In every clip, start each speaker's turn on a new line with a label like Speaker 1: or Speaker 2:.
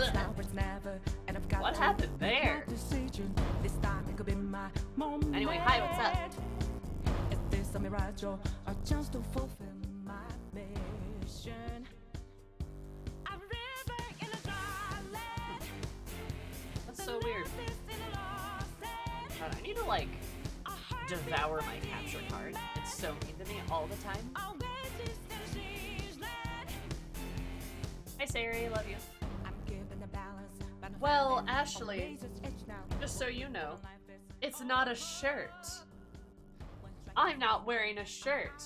Speaker 1: It's now or it's never, and I've got
Speaker 2: What
Speaker 1: to
Speaker 2: happened
Speaker 1: make
Speaker 2: there?
Speaker 1: my decision. This time it could be my moment.
Speaker 2: Anyway, hi, what's up?
Speaker 1: Is this a mirage or a chance to fulfill my mission? I'm living in a darling.
Speaker 2: That's so weird. God, I need to like devour my capture card. It's so mean to me all the time. Hi Sari, love you. Well, Ashley, just so you know, it's not a shirt. I'm not wearing a shirt.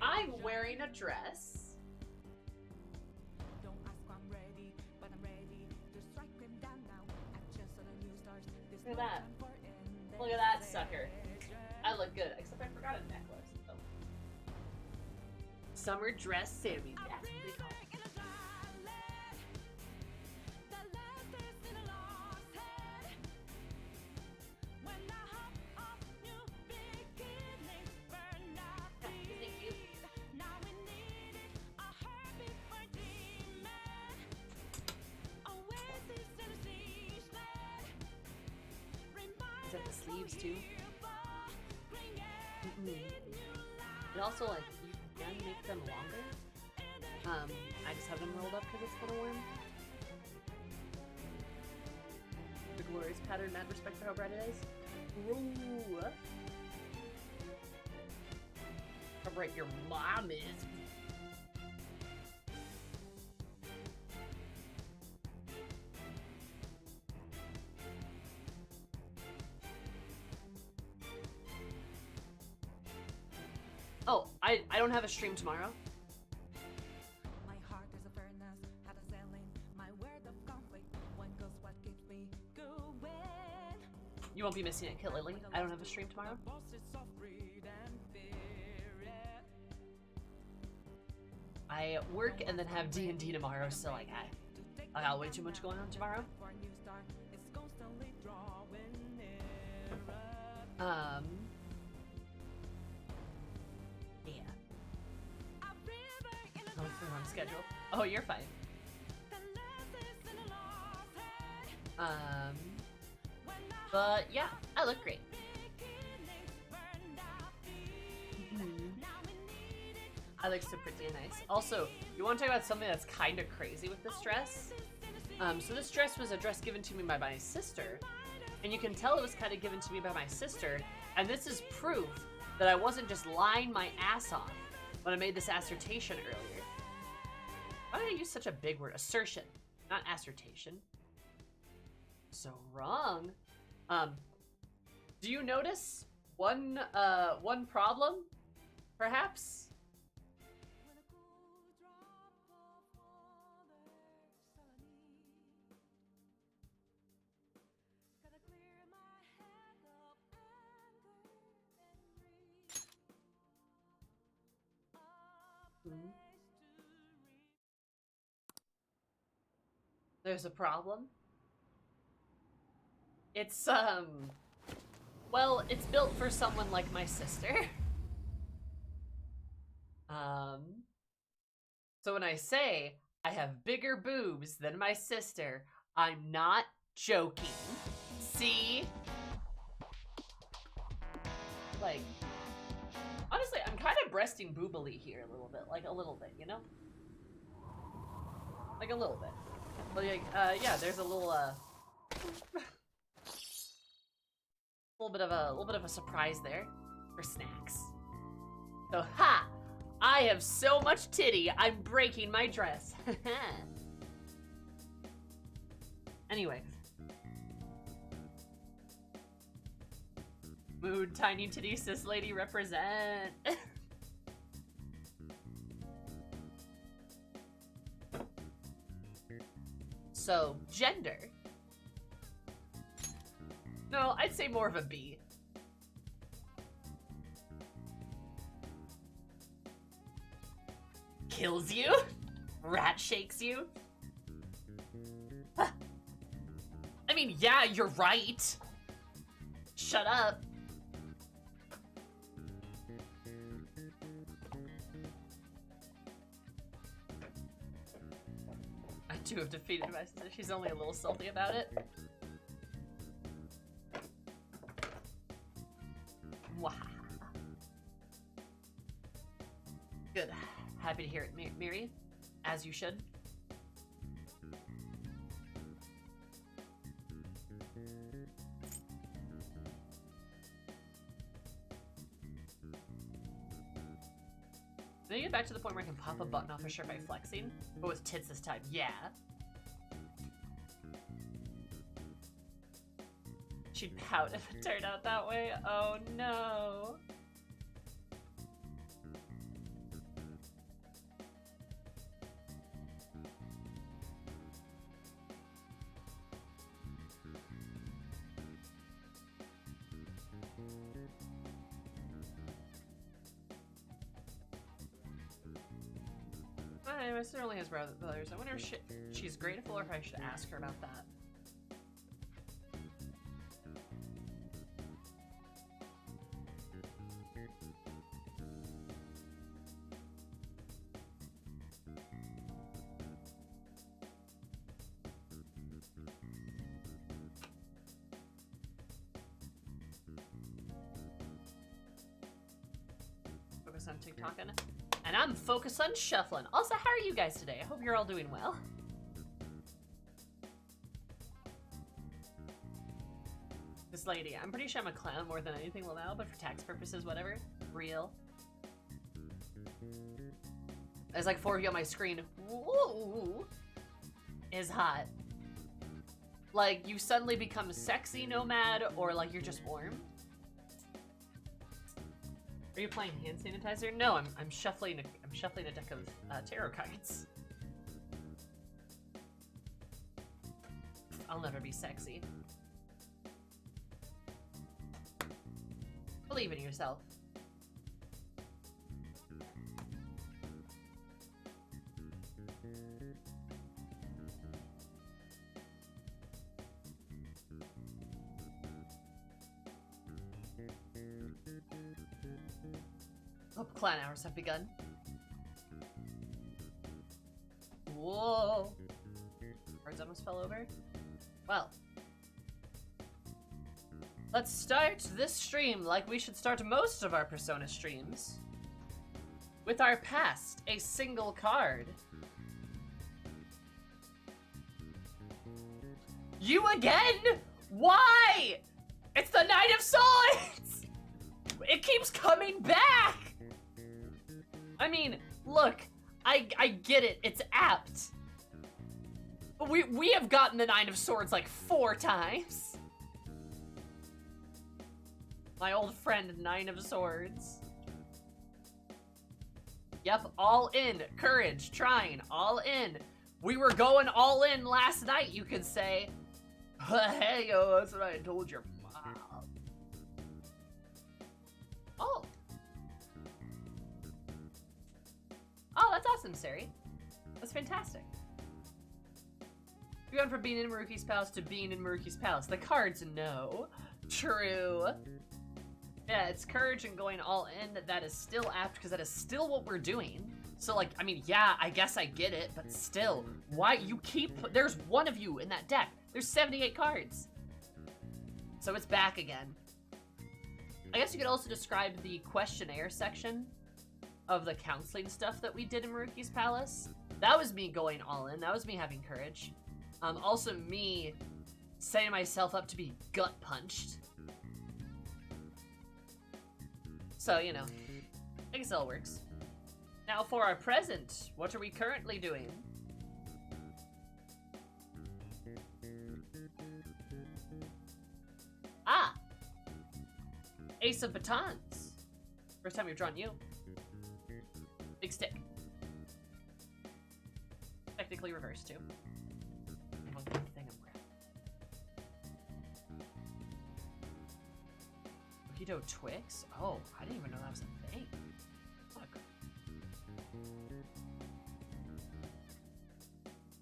Speaker 2: I'm wearing a dress. Look at that. Look at that sucker. I look good, except I forgot a necklace. Oh. Summer dress Sammy. That's what they call it. Is that the sleeves too? And also, like, you can make them longer. I just have them rolled up because it's kind of warm. The glorious pattern, mad respect for how bright it is. Ooh. How bright your mom is. Oh, I don't have a stream tomorrow.
Speaker 1: My heart is a furnace, had a selling my word of conflict. One goes what keeps me going.
Speaker 2: You won't be missing it, Kit Lily. I don't have a stream tomorrow. I work and then have D&D tomorrow, so like I got way too much going on tomorrow. Yeah. I'm on schedule. Oh, you're fine. But yeah, I look great. I look so pretty and nice. Also, you want to talk about something that's kind of crazy with this dress? So this dress was a dress given to me by my sister, and you can tell it was kind of given to me by my sister, and this is proof that I wasn't just lying my ass off when I made this assertion earlier. Why did I use such a big word? Assertion, not assertion. So wrong. Do you notice one problem, perhaps? There's a problem. It's, well, it's built for someone like my sister. So when I say I have bigger boobs than my sister, I'm not joking. See? Like, honestly, I'm kind of breasting boobily here a little bit, you know? Like a little bit. Like, yeah, there's a little, little bit of a surprise there for snacks. So, ha! I have so much titty, I'm breaking my dress. Anyway. Mood, tiny titty, cis lady represent. So, gender. No, I'd say more of a B. Kills you? Rat shakes you? I mean, yeah, you're right. Shut up. I to have defeated my sister. She's only a little salty about it. Wow. Good. Happy to hear it, Miri. As you should. Then you get back to the point where I can pop a button off a shirt by flexing, but with tits this time. Yeah. She'd pout if it turned out that way. Oh no. My sister only has brothers. I wonder if she's grateful or if I should ask her about that. Focus on TikToking. And I'm focused on shuffling. Also, how are you guys today? I hope you're all doing well. This lady, I'm pretty sure I'm a clown more than anything will now, but for tax purposes, whatever. Real. There's like 4 of you on my screen. Woo! Is hot. Like, you suddenly become sexy nomad, or like you're just warm. Are you playing hand sanitizer? No, I'm shuffling a deck of tarot cards. I'll never be sexy. Believe in yourself. Hope clan hours have begun. Whoa. Cards almost fell over. Well. Let's start this stream like we should start most of our Persona streams. With our past, a single card. You again? Why? It's the Knight of Swords! It keeps coming back! I mean, look, I get it, it's apt. We have gotten the Nine of Swords like 4 times. My old friend, Nine of Swords. Yep, all in, courage, trying, all in. We were going all in last night, you could say. Hey, yo, that's what I told your mom. Oh. Oh, that's awesome, Sari. That's fantastic. We went from being in Maruki's Palace to being in Maruki's Palace. The cards, no. True. Yeah, it's courage and going all in. That is still apt, because that is still what we're doing. So, like, I mean, yeah, I guess I get it, but still. Why you keep... There's one of you in that deck. There's 78 cards. So it's back again. I guess you could also describe the questionnaire section of the counseling stuff that we did in Maruki's Palace. That was me going all in. That was me having courage. Also me setting myself up to be gut punched. So, you know, I guess it all works. Now for our present, what are we currently doing? Ah! Ace of Batons. First time we've drawn you. Big stick. Technically reversed too. And one good thing I'm grabbing. Mojito Twix? Oh, I didn't even know that was a thing. What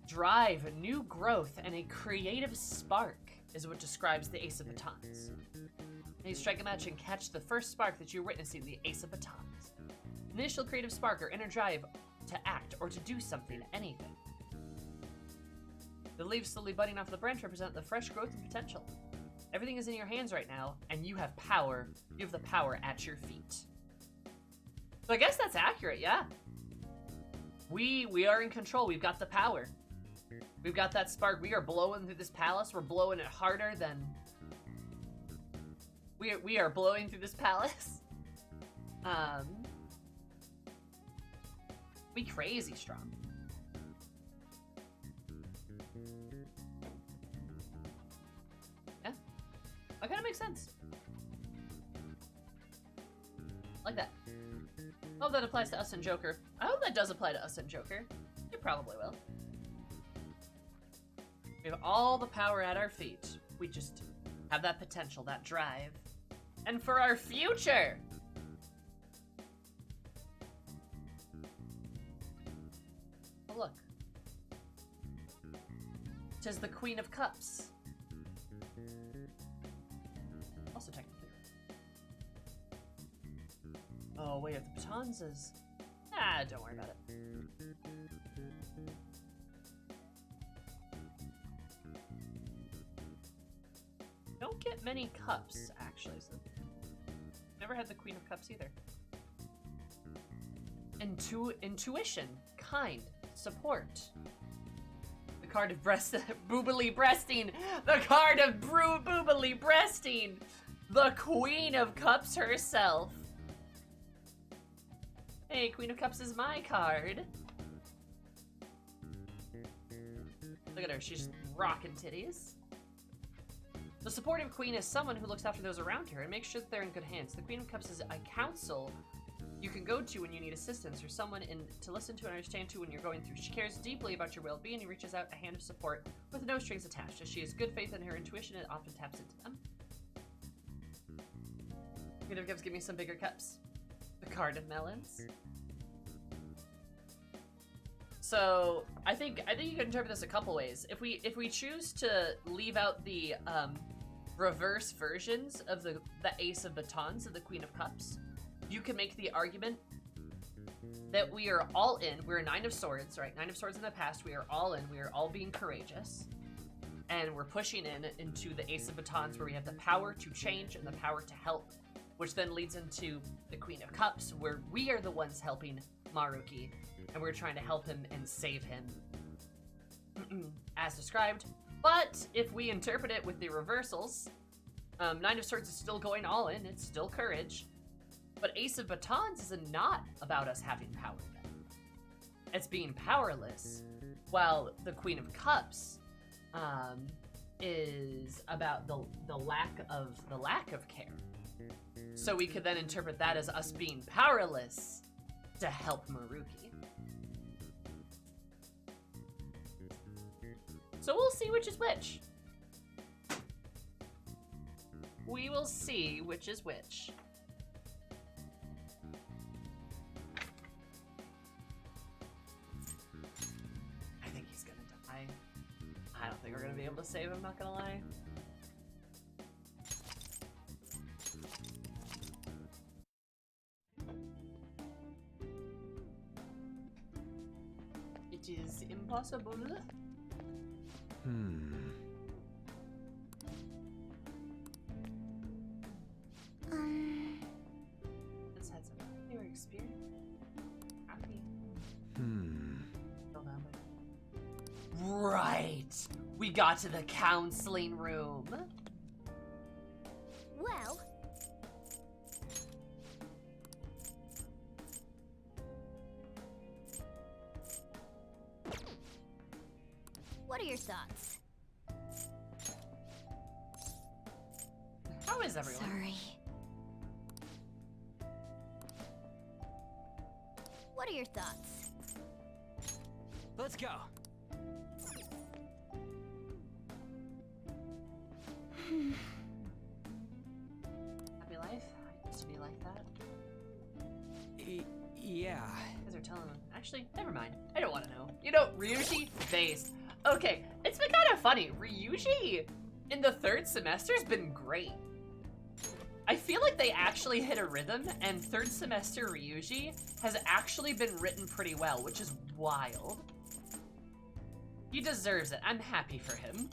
Speaker 2: a... Drive, new growth, and a creative spark is what describes the Ace of Batons. You strike a match and catch the first spark that you're witnessing, the Ace of Batons. Initial creative spark or inner drive to act or to do something, anything. The leaves slowly budding off the branch represent the fresh growth and potential. Everything is in your hands right now, and you have power. You have the power at your feet. So I guess that's accurate, yeah. We are in control. We've got the power. We've got that spark. We are blowing through this palace. We're blowing it harder than... We are blowing through this palace. We crazy strong. Yeah. That kind of makes sense. Like that. I hope that applies to us and Joker. I hope that does apply to us and Joker. It probably will. We have all the power at our feet. We just have that potential, that drive. And for our future! Oh, look. 'Tis the Queen of Cups. Also technically. Oh, wait, if the batons is... Ah, don't worry about it. Don't get many cups, actually. So never had the Queen of Cups either. Intuition, kind, support. The card of boobily breasting. The card of boobily breasting. The Queen of Cups herself. Hey, Queen of Cups is my card. Look at her, she's rocking titties. The supportive queen is someone who looks after those around her and makes sure that they're in good hands. The Queen of Cups is a counsel you can go to when you need assistance, or someone to listen to and understand to when you're going through. She cares deeply about your well-being and reaches out a hand of support with no strings attached. As she has good faith in her intuition, it often taps into them. Queen of Cups, give me some bigger cups. The card of melons. So I think you can interpret this a couple ways. If we choose to leave out the reverse versions of the Ace of Batons of the Queen of Cups, you can make the argument that we are all in. We're a Nine of Swords, right? Nine of Swords in the past. We are all in. We are all being courageous, and we're pushing into the Ace of Batons, where we have the power to change and the power to help, which then leads into the Queen of Cups, where we are the ones helping Maruki, and we're trying to help him and save him, as described. But if we interpret it with the reversals, Nine of Swords is still going all in. It's still courage. But Ace of Batons is not about us having power then. It's being powerless, while the Queen of Cups is about the lack of care. So we could then interpret that as us being powerless to help Maruki. So we'll see which is which. We will see which is which. I think he's gonna die. I don't think we're gonna be able to save him, not gonna lie. It is impossible. Let's had some new experience. Happy. Right. We got to the counseling room.
Speaker 3: Well, what are your thoughts?
Speaker 2: How is everyone?
Speaker 3: Sorry. What are your thoughts?
Speaker 4: Let's go.
Speaker 2: Happy life? I used to be like that.
Speaker 4: Yeah.
Speaker 2: You guys are telling them. Actually, never mind. I don't want to know. You know, Ryuji based. Okay, it's been kind of funny. Ryuji in the third semester's been great. I feel like they actually hit a rhythm, and third semester Ryuji has actually been written pretty well, which is wild. He deserves it. I'm happy for him.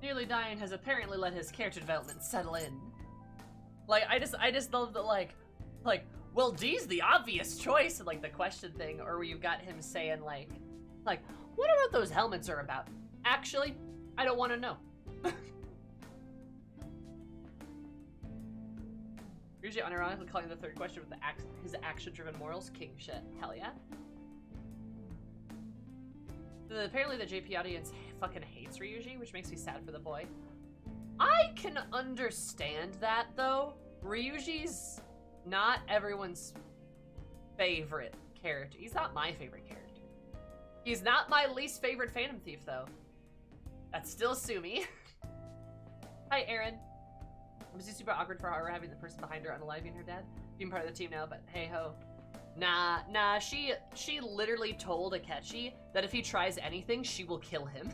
Speaker 2: Nearly Dying has apparently let his character development settle in. Like, I just love that, like, well, D's the obvious choice, like the question thing, or where you've got him saying, like, what about those helmets are about? Actually, I don't want to know. Usually unironically calling the third question with his action-driven morals king shit. Hell yeah. Apparently the JP audience fucking hates Ryuji, which makes me sad for the boy. I can understand that, though. Ryuji's not everyone's favorite character. He's not my favorite character. He's not my least favorite Phantom Thief, though. That's still Sumi. Hi, Aaron. Was it super awkward for her having the person behind her unaliving her dad? Being part of the team now, but hey ho. Nah, she literally told Akechi that if he tries anything, she will kill him.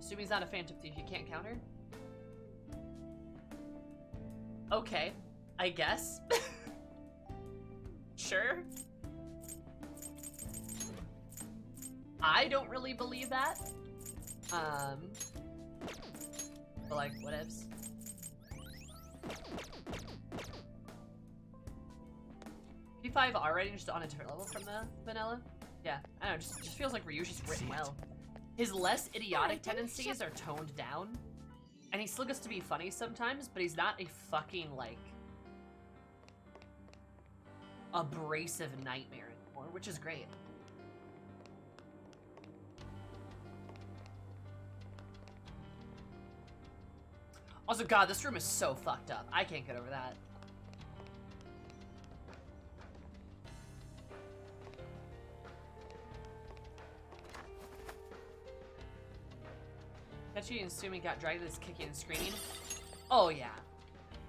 Speaker 2: Sumi's not a Phantom Thief, you can't count her? Okay, I guess. Sure. I don't really believe that. But like, whatevs. P5 already just on a different level from the vanilla? Yeah, I don't know, just feels like Ryuji's written well. His less idiotic tendencies are toned down, and he still gets to be funny sometimes, but he's not a fucking, like, abrasive nightmare anymore, which is great. Also, God, this room is so fucked up. I can't get over that. Akechi and Sumi got dragged to this kicking and screaming. Oh, yeah.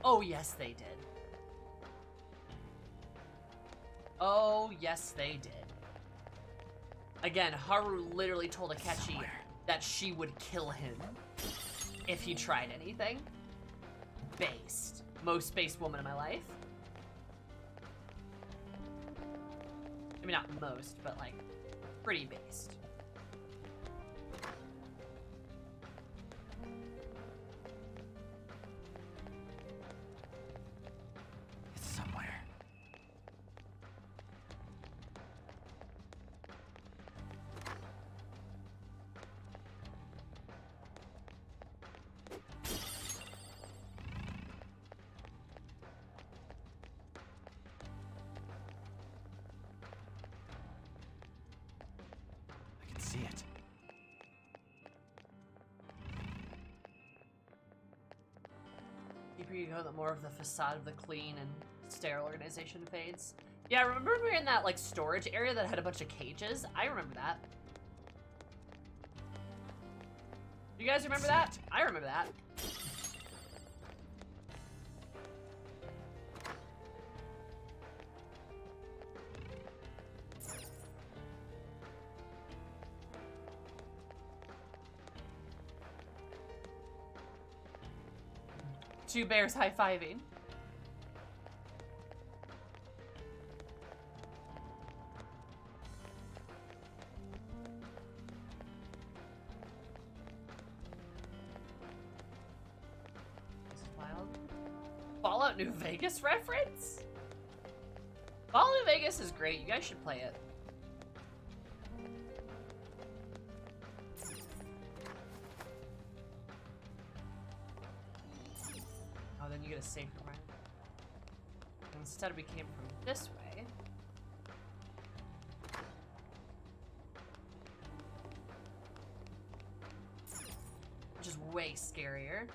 Speaker 2: Oh, yes, they did. Oh, yes, they did. Again, Haru literally told Akechi that she would kill him if he tried anything. Based. Most based woman in my life. I mean, not most, but like, pretty based.
Speaker 4: It's somewhere. I can see it.
Speaker 2: The deeper you go, the more of the facade of the clean and sterile organization fades. Yeah, I remember we were in that, like, storage area that had a bunch of cages. I remember that. You guys remember that? I remember that. Two bears high-fiving. This is wild. Fallout New Vegas reference? Fallout New Vegas is great. You guys should play it. Oh, then you get a safe run. Instead, we came from this way. Which is way scarier.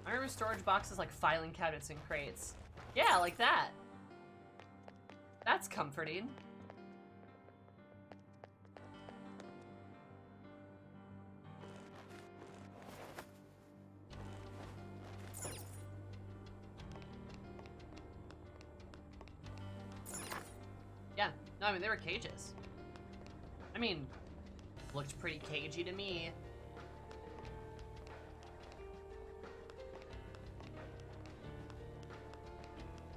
Speaker 2: I remember storage boxes like filing cabinets and crates. Yeah, like that. That's comforting. Yeah, no, I mean, they were cages. I mean, looked pretty cagey to me.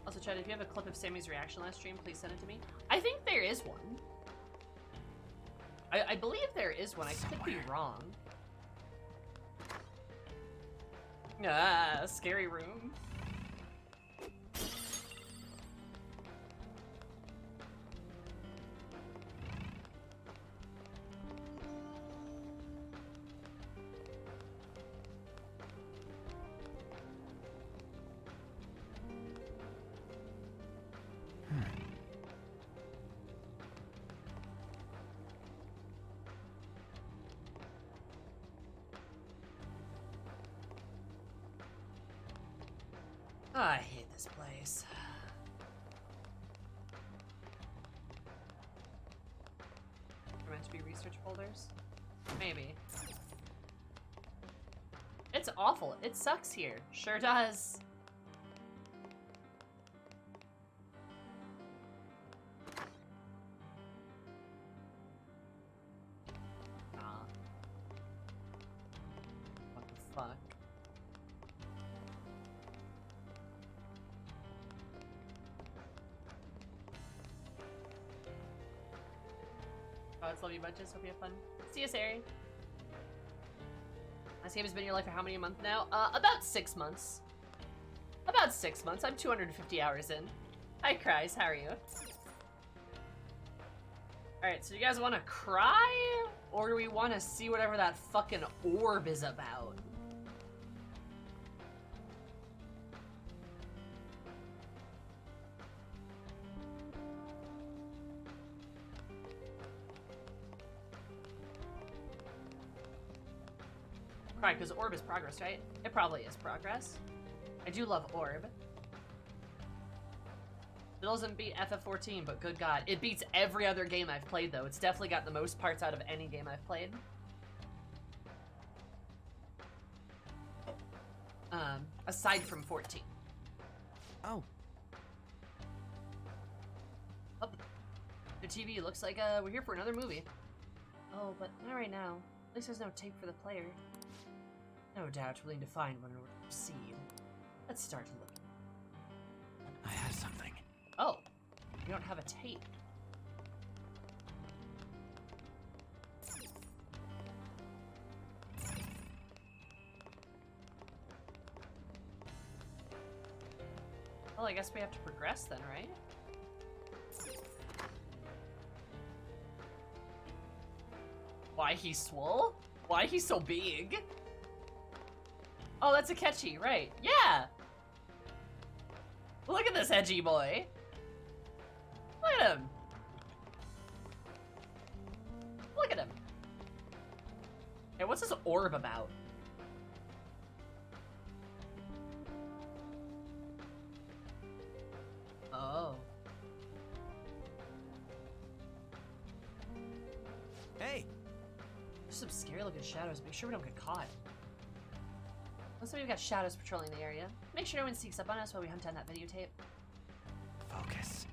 Speaker 2: Also, Chad, if you have a clip of Sammy's reaction last stream, please send it to me. I think there is one. I believe there is one. I could be wrong. Ah, scary room. Oh, I hate this place. They're meant to be research folders? Maybe. It's awful. It sucks here. Sure does. What the fuck? Oh, it's love you bunches. Hope you have fun. See you, Sari. This game has been in your life for how many months now? About 6 months. About 6 months. I'm 250 hours in. Hi, Cries. How are you? Alright, so you guys want to cry? Or do we want to see whatever that fucking orb is about? Right, because orb is progress, right? It probably is progress. I do love orb. It doesn't beat FF14, but good god. It beats every other game I've played, though. It's definitely got the most parts out of any game I've played. Aside from 14.
Speaker 4: Oh.
Speaker 2: Oh. The TV looks like, we're here for another movie. Oh, but not right now. At least there's no tape for the player. No doubt we'll need to find one in order to proceed. Let's start looking.
Speaker 4: I have something.
Speaker 2: Oh, you don't have a tape. Well, I guess we have to progress then, right? Why he's swole? Why he's so big? Oh, that's a catchy, right? Yeah! Look at this edgy boy. Look at him. Look at him. Hey, what's this orb about? Oh.
Speaker 4: Hey!
Speaker 2: There's some scary looking shadows. Make sure we don't get caught. Looks like we've got shadows patrolling the area. Make sure no one sneaks up on us while we hunt down that videotape.
Speaker 4: Focus.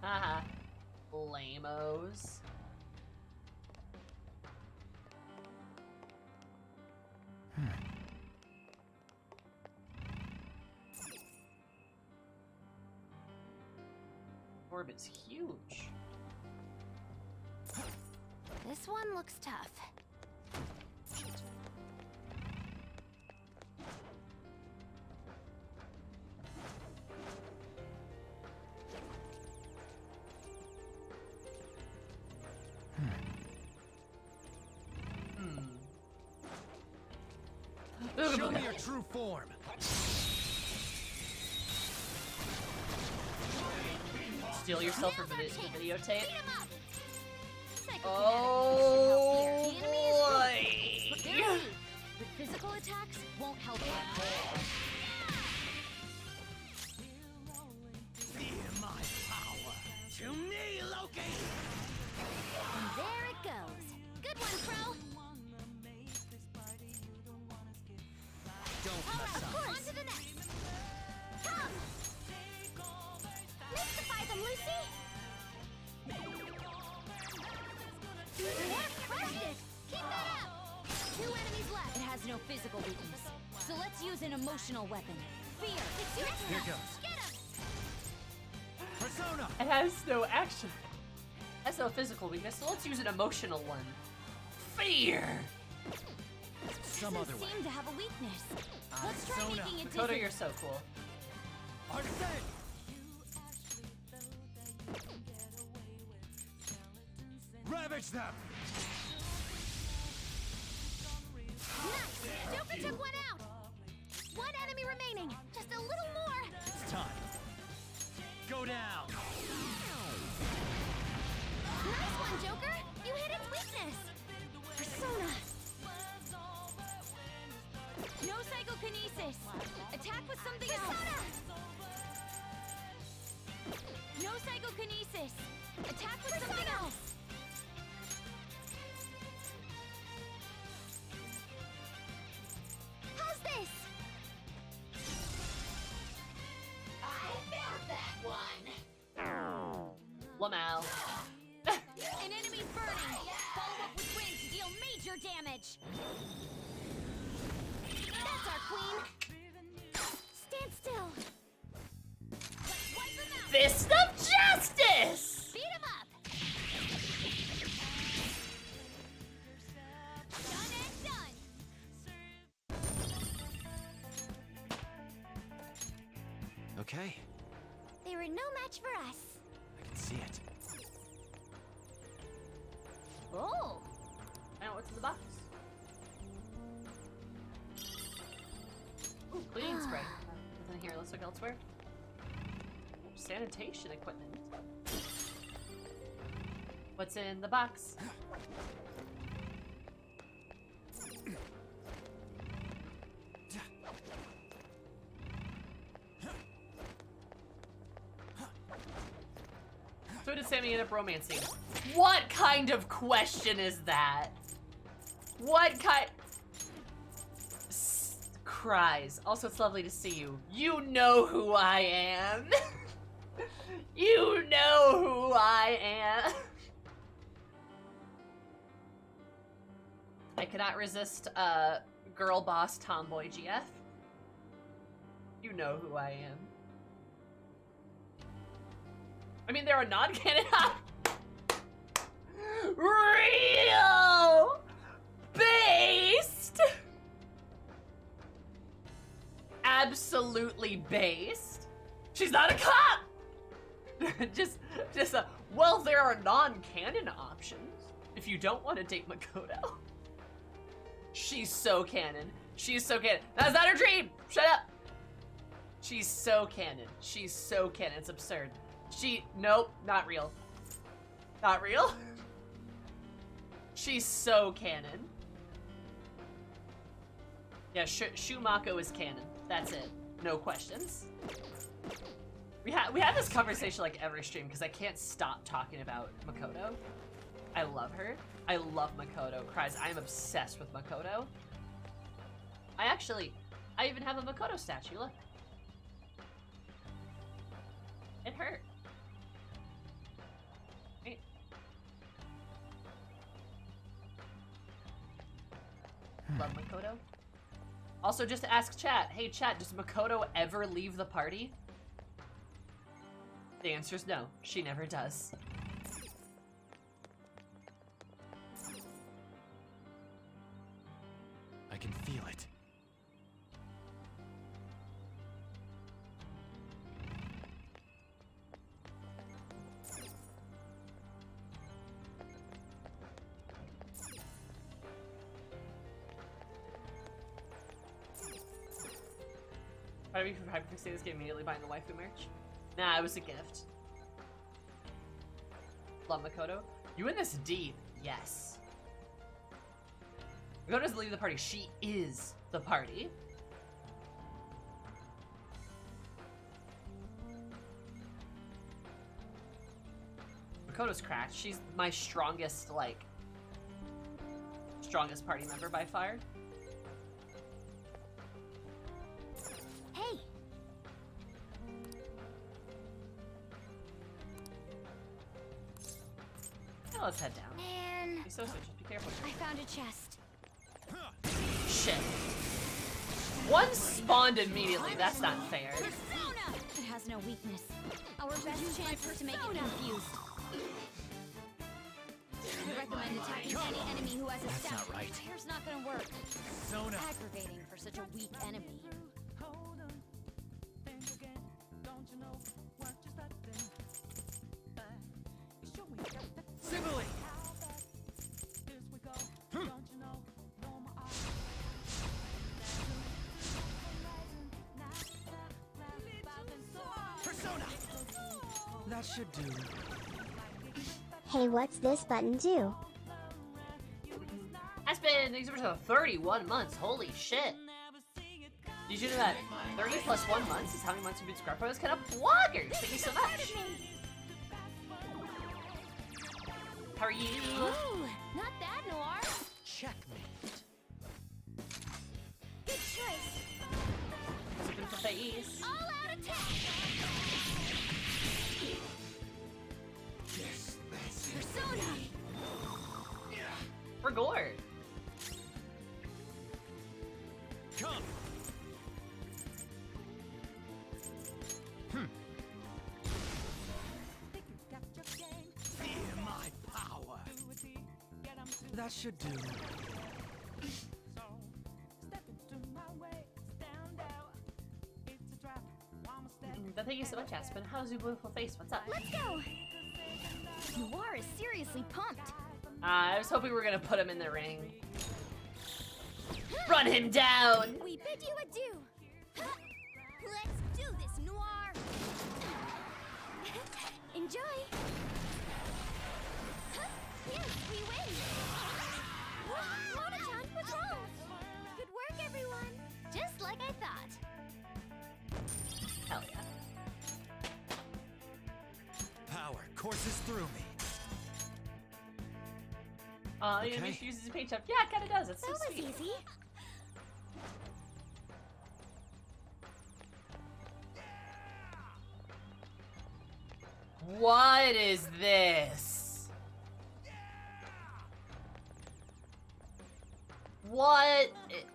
Speaker 2: Haha. Lamos. Orb is huge.
Speaker 3: This one looks tough.
Speaker 4: Show me your true form.
Speaker 2: Steal yourself for videotape.
Speaker 3: Beat 'em up. Psychokinetic
Speaker 2: Oh
Speaker 3: moves should help here. The enemy is
Speaker 2: boy!
Speaker 3: But they're weak. With physical attacks won't help you.
Speaker 4: Feel my power. To me, Loki!
Speaker 3: And there it goes. Good one, Pro.
Speaker 4: Don't
Speaker 3: All
Speaker 4: mess
Speaker 3: right,
Speaker 4: up.
Speaker 3: on to the next. Come! Mystify them, Lucy! More practice! Keep that up! 2 enemies left. It has no physical weakness. So let's use an emotional weapon. Fear. It's your turn.
Speaker 4: Here goes.
Speaker 3: Get him!
Speaker 4: Persona!
Speaker 2: It has no action. It has no physical weakness, so let's use an emotional one. Fear!
Speaker 4: Some other way.
Speaker 3: Seem to have a weakness. Let's try
Speaker 4: Persona.
Speaker 3: making it
Speaker 2: Makoto,
Speaker 3: different.
Speaker 2: you're so cool.
Speaker 4: Arsene! Ravage them!
Speaker 3: Nice! Joker took one out! 1 enemy remaining. Just a little more.
Speaker 4: It's time. Go down!
Speaker 3: Nice one, Joker! You hit its weakness! Persona! No psychokinesis! Attack with something else! No psychokinesis! Attack with something else! How's this?
Speaker 2: Lamau.
Speaker 3: An enemy's burning! Follow up with wind to deal major damage! That's our queen! Stand still! Let's wipe them out!
Speaker 2: Fist of Justice!
Speaker 3: Beat him up! Done and done!
Speaker 4: Okay,
Speaker 3: They were no match for us.
Speaker 4: I can see it.
Speaker 3: Oh!
Speaker 2: And what's in the box? Ooh, cleaning spray. Nothing here. Let's look elsewhere. Ooh, sanitation equipment. What's in the box? So did Sammy end up romancing? What kind of question is that? What kind? Cries. Also, it's lovely to see you. You know who I am. You know who I am. I cannot resist girl boss tomboy GF. You know who I am. I mean, there are non-canon real based, absolutely based. She's not a cop. just a. Well, there are non-canon options if you don't want to date Makoto. She's so canon. She's so canon. That's not her dream. Shut up. She's so canon. She's so canon. It's absurd. Nope, not real. Not real? She's so canon. Yeah, Shumako is canon. That's it. No questions. We have this conversation like every stream because I can't stop talking about Makoto. I love her. I love Makoto. Cries, I am obsessed with Makoto. I even have a Makoto statue, look. It hurt. Right. Love Makoto. Also, just to ask chat, hey chat, does Makoto ever leave the party? The answer is no, she never does.
Speaker 4: I can feel it.
Speaker 2: Proud of you for hyperfixating this game immediately buying the waifu merch. Nah, it was a gift. Love Makoto. You in this deep? Yes. Makoto doesn't leave the party. She is the party. Makoto's cracked. She's my strongest, strongest party member by far. let's head down.
Speaker 3: Man,
Speaker 2: Be so just be careful.
Speaker 3: I found a chest.
Speaker 2: Shit. One spawned immediately. That's not fair.
Speaker 3: Persona! It has no weakness. Our best chance is to make it confused. I recommend attacking any enemy who has a
Speaker 4: That's
Speaker 3: step.
Speaker 4: not right.
Speaker 3: Here's not gonna work.
Speaker 4: Sona.
Speaker 3: Aggravating for such a weak enemy.
Speaker 1: Hold on, think again. Don't you know what you're starting? Show me that
Speaker 4: Simile.
Speaker 1: how fast this we go. Don't you know? No more art.
Speaker 4: Persona. That should do.
Speaker 5: Hey, what's this button do?
Speaker 2: Aspen, thanks for 31 months. Holy shit. Did you know that 30 plus 1 month is how many months you've been subscribed for this kind of bloggers? Thank you so much. How are you?
Speaker 3: Ooh, not bad, Noir.
Speaker 4: Checkmate.
Speaker 3: Good choice.
Speaker 2: Looking for face.
Speaker 3: All out attack. Persona.
Speaker 2: For Gord.
Speaker 4: Come. Feel my power. That should do.
Speaker 2: But thank you so much, Aspen. How's your beautiful face? What's up?
Speaker 3: Let's go. Noir is seriously pumped.
Speaker 2: I was hoping we were gonna put him in the ring. Run him down!
Speaker 3: We bid you adieu. Let's do this, Noir. Enjoy. Yes, we win. Mona-chan, what's wrong? Good work, everyone. Just like I thought.
Speaker 2: Hell yeah.
Speaker 4: Power courses through me.
Speaker 2: You know,
Speaker 4: Okay.
Speaker 2: just uses his paint job. Yeah, it kinda does. It's so
Speaker 3: That was
Speaker 2: sweet.
Speaker 3: easy.
Speaker 2: What is this? What?
Speaker 4: It's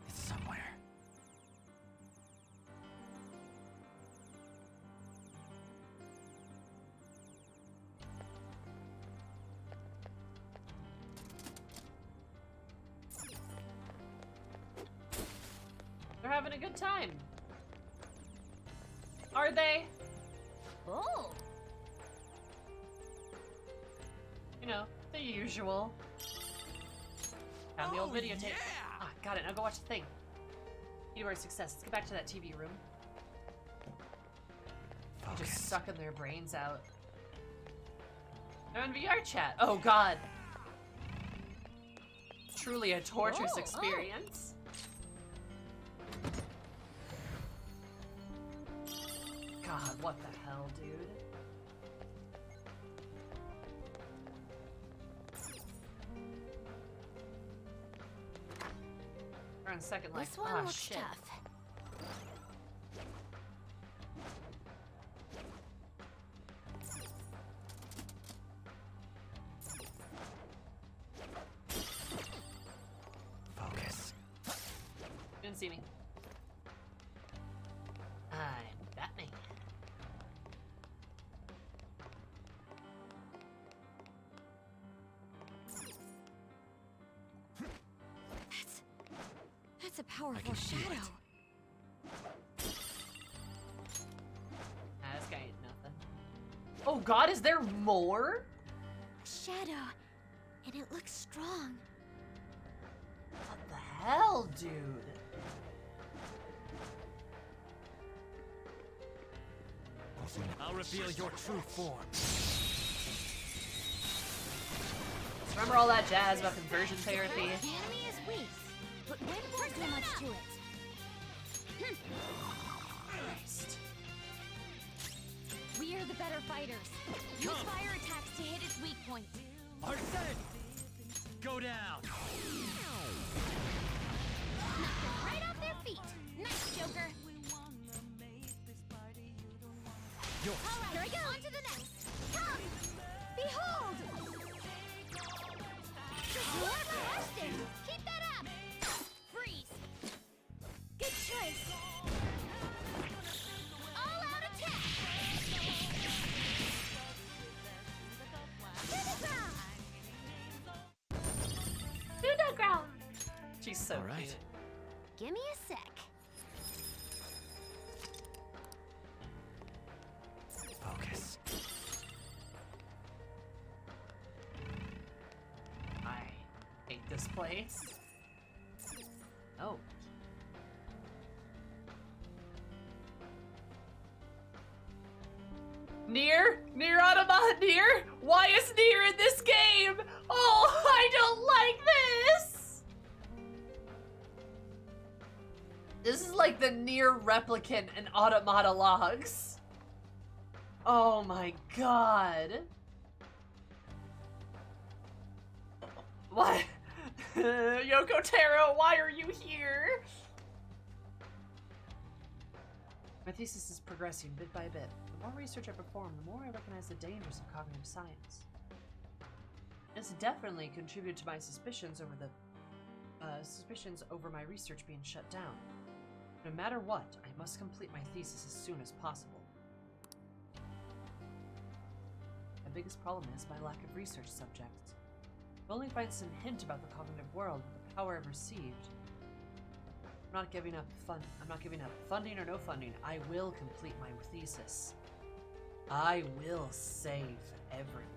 Speaker 4: somewhere.
Speaker 2: They're having a good time. Are they?
Speaker 3: Oh.
Speaker 2: You know, the usual. Found the old videotape.
Speaker 4: Yeah!
Speaker 2: Ah, got it. Now go watch the thing. Universe success. Let's get back to that TV room. Just
Speaker 4: Focus.
Speaker 2: sucking their brains out. They're on VR chat. Oh god. Truly a torturous
Speaker 3: Oh, oh.
Speaker 2: experience. God, what the hell, dude? We're on second life.
Speaker 3: This one
Speaker 2: Ah,
Speaker 3: looks
Speaker 2: shit.
Speaker 3: tough.
Speaker 4: Focus.
Speaker 2: Didn't see me. I'm Batman.
Speaker 3: That's a powerful
Speaker 4: can feel
Speaker 3: shadow.
Speaker 2: Ah, this guy ain't nothing. Oh god, is there more?
Speaker 3: Shadow, and it looks strong.
Speaker 2: What the hell, dude?
Speaker 4: I'll reveal your true form.
Speaker 2: Remember all that jazz about conversion therapy?
Speaker 3: The enemy is weak, but wind won't do much to it.
Speaker 2: Christ.
Speaker 3: We are the better fighters. Use fire attacks to hit its weak point.
Speaker 4: Arsene! Go down!
Speaker 3: Knock them right off their feet. Nice, Joker.
Speaker 4: Yours.
Speaker 3: All right, here we go. On to the next. Come. Be Behold! Keep that up! Freeze! Good choice! All out attack! To the ground!
Speaker 2: She's so
Speaker 6: All right.
Speaker 2: cute.
Speaker 3: Give me a sec.
Speaker 6: Focus.
Speaker 2: I hate this place. Oh. Nier? Nier Automata Nier? Why is Nier in this game? Oh, I don't like this! This is like the Nier replicant in Automata logs. Oh my god. What? Yoko Taro, why are you here? My thesis is progressing bit by bit. The more research I perform, the more I recognize the dangers of cognitive science. It's definitely contributed to my suspicions over my research being shut down. No matter what, I must complete my thesis as soon as possible. My biggest problem is my lack of research subjects. If I only find some hint about the cognitive world with the power I've received, I'm not giving up funding or no funding. I will complete my thesis. I will save everyone.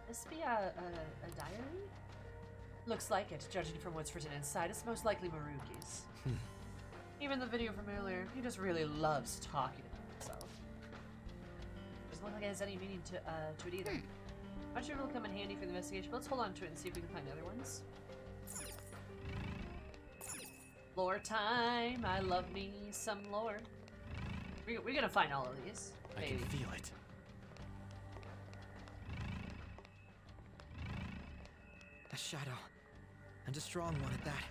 Speaker 2: This be a diary? Looks like it, judging from what's written inside. It's most likely Maruki's. Even the video from earlier, he just really loves talking about himself. Doesn't look like it has any meaning to it either. I'm not sure if it'll come in handy for the investigation, but let's hold on to it and see if we can find the other ones. Lore time! I love me some lore. We're gonna find all of these.
Speaker 6: I can feel it. A shadow. And a strong one at that.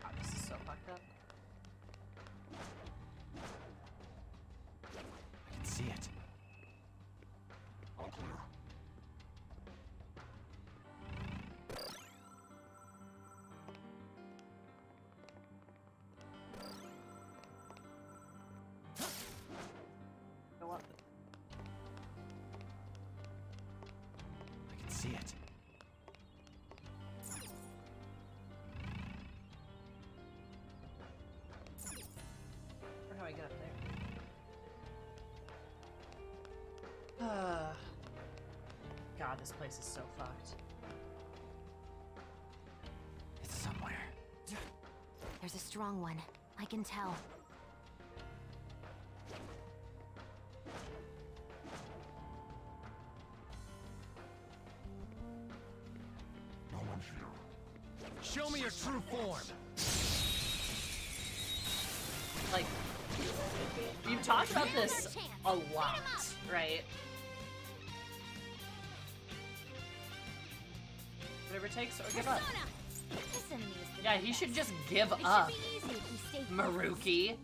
Speaker 2: God, this is so fucked up.
Speaker 6: I can see it.
Speaker 2: Go up.
Speaker 6: I can see it.
Speaker 2: Where do I get up there? God, this place is so fucked.
Speaker 6: It's somewhere.
Speaker 3: There's a strong one. I can tell.
Speaker 6: Show me your true form.
Speaker 2: Like, you've talked about this a lot, right? Whatever it takes, or give up.
Speaker 3: This enemy is beneath
Speaker 2: Yeah, he
Speaker 3: us.
Speaker 2: should just give
Speaker 3: It
Speaker 2: up,
Speaker 3: should be easy if you stay
Speaker 2: Maruki.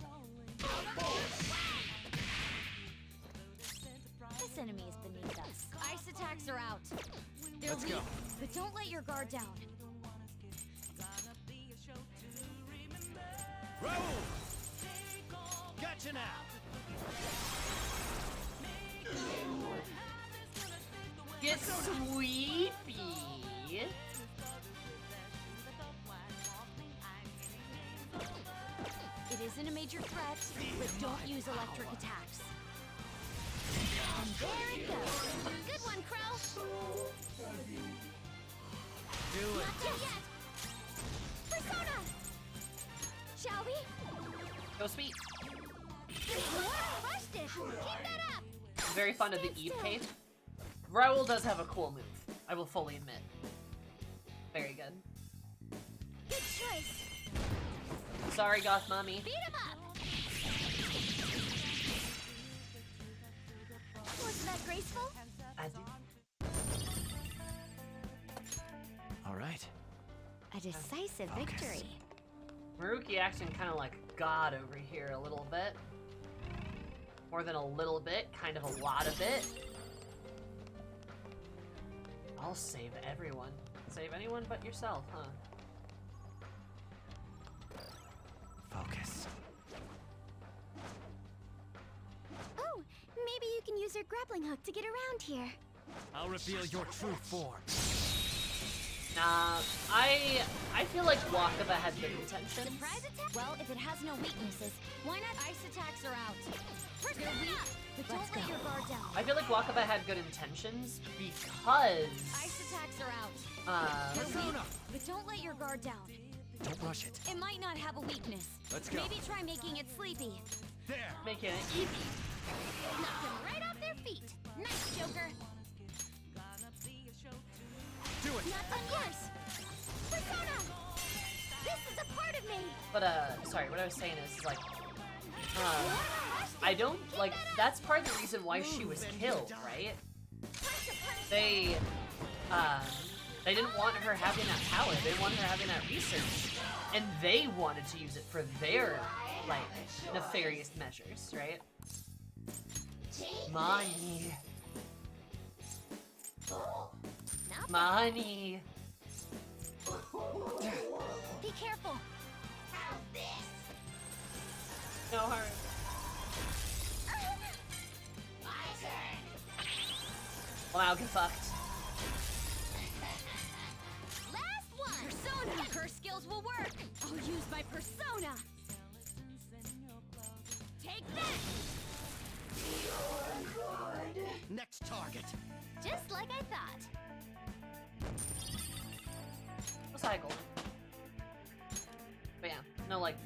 Speaker 3: This enemy is beneath us. Ice attacks are out. They're
Speaker 6: Let's
Speaker 3: weak,
Speaker 6: go.
Speaker 3: but don't let your guard down.
Speaker 4: Raoul! Gotcha now!
Speaker 2: Get sweepy.
Speaker 3: It isn't a major threat, but don't use electric attacks. And there it goes. Good one, Crow.
Speaker 6: Do it.
Speaker 3: Not dead yet. Persona! Shall we?
Speaker 2: Go sweet.
Speaker 3: Crushed it. Keep that up.
Speaker 2: I'm very fond of the Eve cape. Raoul does have a cool move, I will fully admit. Very good.
Speaker 3: Good choice.
Speaker 2: Sorry, Goth Mommy.
Speaker 3: Beat him up. Wasn't that graceful?
Speaker 2: I do.
Speaker 6: All right.
Speaker 3: A decisive victory.
Speaker 2: Maruki acting kind of like God over here a little bit. More than a little bit, kind of a lot of it. I'll save everyone. Save anyone but yourself, huh?
Speaker 6: Focus.
Speaker 3: Oh, maybe you can use your grappling hook to get around here.
Speaker 6: I'll reveal your true form.
Speaker 2: Nah, I feel like Wakaba had good intentions.
Speaker 3: Surprise attack? Well, if it has no weaknesses, why not ice attacks are out? They're weak, but don't let your guard down.
Speaker 2: I feel like Wakaba had good intentions because
Speaker 3: Ice attacks are out. They're weak, but don't let your guard down.
Speaker 6: Don't rush it.
Speaker 3: It might not have a weakness.
Speaker 6: Let's go.
Speaker 3: Maybe try making it sleepy.
Speaker 6: There.
Speaker 2: making it easy.
Speaker 3: Knock them right off their feet. Nice, Joker.
Speaker 6: Do it.
Speaker 3: Not done yours. Persona! This is a part of me.
Speaker 2: But sorry, what I was saying is like, I don't like. That's part of the reason why she was killed, right? They didn't want her having that power. They wanted her having that research, and they wanted to use it for their like nefarious measures, right? Money. Money.
Speaker 3: Be careful.
Speaker 2: No hurry. Wow, get fucked.
Speaker 3: Last one. Persona. Her skills will work. I'll use my persona. Take that.
Speaker 6: Next target.
Speaker 3: Just like I thought.
Speaker 2: Cycle. But yeah, no, like,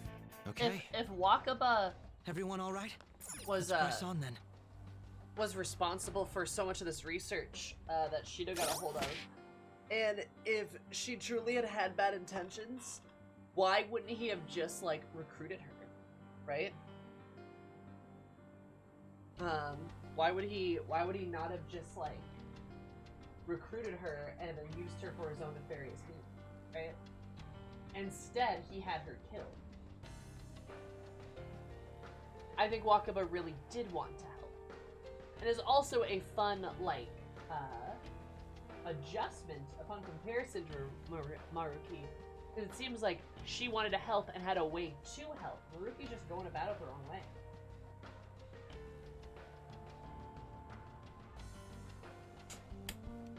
Speaker 6: Okay.
Speaker 2: if Wakaba
Speaker 6: Everyone all right?
Speaker 2: was
Speaker 6: Press on then.
Speaker 2: was responsible for so much of this research that Shido got a hold of, and if she truly had bad intentions, why wouldn't he have just like recruited her, right? Why would he not have just like recruited her and then used her for his own nefarious means, right? Instead, he had her killed. I think Wakaba really did want to help. And is also a fun, like, adjustment upon comparison to Maruki. Because it seems like she wanted to help and had a way to help. Maruki's just going about it her own way.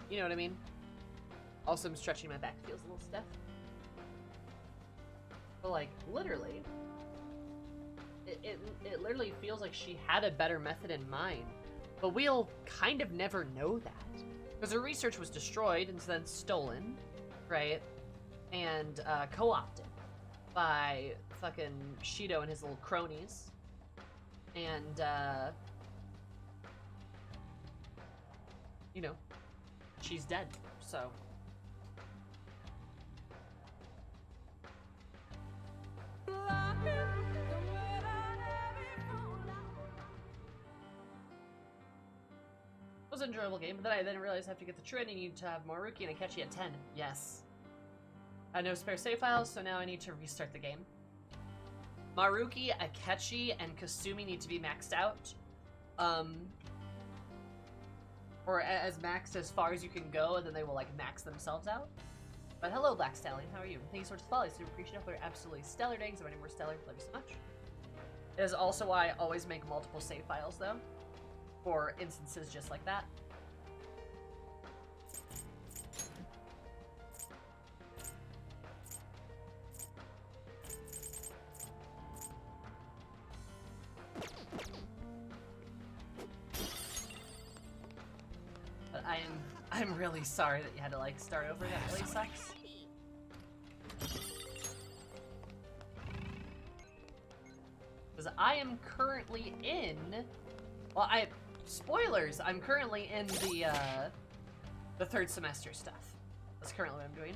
Speaker 2: You know what I mean? Also, I'm stretching my back. Feels a little stiff. But, like, literally, it literally feels like she had a better method in mind. But we'll kind of never know that. Because her research was destroyed and then stolen, right? And co-opted by fucking Shido and his little cronies. And, you know, she's dead, so. It was an enjoyable game, but then I didn't realize I have to get the true ending. You need to have Maruki and Akechi at 10. Yes. I had no spare save files, so now I need to restart the game. Maruki, Akechi, and Kasumi need to be maxed out. Or as maxed as far as you can go, and then they will like max themselves out. But hello, Black Stallion, how are you? Thank you so much for following. Super appreciate it. They're absolutely stellar days. If any more stellar, love you so much. It is also why I always make multiple save files, though, for instances just like that. But I'm really sorry that you had to like start over. That really sucks. Because I am currently in, well, spoilers, I'm currently in the third semester stuff. That's currently what I'm doing.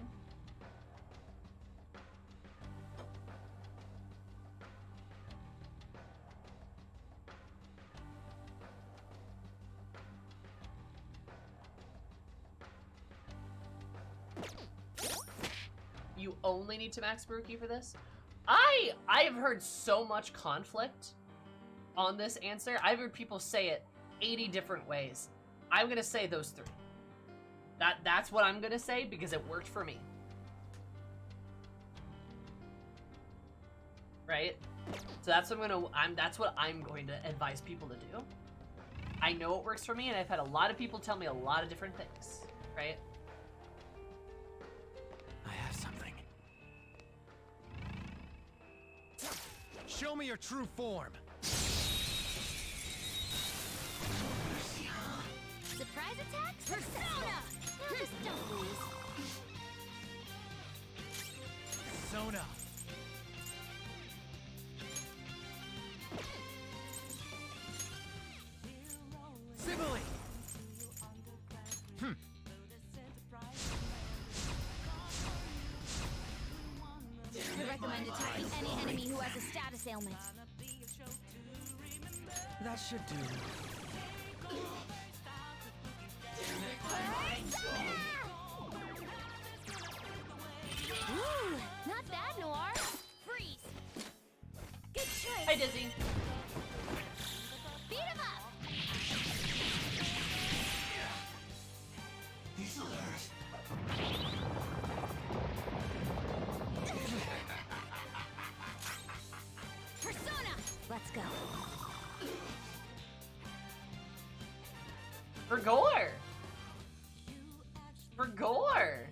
Speaker 2: You only need to max Baruki for this? I've heard so much conflict on this answer. I've heard people say it 80 different ways. I'm gonna say those 3. That's what I'm gonna say because it worked for me. Right? So that's what that's what I'm going to advise people to do. I know it works for me, and I've had a lot of people tell me a lot of different things. Right?
Speaker 6: I have something. Show me your true form.
Speaker 3: Surprise attack? Persona! Now just don't lose.
Speaker 6: Sona. Sibylle.
Speaker 3: I recommend attacking any enemy who has a status ailment.
Speaker 6: That should do.
Speaker 3: Ooh, not bad, Noir. Freeze. Good choice.
Speaker 2: Hi, Dizzy.
Speaker 3: Beat him up.
Speaker 4: He's alert.
Speaker 3: Persona. Let's go.
Speaker 2: For gore! For gore!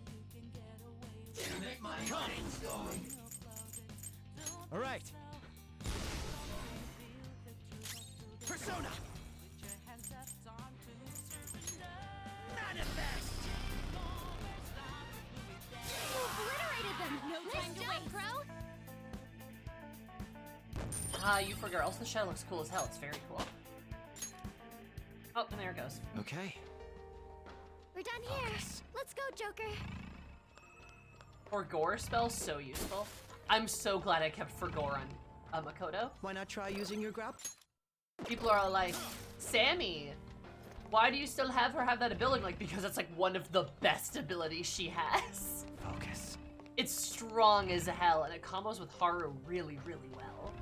Speaker 4: Make my mind's going.
Speaker 6: All right. Persona. Manifest.
Speaker 3: You obliterated them. No time to wait, Crow.
Speaker 2: Ah, you for girls. The show looks cool as hell. It's very cool. Oh, and there it goes.
Speaker 6: Okay.
Speaker 3: We're done here. Let's go, Joker.
Speaker 2: For gore spells, so useful. I'm so glad I kept for gore on Makoto.
Speaker 6: Why not try using your grab?
Speaker 2: People are all like, Sammy, why do you still have her have that ability? Like, because it's like one of the best abilities she has.
Speaker 6: Focus.
Speaker 2: It's strong as hell, and it combos with Haru really, really well.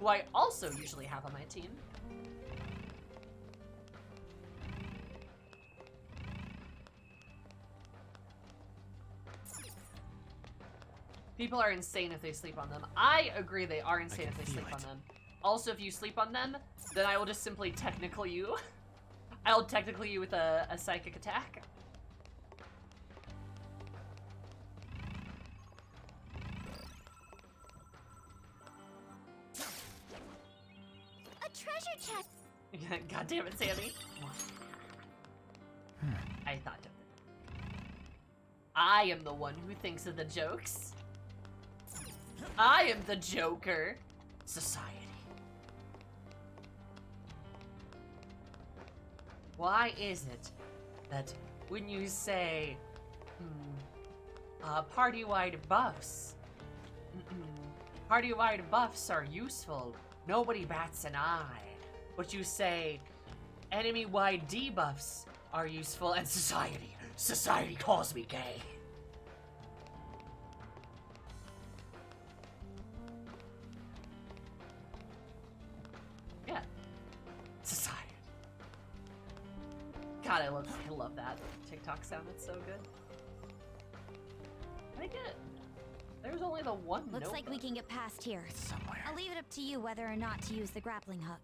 Speaker 2: Who I also usually have on my team. People are insane if they sleep on them. I agree they are insane if they
Speaker 6: feel
Speaker 2: sleep on
Speaker 6: it.
Speaker 2: them. Also, if you sleep on them, then I will just simply technical you. I'll technical you with a psychic attack.
Speaker 3: A treasure chest.
Speaker 2: God damn it, Sammy. I thought of it. I am the one who thinks of the jokes. I am the Joker. Society. Why is it that when you say party-wide buffs, party-wide buffs are useful, nobody bats an eye, but you say enemy-wide debuffs are useful, and society calls me gay. Yeah. Society. God, I love that TikTok sound. It's so good. I get it. There's only the one
Speaker 3: Looks like we
Speaker 2: notebook.
Speaker 3: can get past here.
Speaker 6: Somewhere.
Speaker 3: I'll leave it up to you whether or not to use the grappling hook.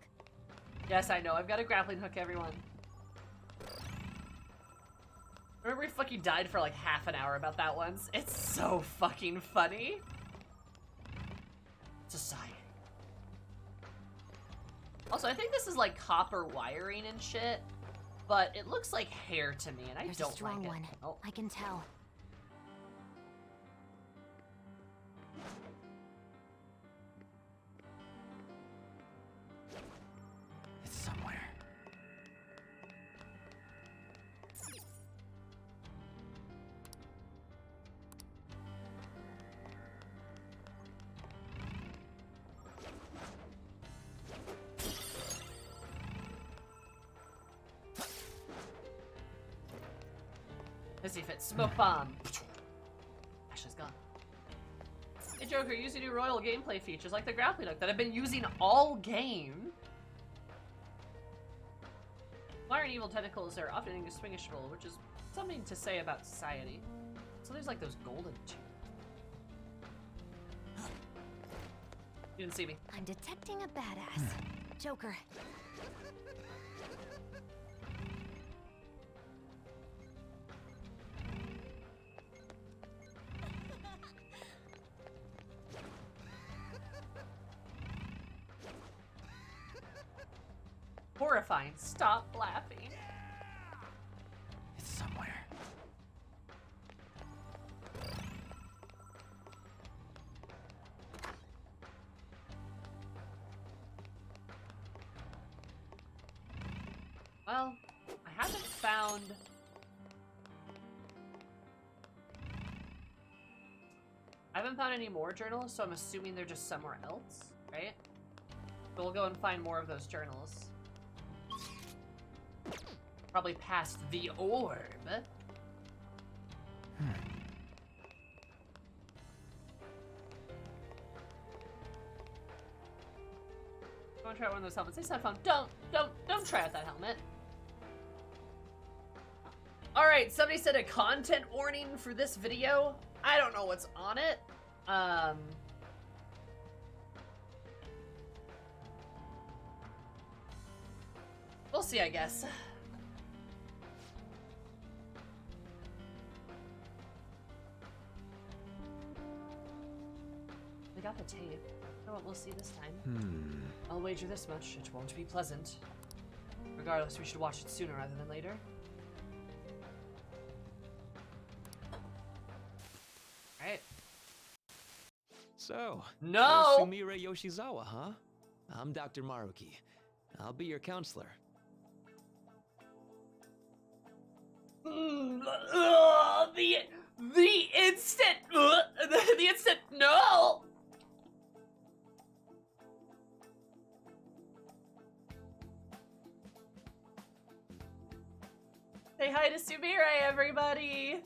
Speaker 2: Yes, I know. I've got a grappling hook, everyone. Remember we fucking died for like half an hour about that once? It's so fucking funny. Society. Also, I think this is like copper wiring and shit, but it looks like hair to me, and I
Speaker 3: There's
Speaker 2: don't
Speaker 3: a strong
Speaker 2: like
Speaker 3: one.
Speaker 2: it. Oh,
Speaker 3: I can tell.
Speaker 6: It's somewhere.
Speaker 2: let's see if it's smoke bomb. Ashley's gone. Hey Joker, using new royal gameplay features like the grappling hook that I've been using all game. Fire and evil tentacles are often indistinguishable, which is something to say about society. So there's like those golden tubes. You didn't see me.
Speaker 3: I'm detecting a badass. Joker.
Speaker 2: Horrifying. Stop laughing.
Speaker 6: It's somewhere.
Speaker 2: Well, I haven't found... I haven't found any more journals, so I'm assuming they're just somewhere else, right? So we'll go and find more of those journals. Probably past the orb. I want to try one of those helmets. They said fun. Don't try out that helmet. Alright, somebody said a content warning for this video. I don't know what's on it. We'll see, I guess. We got the tape. I know what we'll see this time. I'll wager this much, it won't be pleasant. Regardless, we should watch it sooner rather than later. Alright.
Speaker 7: So,
Speaker 2: No!
Speaker 7: you're Sumire Yoshizawa, huh? I'm Dr. Maruki. I'll be your counselor.
Speaker 2: The instant the instant no. Say hi to Sumire, everybody.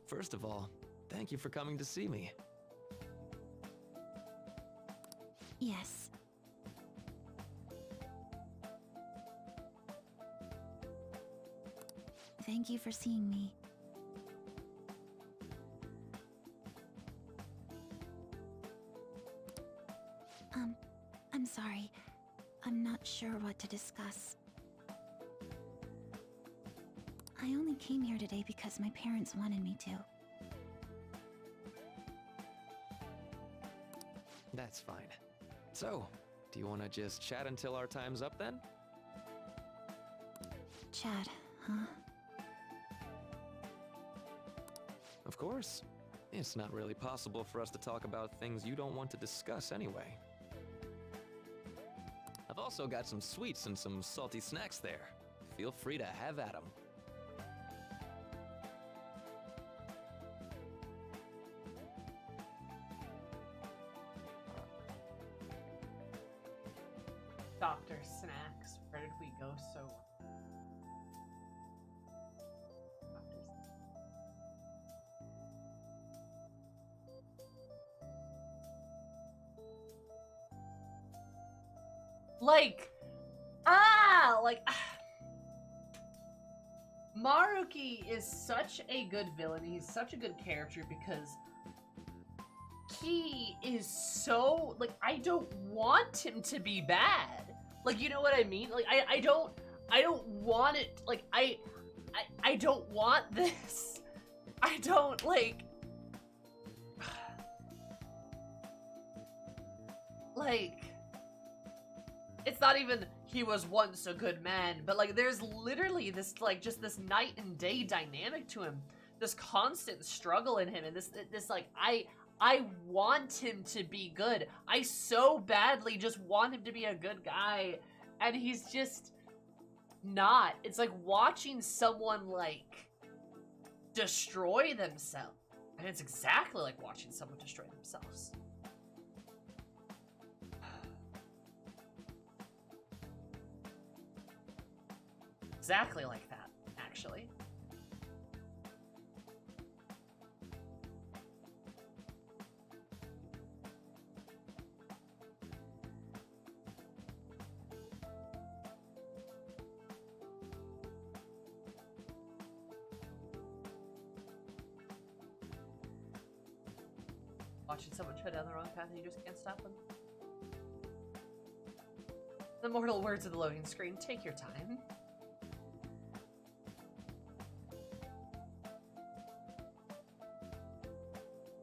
Speaker 7: First of all, thank you for coming to see me.
Speaker 3: Yes. Thank you for seeing me. I'm sorry. I'm not sure what to discuss. I only came here today because my parents wanted me to.
Speaker 7: That's fine. So, do you want to just chat until our time's up then?
Speaker 3: Chad, huh?
Speaker 7: Of course. It's not really possible for us to talk about things you don't want to discuss anyway. I've also got some sweets and some salty snacks there. Feel free to have at 'em.
Speaker 2: Dr. Snacks, where did we go so Maruki is such a good villain. He's such a good character because he is so, like, I don't want him to be bad. Like, you know what I mean? Like, I don't want it, like, I don't want this. I don't, like, it's not even he was once a good man, but like there's literally this like just this night and day dynamic to him, this constant struggle in him, and this like I want him to be good. I so badly just want him to be a good guy, and he's just not. It's like watching someone, like, destroy themselves. And it's exactly like watching someone destroy themselves. Exactly like that, actually. Watching someone tread down the wrong path and you just can't stop them. The mortal words of the loading screen, take your time.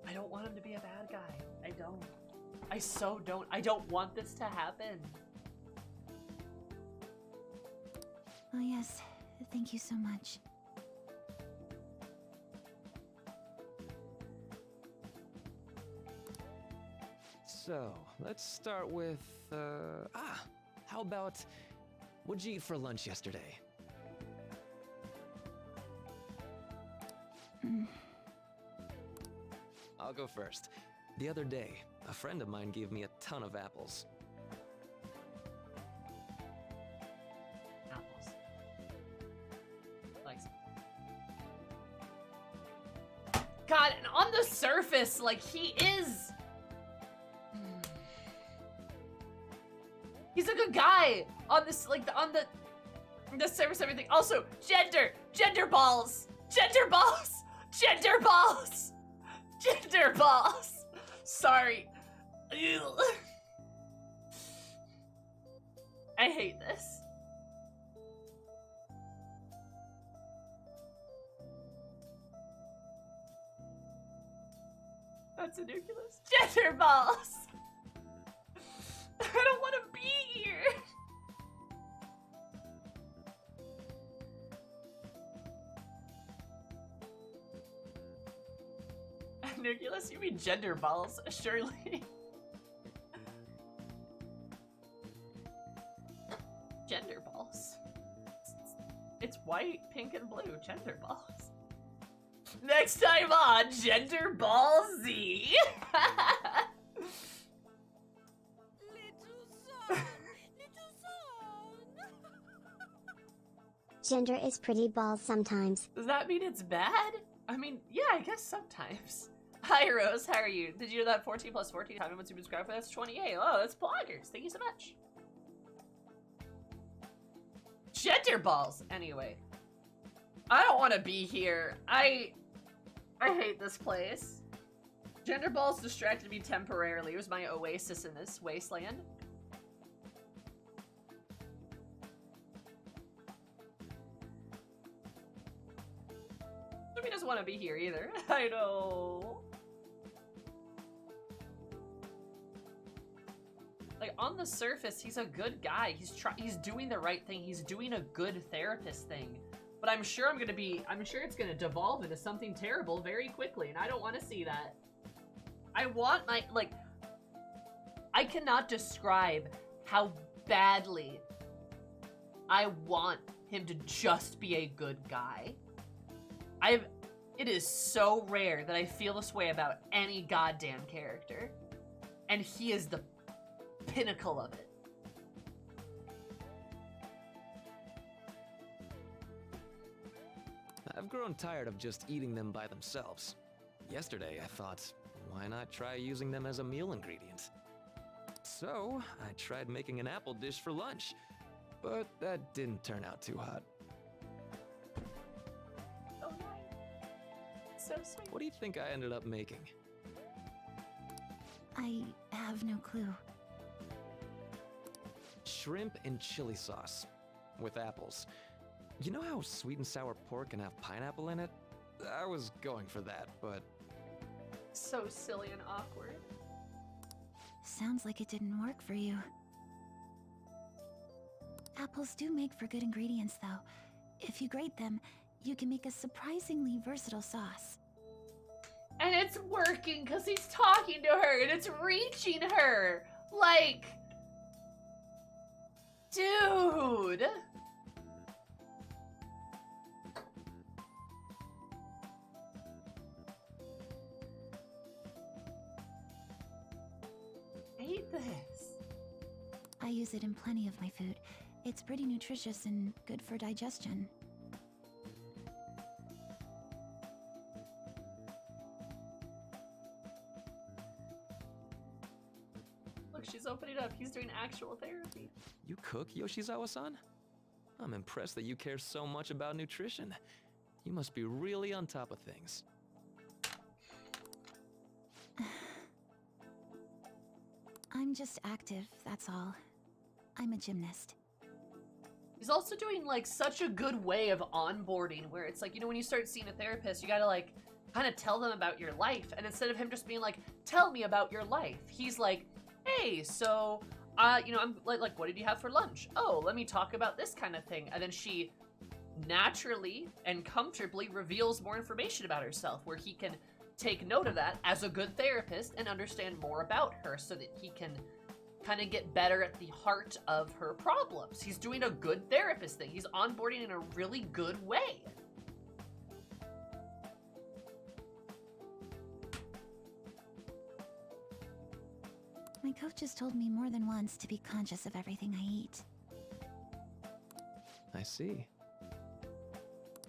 Speaker 2: I don't want him to be a bad guy. I don't. I so don't. I don't want this to happen.
Speaker 3: Oh yes, thank you so much.
Speaker 7: So, let's start with, how about, what'd you eat for lunch yesterday? I'll go first. The other day, a friend of mine gave me a ton of apples.
Speaker 2: Apples. Like, God, and on the surface, like, he is... He's a good guy on this, like, on the surface, everything. Also, gender balls, gender balls, gender balls, gender balls. Sorry. Ew. I hate this. That's ridiculous. Gender balls. I don't want to be here. Nucleus, you mean gender balls, surely. Gender balls. It's white, pink, and blue. Gender balls. Next time on Gender Ball Z.
Speaker 5: Gender is pretty balls sometimes.
Speaker 2: Does that mean it's bad? I mean, yeah, I guess sometimes. Hi, Rose. How are you? Did you know that 14 plus 14 time once you subscribe for that's 28? Oh, that's bloggers. Thank you so much. Gender balls. Anyway, I don't want to be here. I hate this place. Gender balls distracted me temporarily. It was my oasis in this wasteland. He doesn't want to be here either. I know. Like, on the surface, he's a good guy. He's doing the right thing. He's doing a good therapist thing. But I'm sure it's gonna devolve into something terrible very quickly, and I don't want to see that. I want my, like, I cannot describe how badly I want him to just be a good guy. It is so rare that I feel this way about any goddamn character. And he is the pinnacle of it.
Speaker 7: I've grown tired of just eating them by themselves. Yesterday, I thought, why not try using them as a meal ingredient? So, I tried making an apple dish for lunch, but that didn't turn out too hot.
Speaker 2: Oh, nice. So sweet.
Speaker 7: What do you think I ended up making?
Speaker 3: I have no clue.
Speaker 7: Shrimp and chili sauce with apples. You know how sweet and sour pork can have pineapple in it? I was going for that, but...
Speaker 2: So silly and awkward.
Speaker 3: Sounds like it didn't work for you. Apples do make for good ingredients, though. If you grate them, you can make a surprisingly versatile sauce.
Speaker 2: And it's working because he's talking to her and it's reaching her. Like... Dude! I hate this.
Speaker 8: I use it in plenty of my food. It's pretty nutritious and good for digestion.
Speaker 2: Look, she's opening up. He's doing actual therapy.
Speaker 7: You cook, Yoshizawa-san? I'm impressed that you care so much about nutrition. You must be really on top of things.
Speaker 8: I'm just active, that's all. I'm a gymnast.
Speaker 2: He's also doing like such a good way of onboarding where it's like, you know, when you start seeing a therapist, you gotta like kind of tell them about your life. And instead of him just being like, tell me about your life, he's like, hey, so, you know, I'm like, what did you have for lunch? Oh, let me talk about this kind of thing. And then she naturally and comfortably reveals more information about herself where he can take note of that as a good therapist and understand more about her so that he can kind of get better at the heart of her problems. He's doing a good therapist thing. He's onboarding in a really good way.
Speaker 8: My coach has told me more than once to be conscious of everything I eat.
Speaker 7: I see.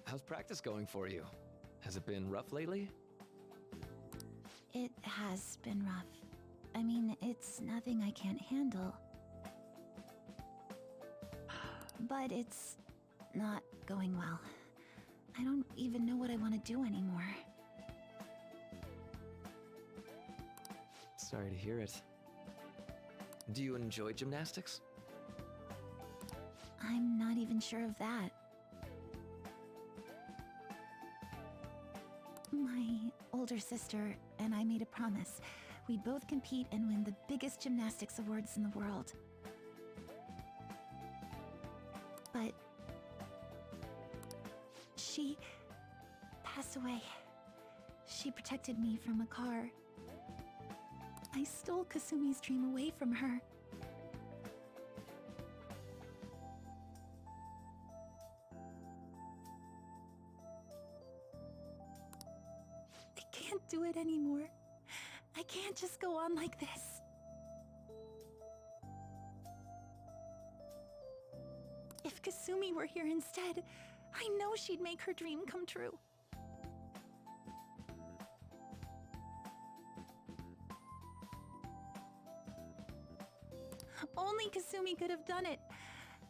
Speaker 7: How's practice going for you? Has it been rough lately?
Speaker 8: It has been rough. I mean, it's nothing I can't handle. But it's not going well. I don't even know what I want to do anymore.
Speaker 7: Sorry to hear it. Do you enjoy gymnastics?
Speaker 8: I'm not even sure of that. My older sister and I made a promise. We'd both compete and win the biggest gymnastics awards in the world. But she passed away. She protected me from a car. I stole Kasumi's dream away from her. I can't do it anymore. I can't just go on like this. If Kasumi were here instead, I know she'd make her dream come true. Only Kasumi could have done it.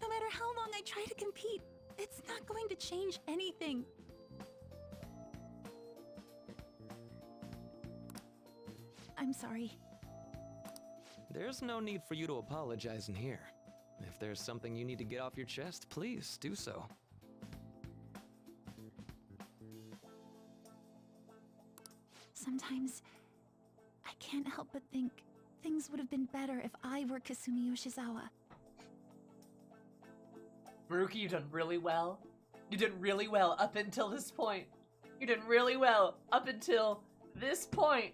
Speaker 8: No matter how long I try to compete, it's not going to change anything. I'm sorry.
Speaker 7: There's no need for you to apologize in here. If there's something you need to get off your chest, please do so.
Speaker 8: Sometimes I can't help but think things would have been better if I were Kasumi Yoshizawa.
Speaker 2: Maruki, you done really well. You did really well up until this point. You did really well up until this point.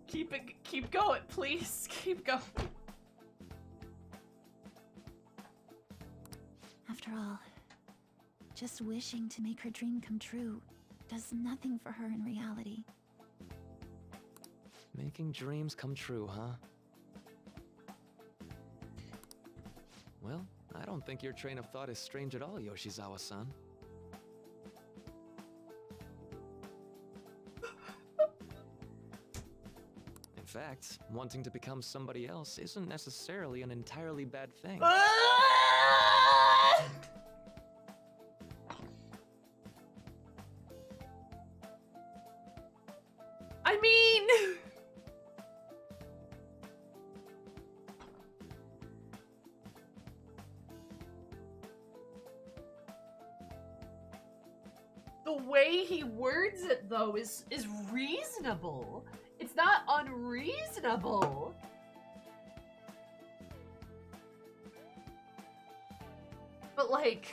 Speaker 2: Keep going, please. Keep going.
Speaker 8: After all, just wishing to make her dream come true does nothing for her in reality.
Speaker 7: Making dreams come true, huh? Well, I don't think your train of thought is strange at all, Yoshizawa-san. In fact, wanting to become somebody else isn't necessarily an entirely bad thing.
Speaker 2: I mean... The way he words it, though, is reasonable. It's not unreasonable. But like,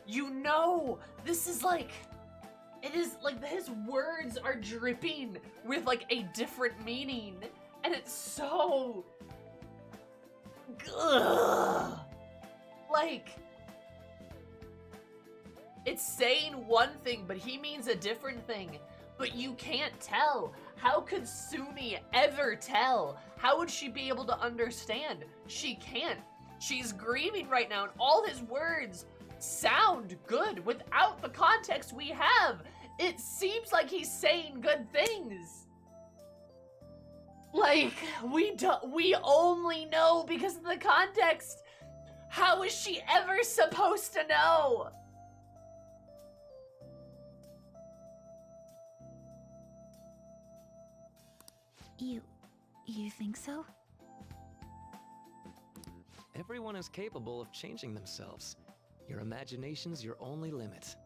Speaker 2: you know, this is like, it is like his words are dripping with like a different meaning, and it's so ugh. Like, it's saying one thing, but he means a different thing. But you can't tell. How could Sumi ever tell? How would she be able to understand? She can't. She's grieving right now, and all his words sound good without the context we have. It seems like he's saying good things. Like, we only know because of the context. How is she ever supposed to know?
Speaker 8: You think so?
Speaker 7: Everyone is capable of changing themselves. Your imagination's your only limit.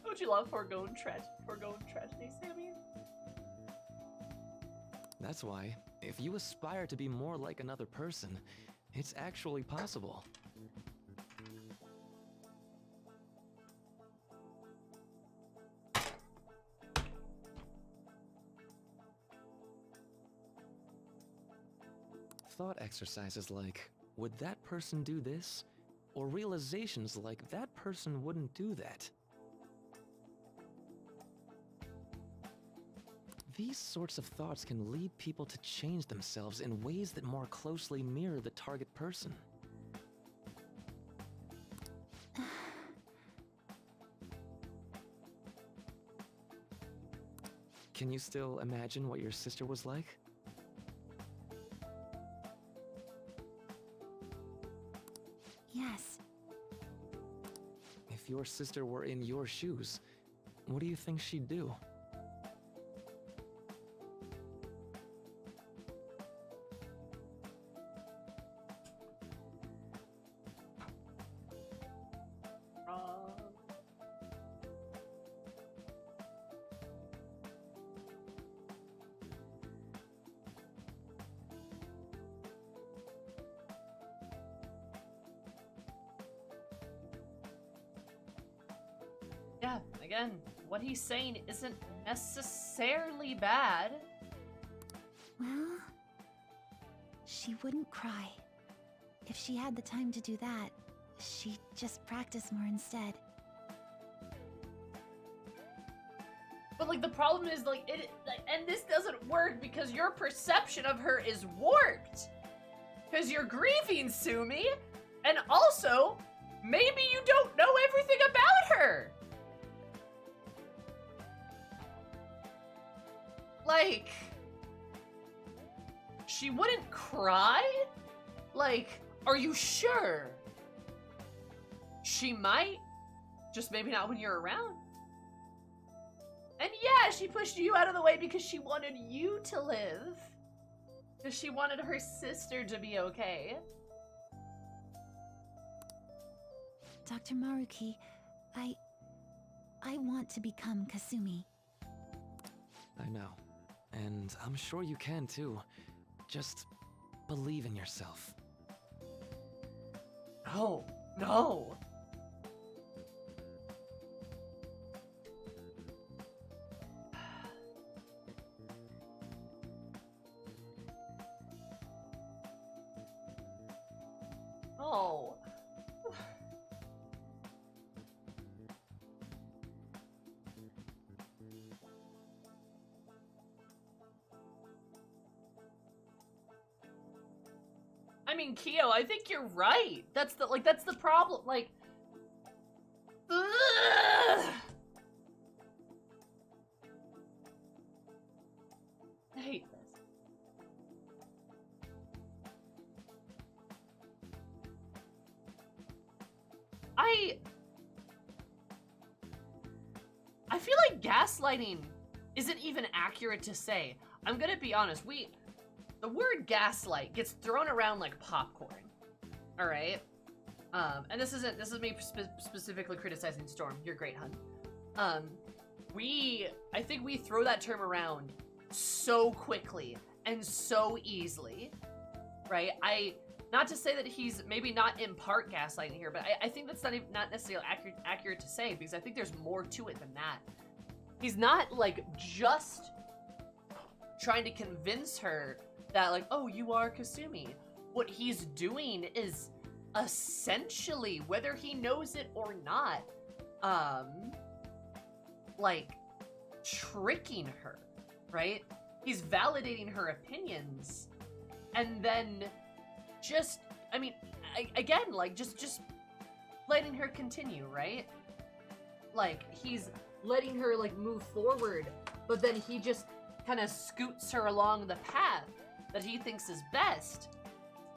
Speaker 2: Don't you love foregone tragedy, Sammy?
Speaker 7: That's why, if you aspire to be more like another person, it's actually possible. Thought exercises like, would that person do this? Or realizations like, that person wouldn't do that. These sorts of thoughts can lead people to change themselves in ways that more closely mirror the target person. Can you still imagine what your sister was like?
Speaker 8: Yes.
Speaker 7: If your sister were in your shoes, what do you think she'd do?
Speaker 2: Yeah, again, what he's saying isn't necessarily bad.
Speaker 8: Well, she wouldn't cry. If she had the time to do that, she'd just practice more instead.
Speaker 2: But like the problem is like and this doesn't work because your perception of her is warped. Because you're grieving, Sumi, and also maybe you don't know everything about her. Like, she wouldn't cry? Like, are you sure? She might, just maybe not when you're around. And yeah, she pushed you out of the way because she wanted you to live. Because she wanted her sister to be okay.
Speaker 8: Dr. Maruki, I want to become Kasumi.
Speaker 7: I know. And I'm sure you can too. Just believe in yourself.
Speaker 2: No, no. Oh. I mean, Kyo, I think you're right. That's the problem. Like, ugh. I hate this. I feel like gaslighting isn't even accurate to say. I'm gonna be honest. The word gaslight gets thrown around like popcorn. All right. And this is me specifically criticizing Storm. You're great, hun. I think we throw that term around so quickly and so easily, right? Not to say that he's maybe not in part gaslighting here, but I think that's not necessarily accurate to say, because I think there's more to it than that. He's not, like, just trying to convince her that, like, oh, you are Kasumi. What he's doing is essentially, whether he knows it or not, like, tricking her, right? He's validating her opinions, and then just, I mean, again, like, just letting her continue, right? Like, he's letting her, like, move forward, but then he just kind of scoots her along the path that he thinks is best,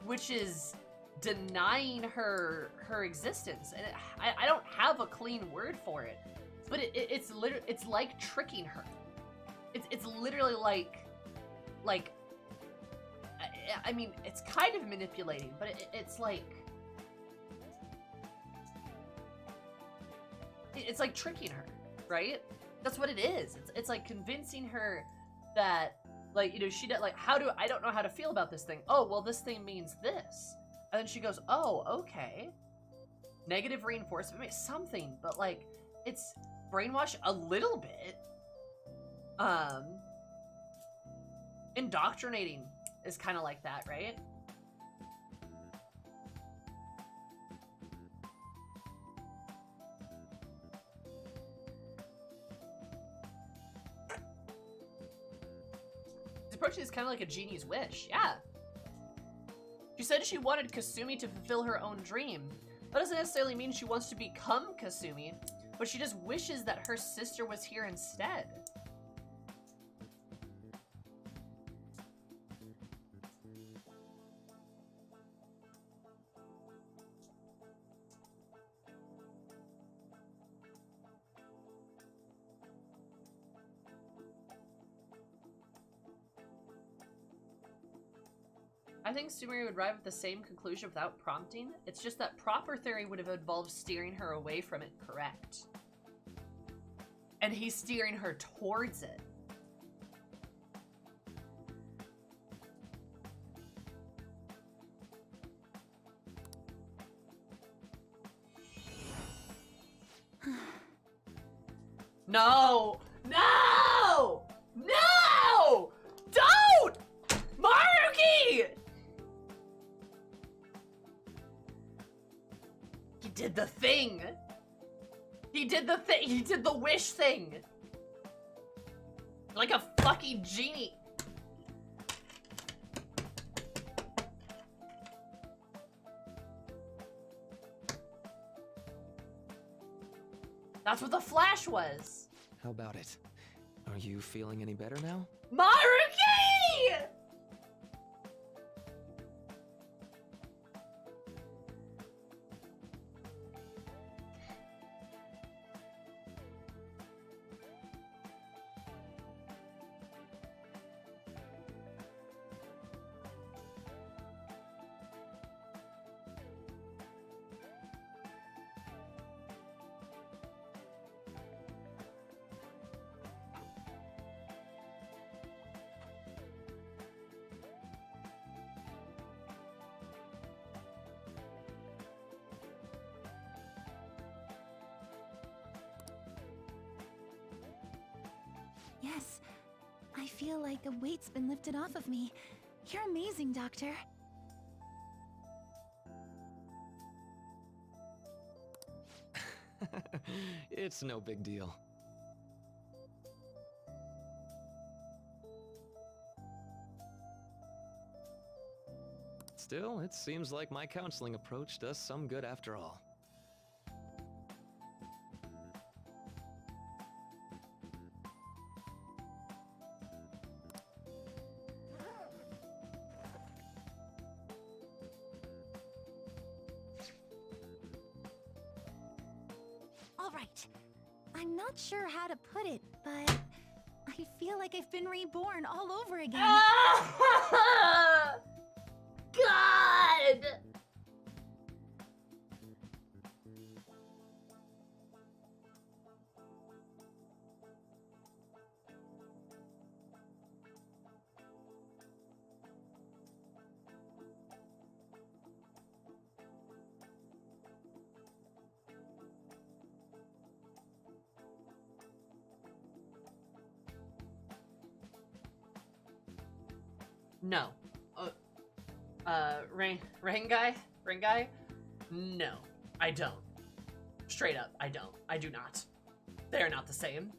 Speaker 2: which is denying her existence. And I don't have a clean word for it, but it's literally, it's like tricking her. It's literally like I mean, it's kind of manipulating, but it's like, it's like tricking her, right? That's what it is. It's like convincing her that, like, you know, she like, I don't know how to feel about this thing. Oh, well, this thing means this. And then she goes, oh, okay. Negative reinforcement, maybe something, but like, it's brainwash a little bit. Indoctrinating is kind of like that, right? This approach is kind of like a genie's wish, yeah. She said she wanted Kasumi to fulfill her own dream. That doesn't necessarily mean she wants to become Kasumi, but she just wishes that her sister was here instead. I think Sumire would arrive at the same conclusion without prompting. It's just that proper theory would have involved steering her away from it, correct? And he's steering her towards it. No! No! No! Don't! Maruki! He did the thing. He did the thing. He did the wish thing. Like a fucking genie. That's what the flash was.
Speaker 7: How about it? Are you feeling any better now?
Speaker 2: Maruki!
Speaker 8: Yes, I feel like a weight's been lifted off of me. You're amazing, Doctor.
Speaker 7: It's no big deal. Still, it seems like my counseling approach does some good after all.
Speaker 8: All right. I'm not sure how to put it, but I feel like I've been reborn all over again.
Speaker 2: God! No. Rengai? No, I don't. Straight up, I don't. I do not. They're not the same.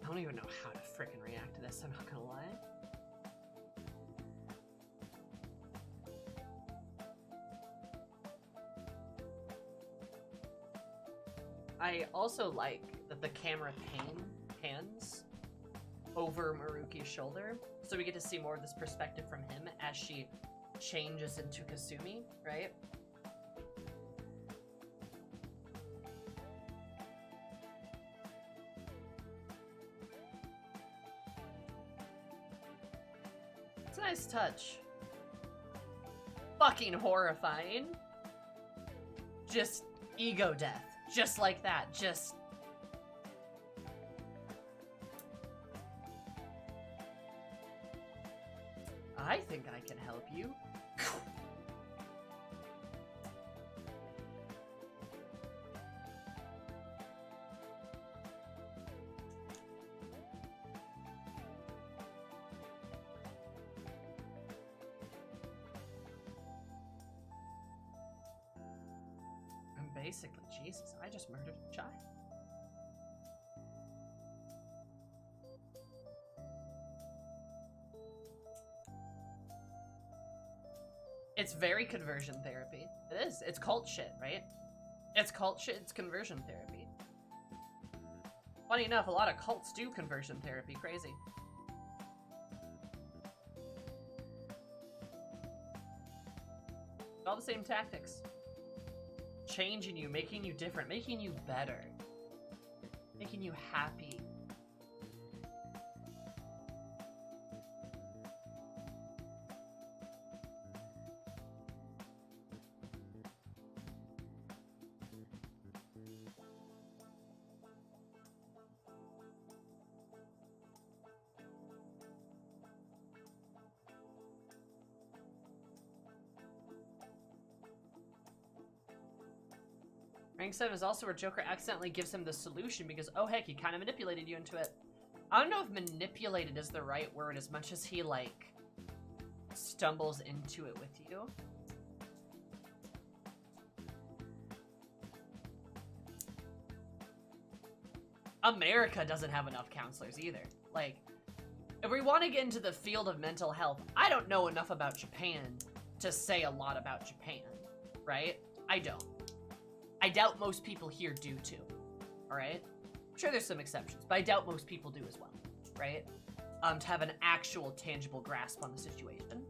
Speaker 2: I don't even know how to frickin' react to this, I'm not gonna lie. I also like that the camera pans over Maruki's shoulder, so we get to see more of this perspective from him as she changes into Kasumi, right? It's a nice touch. Fucking horrifying. Just ego death. Just like that. Just... I think I can help you. Basically, Jesus, I just murdered a child. It's very conversion therapy. It is. It's cult shit, right? It's cult shit, it's conversion therapy. Funny enough, a lot of cults do conversion therapy. Crazy. All the same tactics. Changing you, making you different, making you better, making you happy. Rank 7 is also where Joker accidentally gives him the solution because, oh heck, he kind of manipulated you into it. I don't know if manipulated is the right word as much as he, like, stumbles into it with you. America doesn't have enough counselors either. Like, if we want to get into the field of mental health, I don't know enough about Japan to say a lot about Japan, right? I don't. I doubt most people here do too, alright? I'm sure there's some exceptions, but I doubt most people do as well, right? To have an actual tangible grasp on the situation.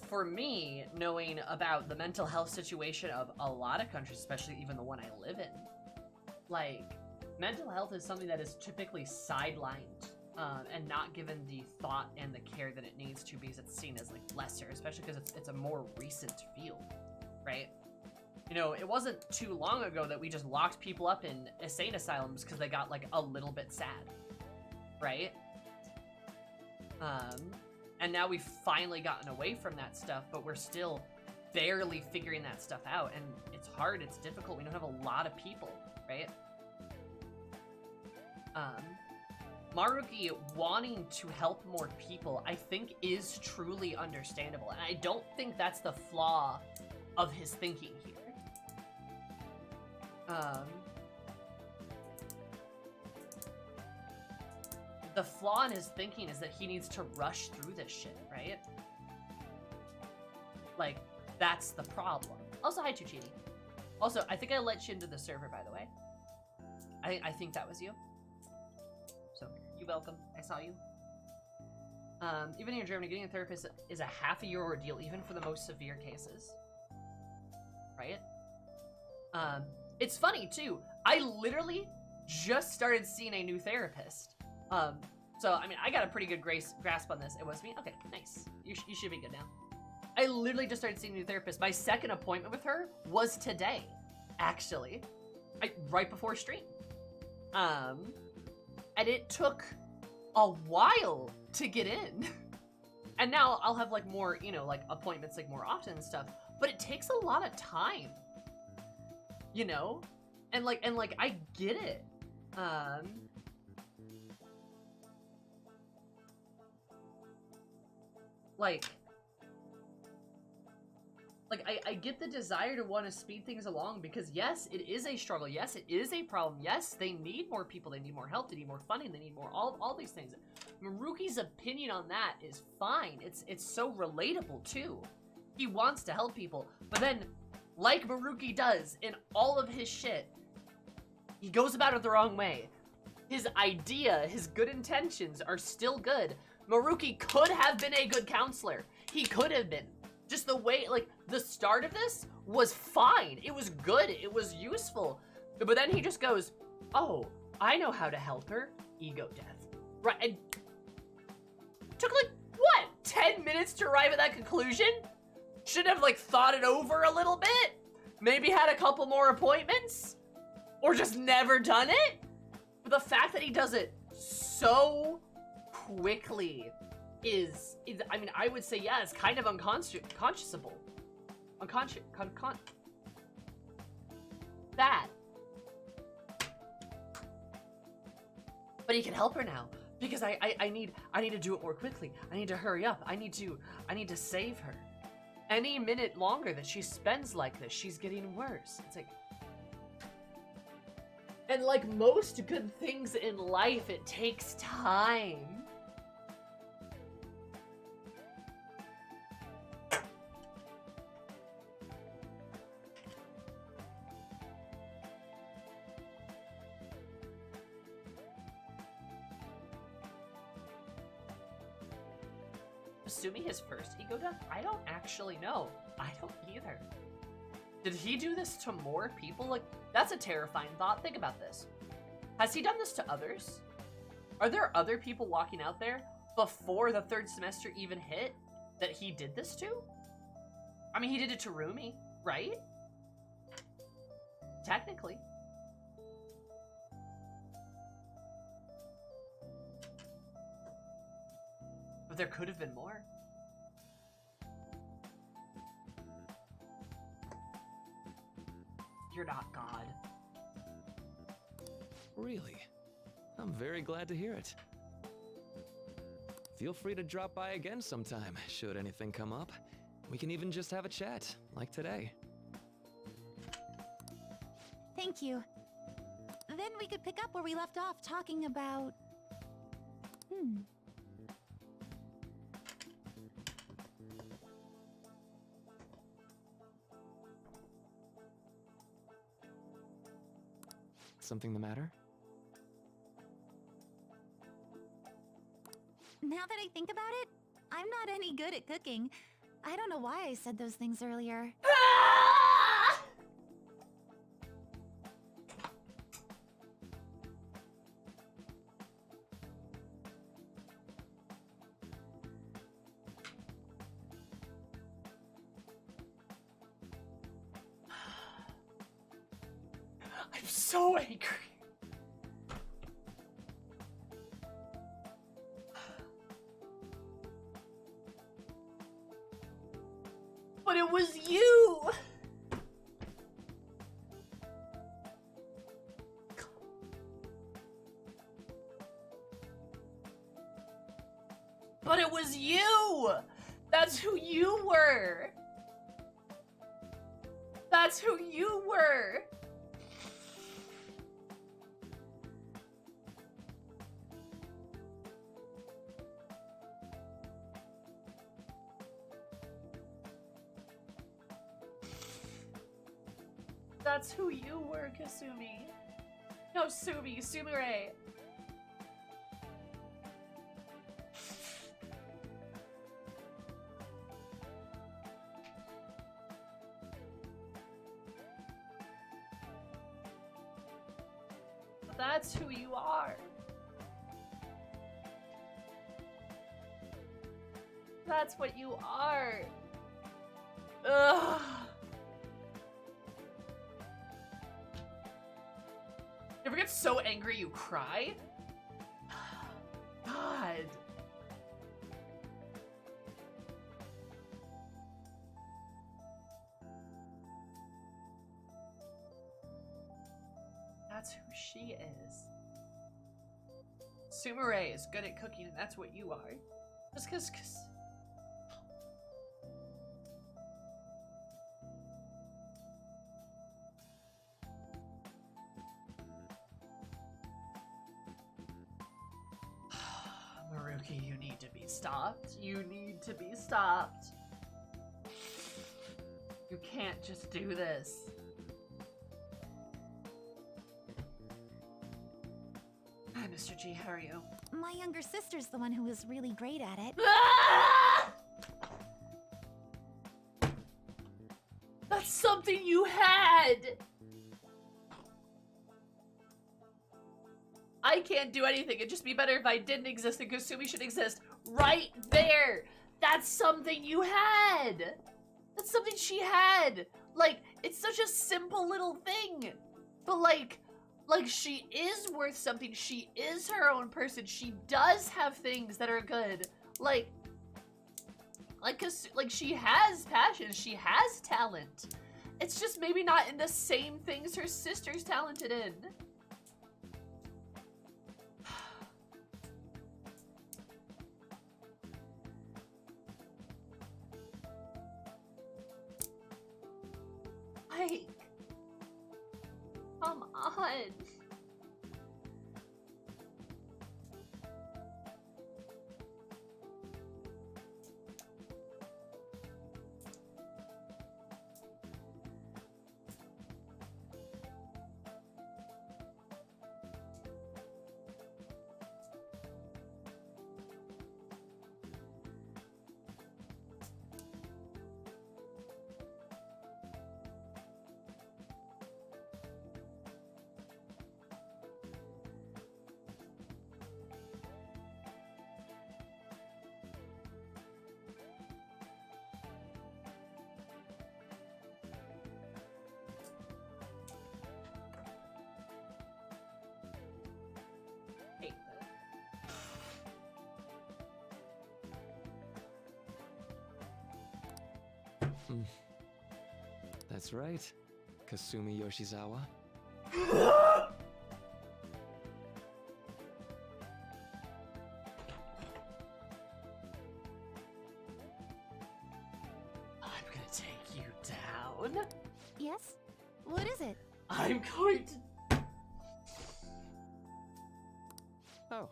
Speaker 2: For me, knowing about the mental health situation of a lot of countries, especially even the one I live in, like, mental health is something that is typically sidelined and not given the thought and the care that it needs to because it's seen as, like, lesser, especially because it's a more recent field, right? You know, it wasn't too long ago that we just locked people up in insane asylums because they got, like, a little bit sad, right? And now we've finally gotten away from that stuff, but we're still barely figuring that stuff out, and it's hard, it's difficult, we don't have a lot of people, right? Maruki wanting to help more people, I think, is truly understandable, and I don't think that's the flaw of his thinking here. The flaw in his thinking is that he needs to rush through this shit, right? Like, that's the problem. Also, hi, Chuchini. Also, I think I let you into the server, by the way. I think that was you. So, you're welcome. I saw you. Even here in Germany, getting a therapist is a half-a-year ordeal, even for the most severe cases. Right? It's funny, too. I literally just started seeing a new therapist. So, I mean, I got a pretty good grasp on this. It was me? Okay, nice. You should be good now. I literally just started seeing a new therapist. My second appointment with her was today, actually. Right before stream. And it took a while to get in. And now I'll have like more, you know, like appointments like more often and stuff, but it takes a lot of time, you know? And like I get it. I get the desire to want to speed things along because yes, it is a struggle. Yes, it is a problem. Yes, they need more people. They need more help. They need more funding. They need more all these things. Maruki's opinion on that is fine. It's so relatable too. He wants to help people, but then, like Maruki does in all of his shit, he goes about it the wrong way. His idea, his good intentions are still good. Maruki could have been a good counselor. He could have been. Just the way, like, the start of this was fine. It was good. It was useful. But then he just goes, oh, I know how to help her. Ego death. Right, and took, like, what? 10 minutes to arrive at that conclusion? Should have, like, thought it over a little bit? Maybe had a couple more appointments? Or just never done it? But the fact that he does it so quickly is I mean, I would say, yeah, it's kind of unconscionable. That. But he can help her now. Because I need to do it more quickly. I need to hurry up. I need to save her. Any minute longer that she spends like this, she's getting worse. It's like, and like most good things in life, it takes time. Assuming his first ego death? I don't actually know. I don't either. Did he do this to more people? Like, that's a terrifying thought. Think about this. Has he done this to others? Are there other people walking out there before the third semester even hit that he did this to? I mean, he did it to Rumi, right? Technically. But there could have been more. You're not God.
Speaker 7: Really? I'm very glad to hear it. Feel free to drop by again sometime, should anything come up. We can even just have a chat, like today.
Speaker 8: Thank you. Then we could pick up where we left off talking about...
Speaker 7: Something the matter?
Speaker 8: Now that I think about it, I'm not any good at cooking. I don't know why I said those things earlier.
Speaker 2: I'm so angry. But it was you! But it was you! That's who you were! That's who you were! That's who you were, Kasumi. No, Sumire. That's who you are. That's what you are. Ugh. You ever get so angry you cry? God. That's who she is. Sumire is good at cooking, and that's what you are. Just cause Maruki, you need to be stopped. You need to be stopped. You can't just do this. Hi, Mr. G, how are you?
Speaker 8: My younger sister's the one who was really great at it.
Speaker 2: Ah! That's something you had! I can't do anything. It'd just be better if I didn't exist and Kasumi should exist. Right there! That's something you had! That's something she had! Like, it's such a simple little thing. But like she is worth something. She is her own person. She does have things that are good. Like she has passion. She has talent. It's just maybe not in the same things her sister's talented in. Like, come on. Hate this.
Speaker 7: That's right. Kasumi Yoshizawa.
Speaker 2: I'm gonna take you down.
Speaker 8: Yes? What is it?
Speaker 2: I'm going to...
Speaker 7: Oh,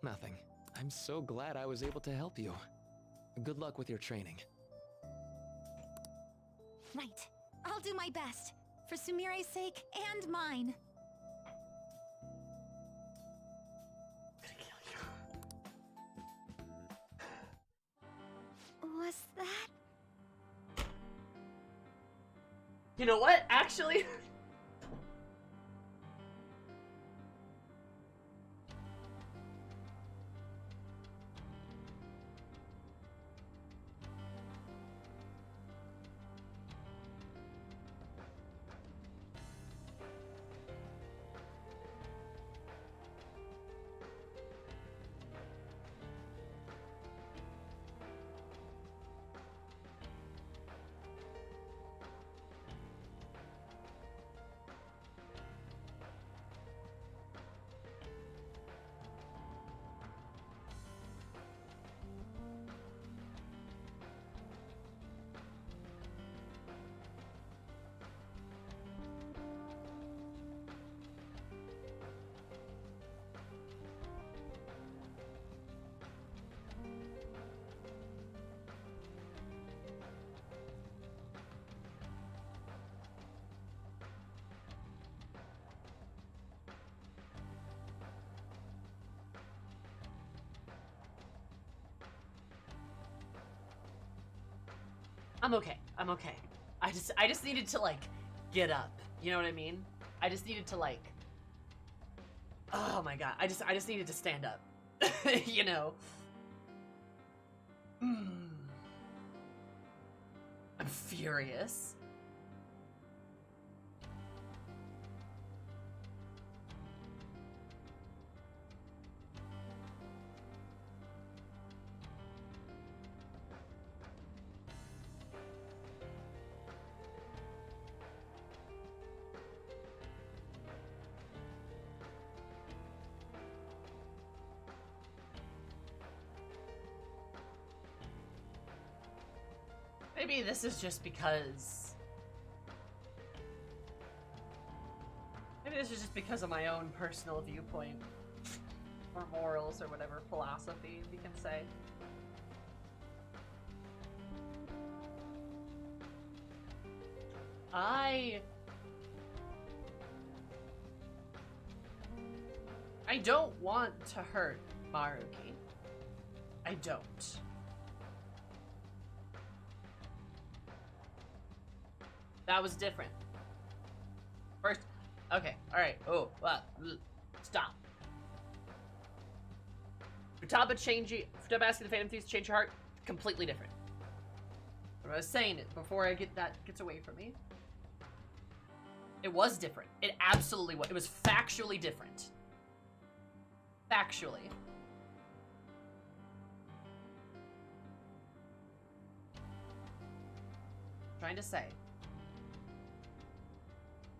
Speaker 7: nothing. I'm so glad I was able to help you. Good luck with your training.
Speaker 8: Right. I'll do my best. For Sumire's sake and mine.
Speaker 2: I'm gonna kill you.
Speaker 8: Was that?
Speaker 2: You know what? Actually... I'm okay. I'm okay. I just needed to like get up. You know what I mean? I just needed to like, oh my god. I just needed to stand up. You know? I'm furious. Maybe this is just because... Maybe this is just because of my own personal viewpoint. Or morals, or whatever, philosophy, we can say. I don't want to hurt Maruki. I don't. That was different. First, okay, alright. Oh, stop. Futaba asking the Phantom Thieves to change your heart, completely different. But I was saying it before that gets away from me. It was different. It absolutely was. It was factually different. Factually. Trying to say.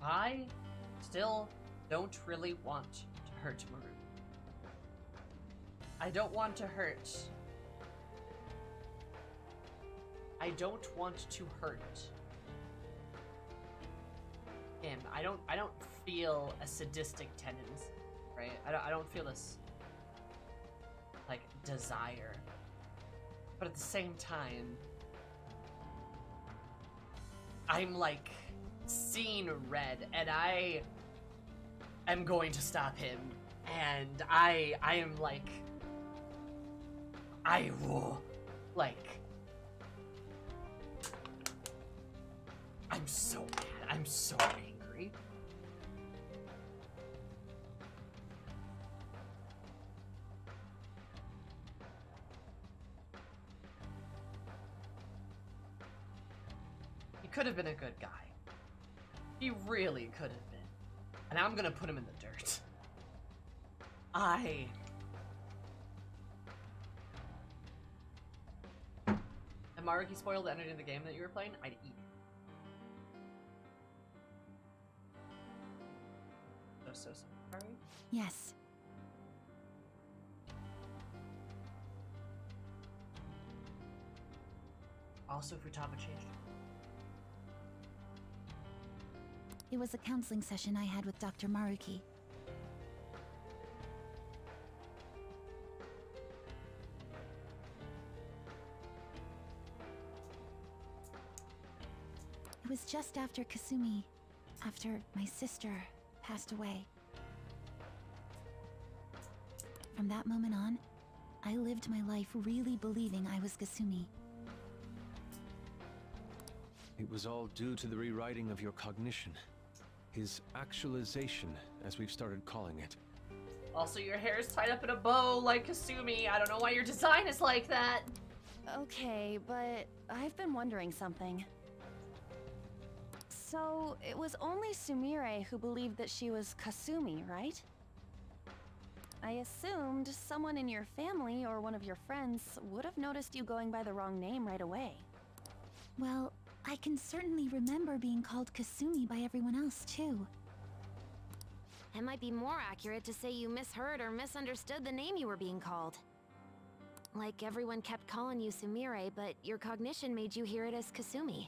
Speaker 2: I still don't really want to hurt Maru. I don't want to hurt. I don't want to hurt him. I don't feel a sadistic tendency, right? I don't feel this like desire. But at the same time, I'm like seeing red, and I am going to stop him, and I am like, I will, like, I'm so mad. I'm so angry. He could have been a good guy. He really could have been. And I'm gonna put him in the dirt. And Maruki spoiled the energy in the game that you were playing? I'd eat it. So sorry.
Speaker 8: Yes.
Speaker 2: Also, Futaba changed.
Speaker 8: It was a counseling session I had with Dr. Maruki. It was just after Kasumi, after my sister passed away. From that moment on, I lived my life really believing I was Kasumi.
Speaker 9: It was all due to the rewriting of your cognition. His actualization, as we've started calling it.
Speaker 2: Also, your hair is tied up in a bow like Kasumi. I don't know why your design is like that.
Speaker 10: Okay, but I've been wondering something. So, it was only Sumire who believed that she was Kasumi, right? I assumed someone in your family or one of your friends would have noticed you going by the wrong name right away.
Speaker 8: Well, I can certainly remember being called Kasumi by everyone else, too.
Speaker 3: It might be more accurate to say you misheard or misunderstood the name you were being called. Like everyone kept calling you Sumire, but your cognition made you hear it as Kasumi.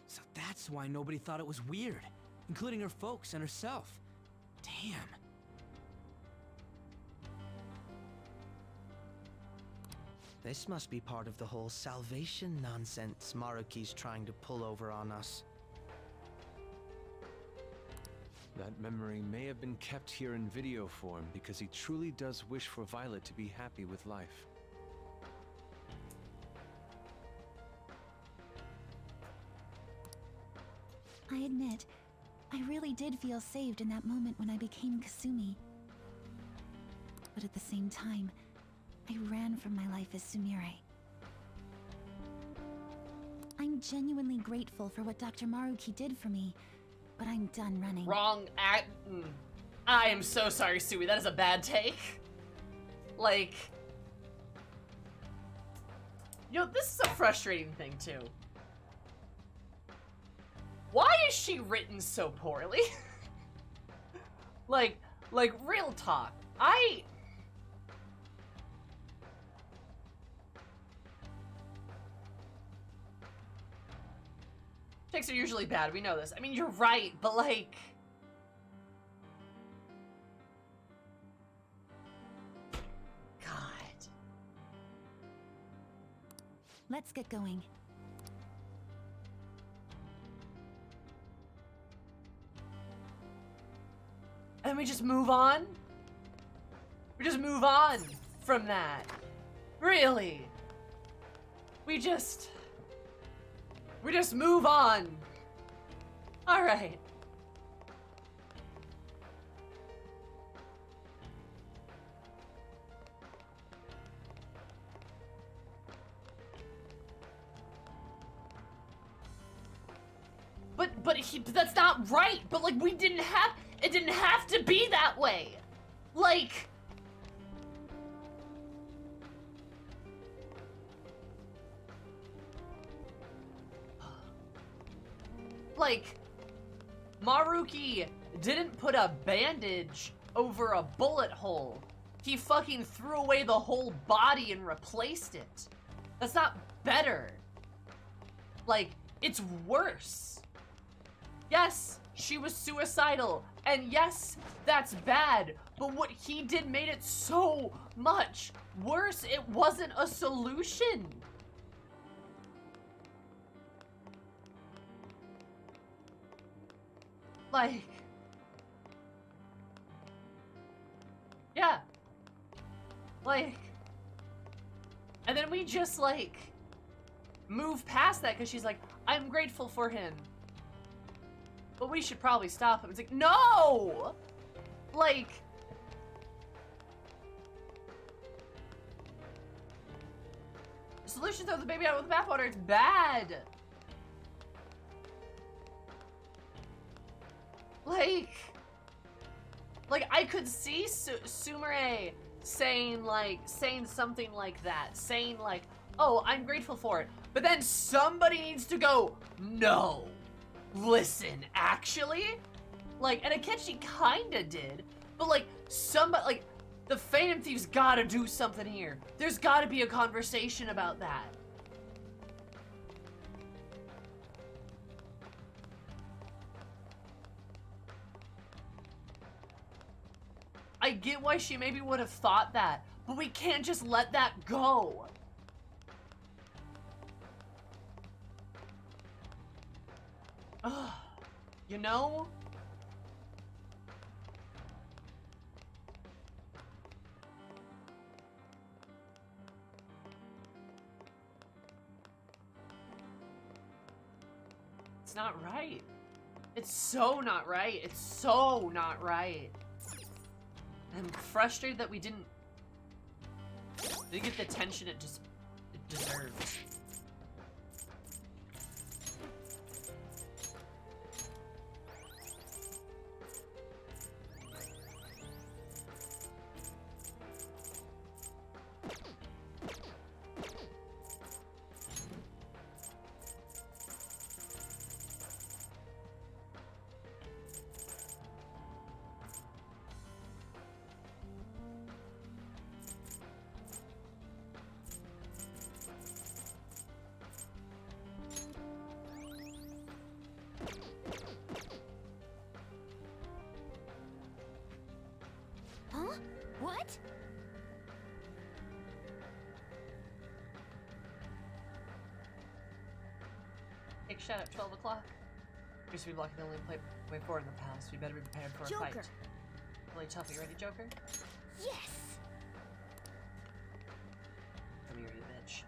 Speaker 6: So that's why nobody thought it was weird, including her folks and herself. Damn. This must be part of the whole salvation nonsense Maruki's trying to pull over on us.
Speaker 9: That memory may have been kept here in video form because he truly does wish for Violet to be happy with life.
Speaker 8: I admit, I really did feel saved in that moment when I became Kasumi. But at the same time, I ran from my life as Sumire. I'm genuinely grateful for what Dr. Maruki did for me, but I'm done running.
Speaker 2: Wrong act. I am so sorry, Sui. That is a bad take. Like, yo, this is a frustrating thing too. Why is she written so poorly? like real talk. Chicks are usually bad, we know this. I mean, you're right, but like... God.
Speaker 8: Let's get going.
Speaker 2: And we just move on? We just move on from that. Really? We just move on. All right. But that's not right. But like it didn't have to be that way. Like Maruki didn't put a bandage over a bullet hole. He fucking threw away the whole body and replaced it. That's not better. Like, it's worse. Yes, she was suicidal, and yes, that's bad, but what he did made it so much worse. It wasn't a solution. Like, yeah, like, and then we just like move past that because she's like, I'm grateful for him, but we should probably stop him. It's like, no, like, the solution to throw the baby out with the bathwater. It's bad. Like I could see Sumire saying something like that, saying like, oh, I'm grateful for it, but then somebody needs to go, no, listen, actually, like, and Akechi kinda did, but like, somebody, like, the Phantom Thieves gotta do something here. There's gotta be a conversation about that. I get why she maybe would have thought that, but we can't just let that go. Ugh. You know? It's not right. It's so not right. It's so not right. I'm frustrated that we didn't get the attention it deserved.
Speaker 3: Huh? What?
Speaker 2: Take shot at 12 o'clock. Appears to be blocking the only way forward in the palace. We better be prepared for a fight.
Speaker 3: Joker.
Speaker 2: Really tough. You ready, Joker?
Speaker 3: Yes!
Speaker 2: Come here, you bitch.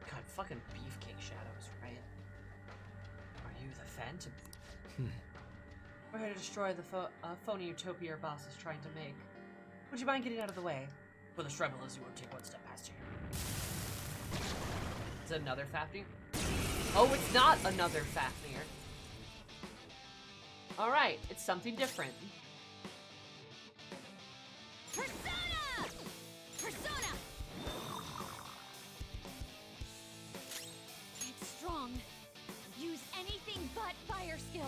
Speaker 2: God, fucking beefcake shadows, right? Are you the Phantom? We're here to destroy the phony utopia your boss is trying to make. Would you mind getting out of the way? With a struggle as you won't take one step past here. Is it another Fafnir? Oh, it's not another Fafnir. Alright, it's something different.
Speaker 3: Persona! Persona! It's strong. Use anything but fire skills.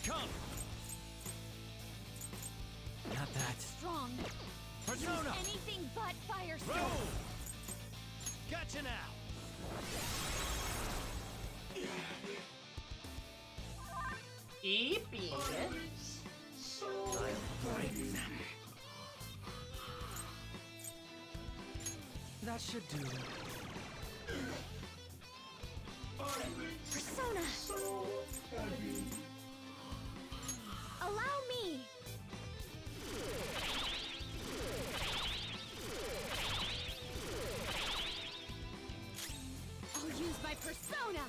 Speaker 4: Come! Not that.
Speaker 3: Strong.
Speaker 4: Persona!
Speaker 3: Use anything but fire skills.
Speaker 4: Roll! Gotcha now!
Speaker 2: Eepy.
Speaker 6: I'll break them. That should do.
Speaker 3: Persona! Allow me! I'll use my persona!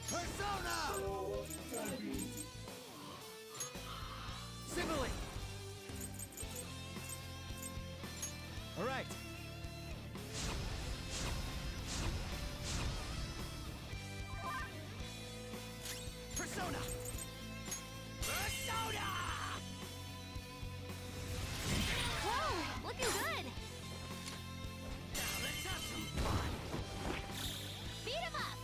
Speaker 6: Persona! Simile! Alright. Persona! Persona!
Speaker 3: Whoa! Looking good!
Speaker 6: Now let's have some fun!
Speaker 3: Beat him up!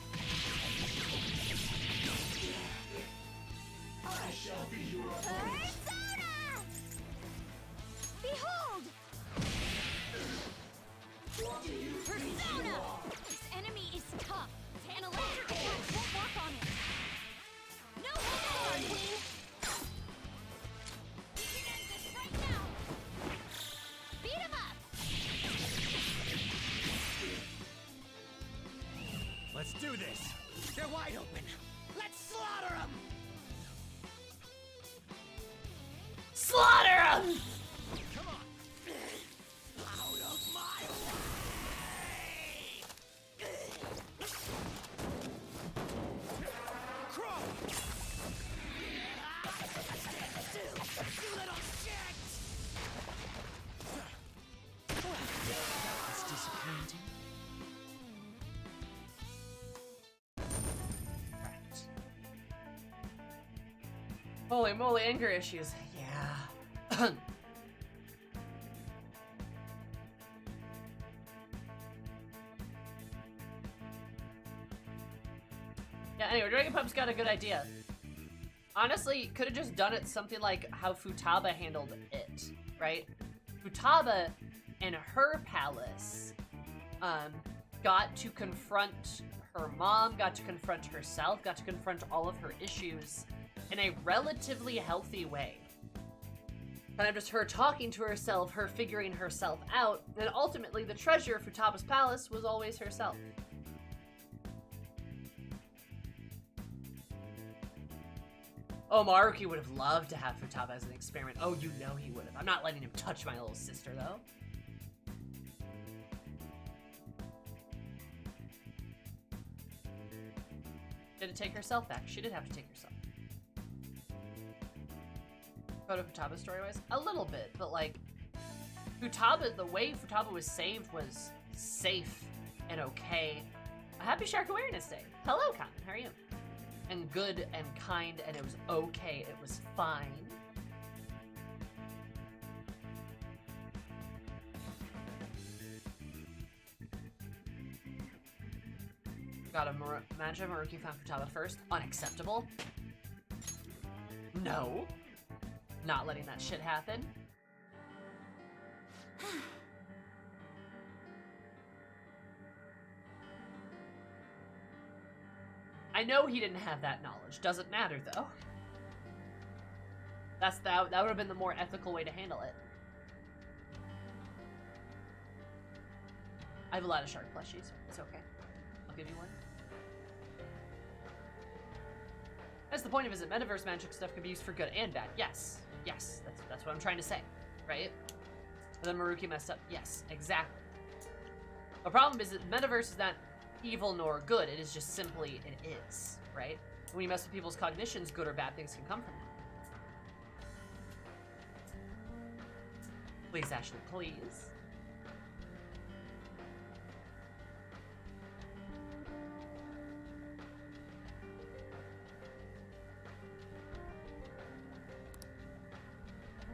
Speaker 4: I shall be your
Speaker 3: Persona! Behold! Persona! This enemy is tough. An electric attack won't work on it. No hold on, Queen! We can end this right now! Beat him up!
Speaker 6: Let's do this! They're wide open! Let's slaughter them!
Speaker 2: Slaughter him!
Speaker 6: Come on! Out of my way! Crow! Stand still, you little shit! That's disappointing.
Speaker 2: Holy moly, anger issues. Yeah. Yeah, anyway, Dragon Pup's got a good idea. Honestly, could have just done it something like how Futaba handled it, right? Futaba in her palace got to confront her mom, got to confront herself, got to confront all of her issues in a relatively healthy way. Kind of just her talking to herself, her figuring herself out, and ultimately the treasure of Futaba's palace was always herself. Oh, Maruki would have loved to have Futaba as an experiment. Oh, you know he would have. I'm not letting him touch my little sister, though. Did it take herself back? She did have to take herself. Go to Futaba story-wise? A little bit, but like, Futaba, the way Futaba was saved was safe and okay. A happy Shark Awareness Day. Hello, Con. How are you? And good and kind, and it was okay. It was fine. Gotta imagine Maruki found Futaba first. Unacceptable. No. Not letting that shit happen. I know he didn't have that knowledge. Doesn't matter, though. That would have been the more ethical way to handle it. I have a lot of shark plushies. It's okay. I'll give you one. That's the point of it, is that metaverse magic stuff can be used for good and bad. Yes. Yes. That's what I'm trying to say. Right? But then Maruki messed up. Yes, exactly. The problem is that metaverse is not evil nor good. It is just simply, it is. Right? When you mess with people's cognitions, good or bad things can come from it. Please, Ashley, please.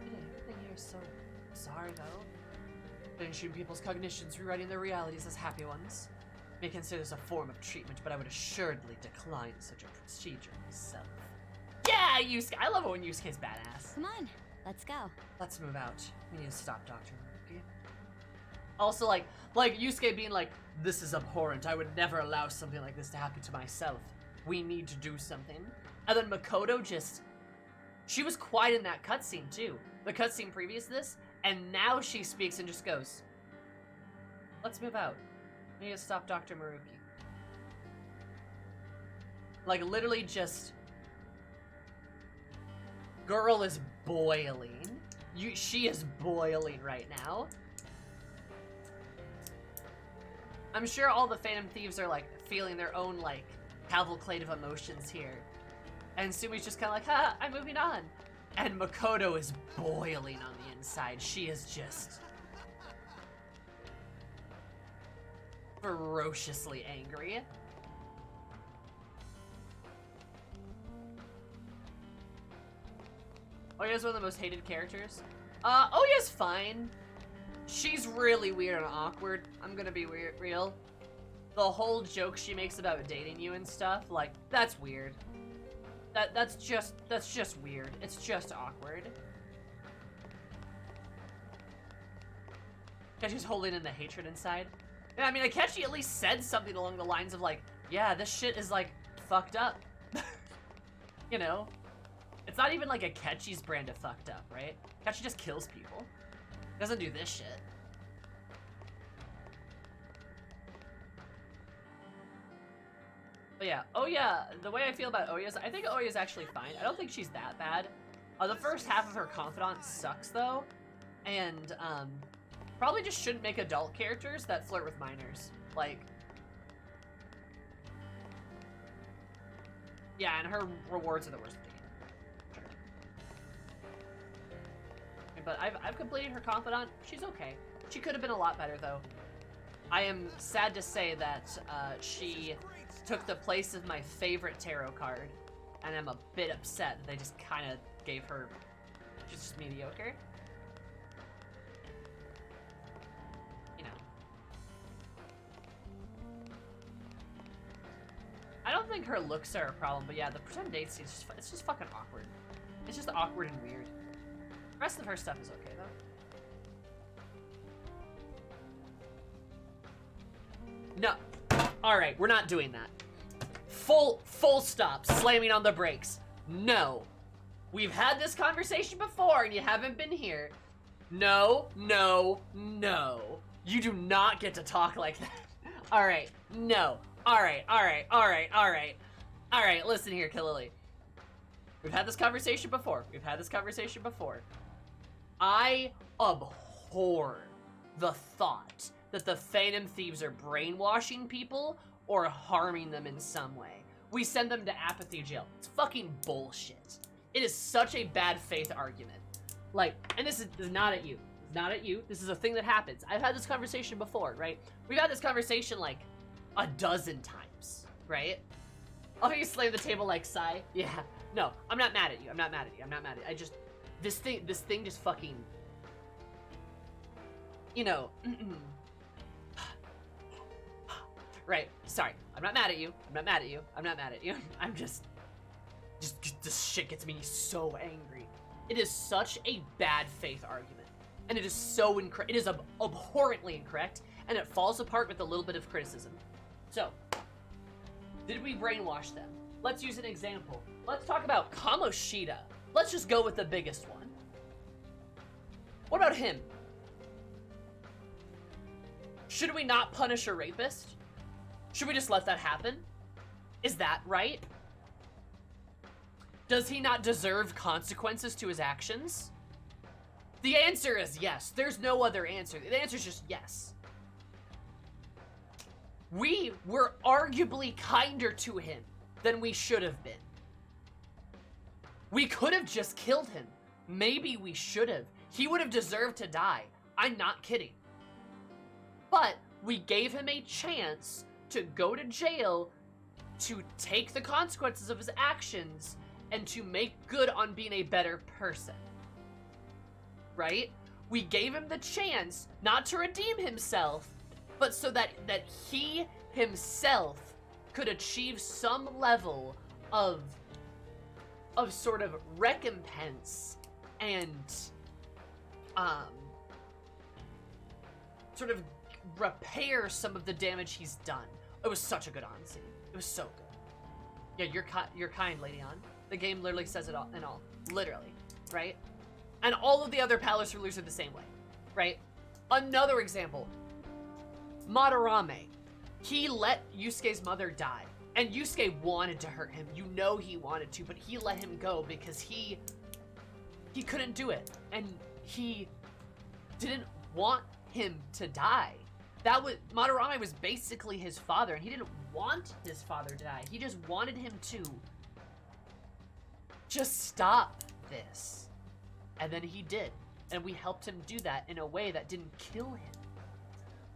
Speaker 2: Everything here is so bizarre, though. Finishing people's cognitions, rewriting their realities as happy ones. may consider this a form of treatment, but I would assuredly decline such a procedure myself. Yeah, Yusuke! I love it when Yusuke's badass.
Speaker 3: Come on, let's go.
Speaker 2: Let's move out. We need to stop Dr. Maruki. Also, like Yusuke being like, this is abhorrent. I would never allow something like this to happen to myself. We need to do something. And then Makoto just... She was quiet in that cutscene, too. The cutscene previous to this. And now she speaks and just goes, let's move out. We need to stop Dr. Maruki. Like, literally just... Girl is boiling. She is boiling right now. I'm sure all the Phantom Thieves are, like, feeling their own, like, cavalcade of emotions here. And Sumi's just kind of like, ha, I'm moving on. And Makoto is boiling on the inside. She is just ferociously angry. Oya's one of the most hated characters. Oya's fine. She's really weird and awkward. I'm gonna be real. The whole joke she makes about dating you and stuff, like, that's weird. That's just weird. It's just awkward. Akechi's holding in the hatred inside. Yeah, I mean, Akechi at least said something along the lines of like, yeah, this shit is like fucked up. You know? It's not even like Akechi's brand of fucked up, right? Akechi just kills people. Doesn't do this shit. But yeah, Oya, the way I feel about Oya is I think Oya's actually fine. I don't think she's that bad. The first half of her confidant sucks though. And probably just shouldn't make adult characters that flirt with minors. Like, yeah, and her rewards are the worst. But I've completed her confidant. She's okay. She could have been a lot better, though. I am sad to say that she took the place of my favorite tarot card, and I'm a bit upset that they just kind of gave her just mediocre. You know. I don't think her looks are a problem, but yeah, the pretend date scene, it's just fucking awkward. It's just awkward and weird. The rest of her stuff is okay, though. No. Alright, we're not doing that. Full stop. Slamming on the brakes. No. We've had this conversation before and you haven't been here. No, no, no. You do not get to talk like that. Alright, no. Alright, listen here, Killily. We've had this conversation before. I abhor the thought that the Phantom Thieves are brainwashing people or harming them in some way. We send them to apathy jail. It's fucking bullshit. It is such a bad faith argument. Like, and this is not at you. It's not at you. This is a thing that happens. I've had this conversation before, right? We've had this conversation like a dozen times, right? Oh, you slam the table like Sai? Yeah. No, I'm not mad at you. I just, this thing just fucking, you know, right, sorry. I'm not mad at you. I'm just this shit gets me so angry. It is such a bad faith argument. And it is so incorrect. It is abhorrently incorrect. And it falls apart with a little bit of criticism. So, did we brainwash them? Let's use an example. Let's talk about Kamoshida. Let's just go with the biggest one. What about him? Should we not punish a rapist? Should we just let that happen? Is that right? Does he not deserve consequences to his actions? The answer is yes. There's no other answer. The answer is just yes. We were arguably kinder to him than we should have been. We could have just killed him. Maybe we should have. He would have deserved to die. I'm not kidding. But we gave him a chance to go to jail, to take the consequences of his actions, and to make good on being a better person. Right? We gave him the chance not to redeem himself, but so that he himself could achieve some level of sort of recompense and sort of repair some of the damage he's done. It was such a good on scene. It was so good. Yeah, you're kind, Lady An. The game literally says it all and all. Literally, right? And all of the other palace rulers are the same way, right? Another example. Madarame. He let Yusuke's mother die. And Yusuke wanted to hurt him. You know he wanted to, but he let him go because he couldn't do it. And he didn't want him to die. Madarame was basically his father, and he didn't want his father to die. He just wanted him to just stop this. And then he did. And we helped him do that in a way that didn't kill him.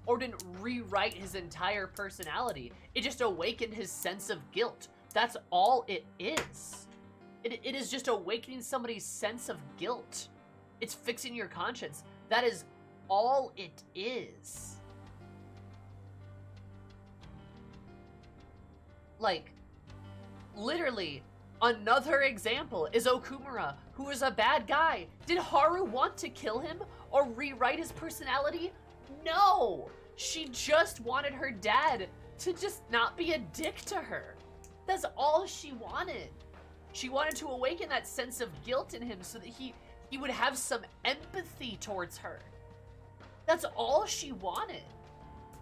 Speaker 2: Or didn't rewrite his entire personality. It just awakened his sense of guilt. That's all it is. It is just awakening somebody's sense of guilt. It's fixing your conscience. That is all it is. Like, literally, another example is Okumura, who is a bad guy. Did Haru want to kill him or rewrite his personality? No! She just wanted her dad to just not be a dick to her. That's all she wanted. She wanted to awaken that sense of guilt in him so that he would have some empathy towards her. That's all she wanted.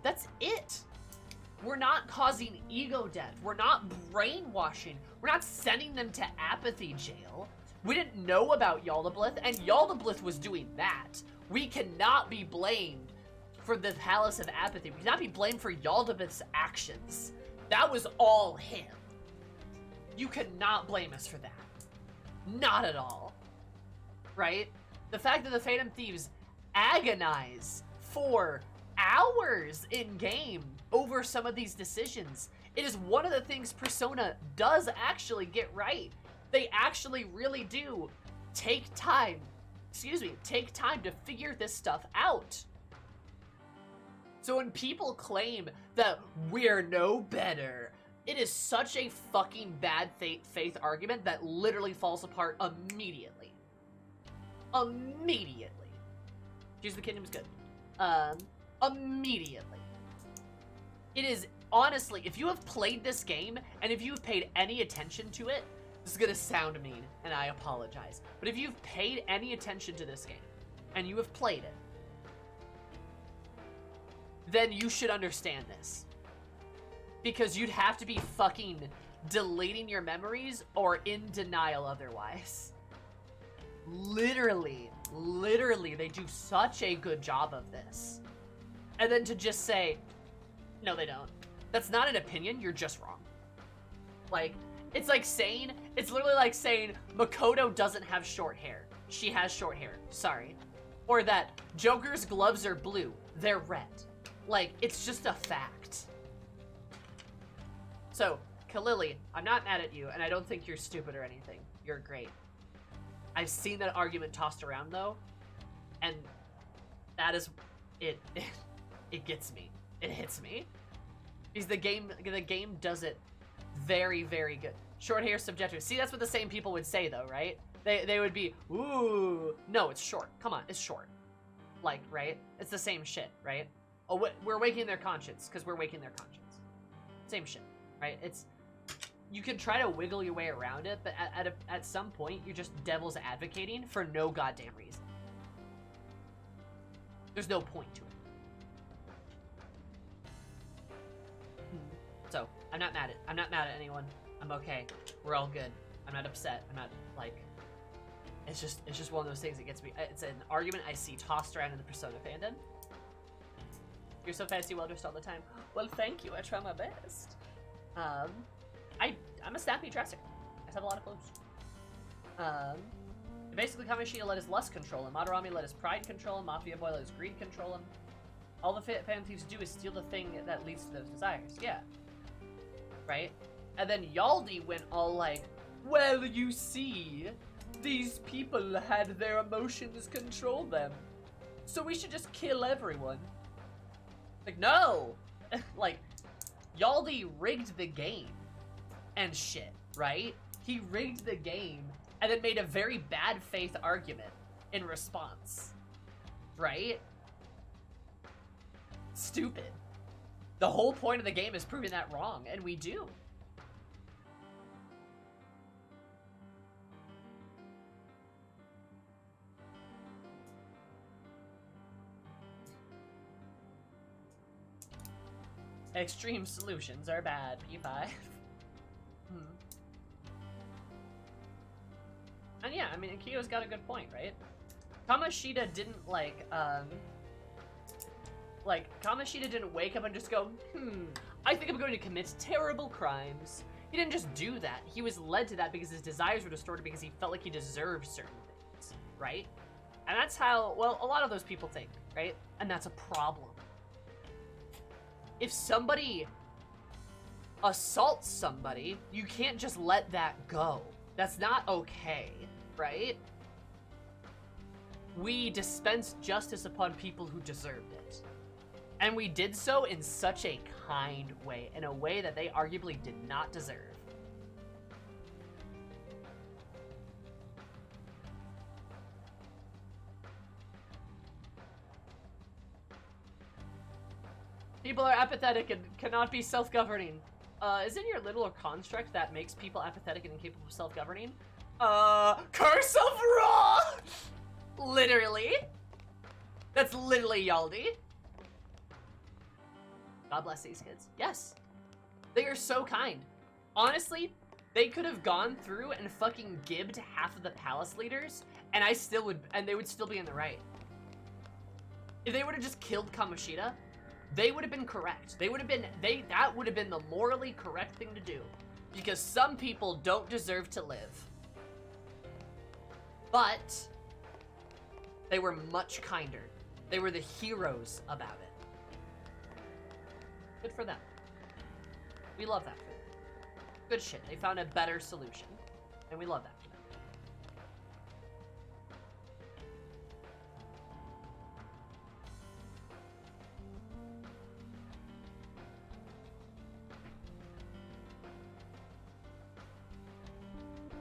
Speaker 2: That's it. We're not causing ego death. We're not brainwashing. We're not sending them to apathy jail. We didn't know about Yaldablith, and Yaldablith was doing that. We cannot be blamed for the Palace of Apathy. We cannot be blamed for Yaldablith's actions. That was all him. You cannot blame us for that. Not at all. Right? The fact that the Phantom Thieves agonize for hours in-game over some of these decisions. It is one of the things Persona does actually get right. They actually really do take time to figure this stuff out. So when people claim that we're no better, it is such a fucking bad faith argument that literally falls apart immediately. Immediately. Tears of the Kingdom is good. Immediately. It is, honestly, if you have played this game, and if you've paid any attention to it, this is gonna sound mean, and I apologize, but if you've paid any attention to this game, and you have played it, then you should understand this. Because you'd have to be fucking deleting your memories or in denial otherwise. Literally, they do such a good job of this. And then to just say, no, they don't. That's not an opinion, you're just wrong. Like, it's literally like saying Makoto doesn't have short hair. She has short hair, sorry. Or that Joker's gloves are blue, they're red. Like, it's just a fact. So, Kalili, I'm not mad at you, and I don't think you're stupid or anything. You're great. I've seen that argument tossed around, though, and that is, it gets me. It hits me. Because the game does it very, very good. Short hair is subjective. See, that's what the same people would say, though, right? They would be, ooh, no, it's short. Come on, it's short. Like, right? It's the same shit, right? Oh, we're waking their conscience, because we're waking their conscience. Same shit, right? It's, you can try to wiggle your way around it, but at some point, you're just devil's advocating for no goddamn reason. There's no point to it. So, I'm not mad at anyone. I'm okay. We're all good. I'm not upset. I'm not, like, it's just one of those things that gets me. It's an argument I see tossed around in the Persona fandom. You're so fancy, well dressed all the time. Well, thank you. I try my best. I'm a snappy dresser. I have a lot of clothes. Basically, Kamoshida let his lust control him. Madarame let his pride control him. Mafia Boy let his greed control him. All the Phantom Thieves do is steal the thing that leads to those desires. Yeah. Right? And then Yaldi went all like, well, you see, these people had their emotions control them. So we should just kill everyone. Like, no! Like, Yaldi rigged the game and shit, right? He rigged the game and then made a very bad faith argument in response, right? Stupid. The whole point of the game is proving that wrong, and we do. Extreme solutions are bad, P5. And yeah, I mean, Kiyo's got a good point, right? Kamoshida didn't, Kamoshida didn't wake up and just go, I think I'm going to commit terrible crimes. He didn't just do that. He was led to that because his desires were distorted because he felt like he deserved certain things, right? And that's how, well, a lot of those people think, right? And that's a problem. If somebody assaults somebody, you can't just let that go. That's not okay, right? We dispensed justice upon people who deserved it. And we did so in such a kind way, in a way that they arguably did not deserve. People are apathetic and cannot be self-governing. Isn't your little construct that makes people apathetic and incapable of self-governing? Curse of Ra! Literally. That's literally Yaldi. God bless these kids. Yes. They are so kind. Honestly, they could have gone through and fucking gibbed half of the palace leaders, and they would still be in the right. If they would have just killed Kamoshida, they would have been correct. That would have been the morally correct thing to do. Because some people don't deserve to live. But they were much kinder. They were the heroes about it. Good for them. We love that for them. Good shit. They found a better solution. And we love that for them.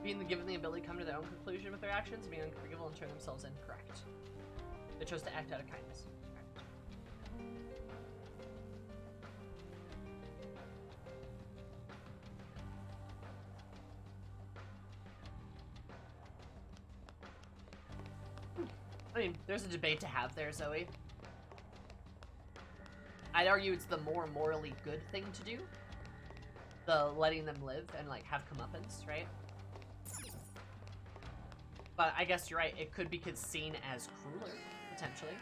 Speaker 2: Being given the ability to come to their own conclusion with their actions, being unforgivable and turn themselves in. Correct. They chose to act out of kindness. I mean, there's a debate to have there, Zoe. I'd argue it's the more morally good thing to do. The letting them live and, like, have comeuppance, right? But I guess you're right, it could be seen as crueler, potentially.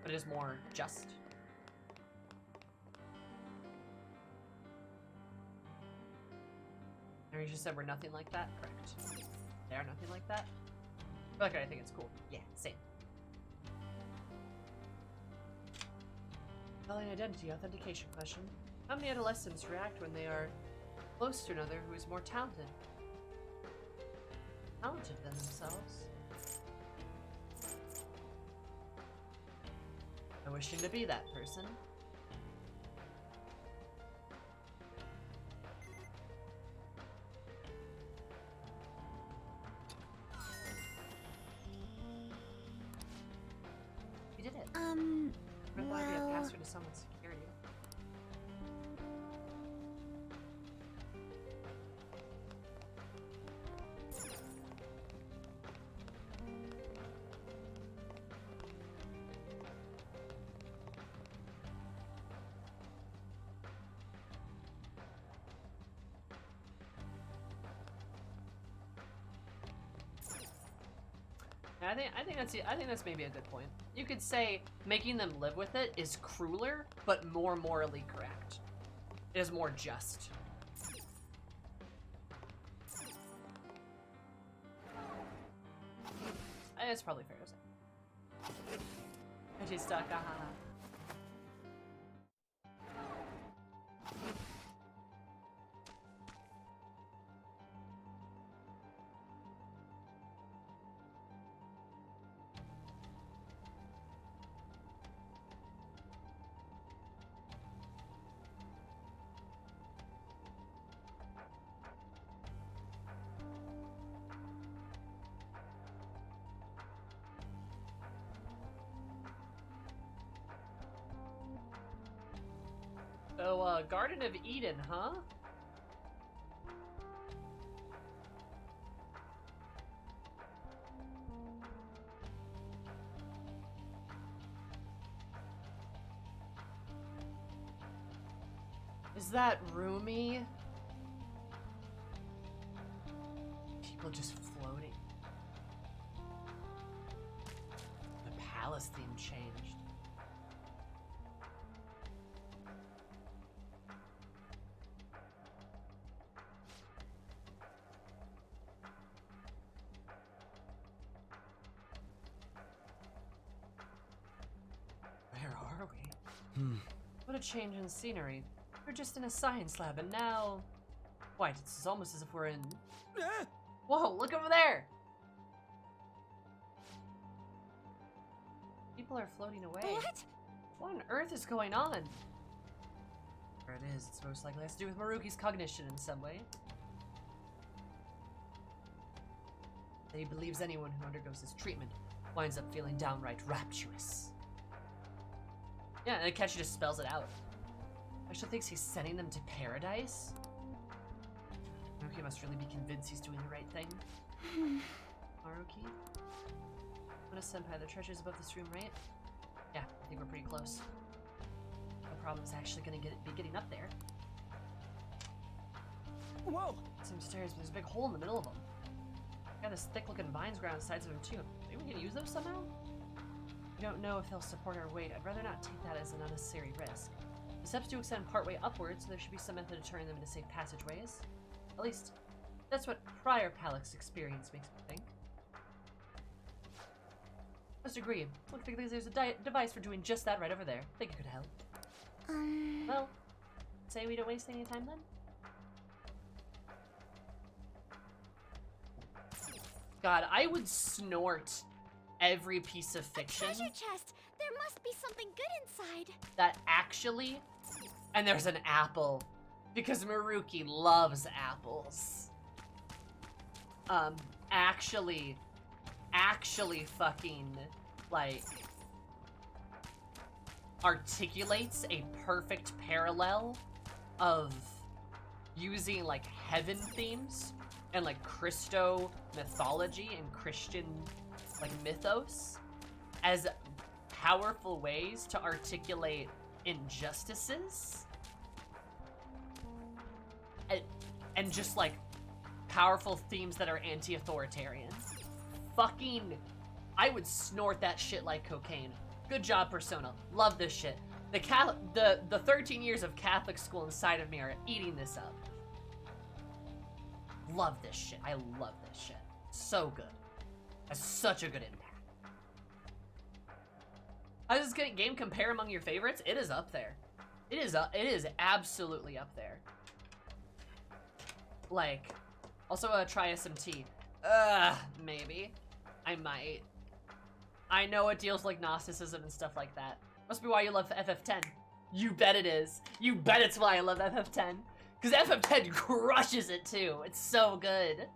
Speaker 2: But it is more just. And you just said we're nothing like that? Correct. They are nothing like that? Okay, I think it's cool. Yeah, same. Spelling identity authentication question. How many adolescents react when they are close to another who is more talented than themselves? I wish him to be that person. You did it. What about a password to someone's security? I think that's maybe a good point. You could say making them live with it is crueler, but more morally correct. It is more just. I think it's probably fair to say. She's stuck. So, Garden of Eden, huh? Is that roomy? People just floating. The palace theme changed. Where are we? What a change in scenery. We're just in a science lab, and now... Why, it's almost as if we're in... Whoa, look over there! People are floating away.
Speaker 3: What?
Speaker 2: What on earth is going on? Where it is, it's most likely has to do with Maruki's cognition in some way. He believes anyone who undergoes this treatment winds up feeling downright rapturous. Yeah, and Akechi just spells it out. Actually thinks he's sending them to paradise? Maruki must really be convinced he's doing the right thing. Maruki? Senpai, the treasure's above this room, right? Yeah, I think we're pretty close. The problem is actually gonna be getting up there.
Speaker 6: Whoa!
Speaker 2: Some stairs, but there's a big hole in the middle of them. Got this thick-looking vines growing on the sides of them too. Maybe we can use those somehow? We don't know if they'll support our weight. I'd rather not take that as an unnecessary risk. The steps do extend partway upwards, so there should be some method of turning them into safe passageways. At least, that's what prior Palak's experience makes me think. Must agree. Looks like there's a device for doing just that right over there. Think it could help. Well, say we don't waste any time then? God, I would snort every piece of fiction.
Speaker 3: Treasure chest! There must be something good inside.
Speaker 2: That actually... And there's an apple. Because Maruki loves apples. Actually fucking, like, articulates a perfect parallel of using, like, heaven themes and, like, Christo mythology and Christian, like, mythos as powerful ways to articulate injustices and just, like, powerful themes that are anti-authoritarian. Fucking, I would snort that shit like cocaine. Good job, Persona. Love this shit. The 13 years of Catholic school inside of me are eating this up. Love this shit. I love this shit. So good. Has such a good impact. How does this game compare among your favorites? It is up there. It is absolutely up there. Like, also try SMT. Maybe. I might. I know it deals like Gnosticism and stuff like that. Must be why you love FF10. You bet it is. You bet it's why I love FF10. Because FF10 crushes it too. It's so good.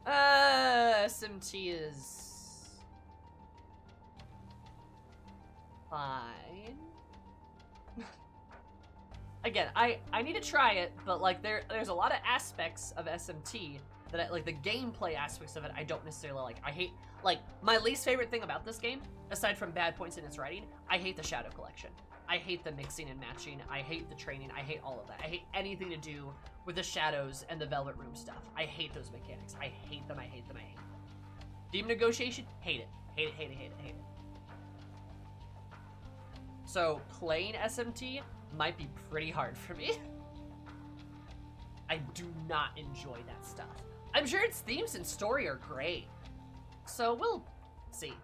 Speaker 2: SMT is... fine. Again, I need to try it, but like there's a lot of aspects of SMT that like the gameplay aspects of it I don't necessarily like. I hate, like, my least favorite thing about this game, aside from bad points in its writing, I hate the Shadow Collection. I hate the mixing and matching. I hate the training. I hate all of that. I hate anything to do with the shadows and the Velvet Room stuff. I hate those mechanics. I hate them. I hate them. I hate them. Demon Negotiation, hate it. Hate it, hate it, hate it, hate it. So playing SMT might be pretty hard for me. I do not enjoy that stuff. I'm sure its themes and story are great. So we'll see.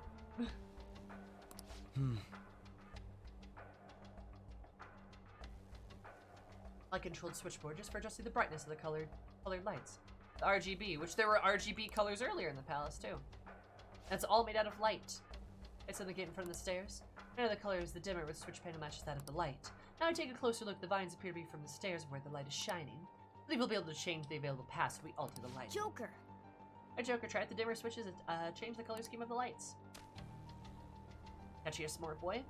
Speaker 2: I controlled switchboard just for adjusting the brightness of the colored lights. The RGB, which there were RGB colors earlier in the palace too. That's all made out of light. It's in the gate in front of the stairs. None of the colors, the dimmer with switch panel matches that of the light. Now I take a closer look, the vines appear to be from the stairs where the light is shining. I believe we'll be able to change the available paths if we alter the light.
Speaker 3: Joker.
Speaker 2: A Joker tried the dimmer switches and change the color scheme of the lights. Catch you a smart boy.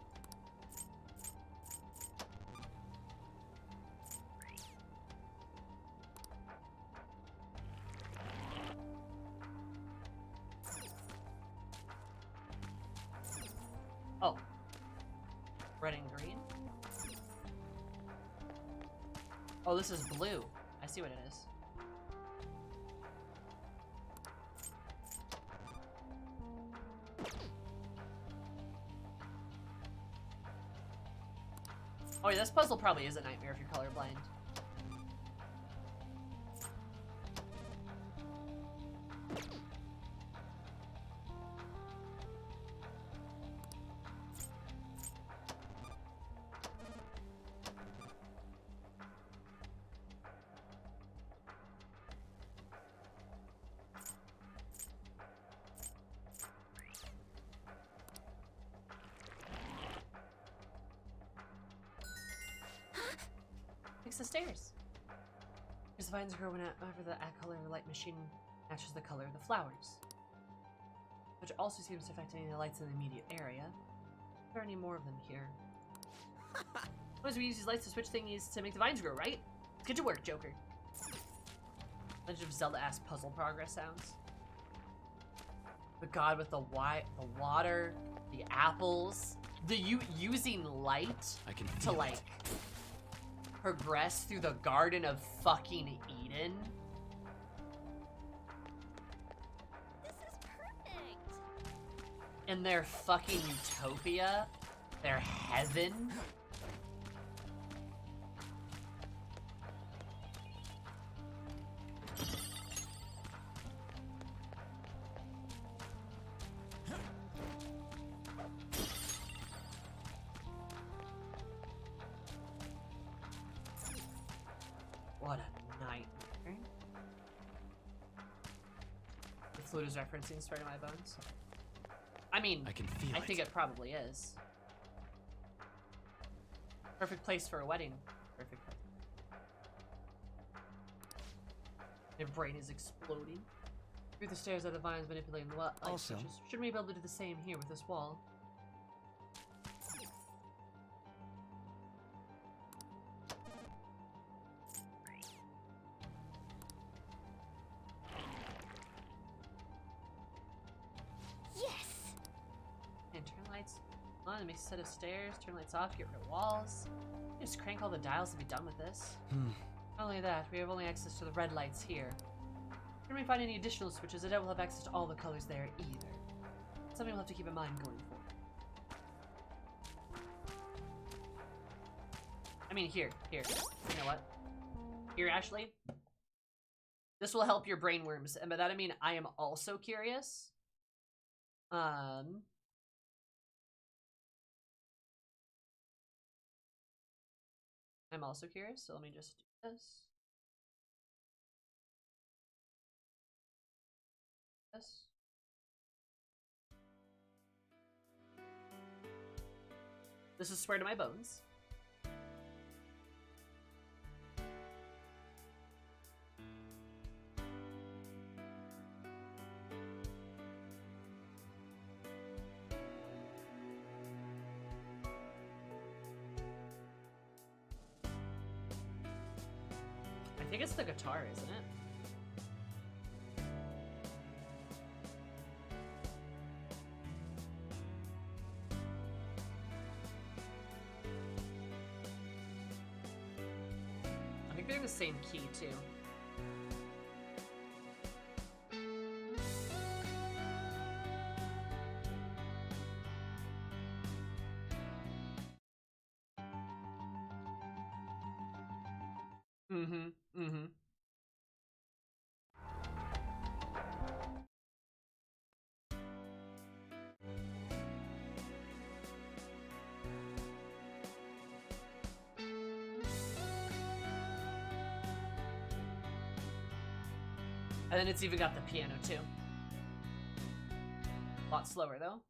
Speaker 2: Red and green. Oh, this is blue. I see what it is. Oh yeah, this puzzle probably is a nightmare if you're colorblind. Fix the stairs. As the vines grow whenever the color of the light machine matches the color of the flowers, which also seems to affect any of the lights in the immediate area. Are there any more of them here? Suppose we use these lights to switch thingies to make the vines grow, right? Let's get to work, Joker. Legend of Zelda-ass puzzle progress sounds. The god with the water, the apples, the using light to like progress through the Garden of fucking Eden.
Speaker 3: This is perfect.
Speaker 2: In their fucking utopia, their heaven. What a nightmare. The flute is referencing Swear to My Bones. I mean, I think it probably is. Perfect place for a wedding. Perfect place. Their brain is exploding. Through the stairs are the vines manipulating the light switches. Shouldn't we be able to do the same here with this wall? On, make a set of stairs, turn lights off, get rid of walls. Just crank all the dials to be done with this. Not only that, we have only access to the red lights here. When we find any additional switches, I doubt we'll have access to all the colors there either. Something we'll have to keep in mind going forward. I mean, here. You know what? Here, Ashley. This will help your brainworms, and by that I mean I am also curious. I'm also curious, so let me just do this. This is Swear to My Bones. I think it's the guitar, isn't it? I think they're in the same key, too. And then it's even got the piano, too. A lot slower, though.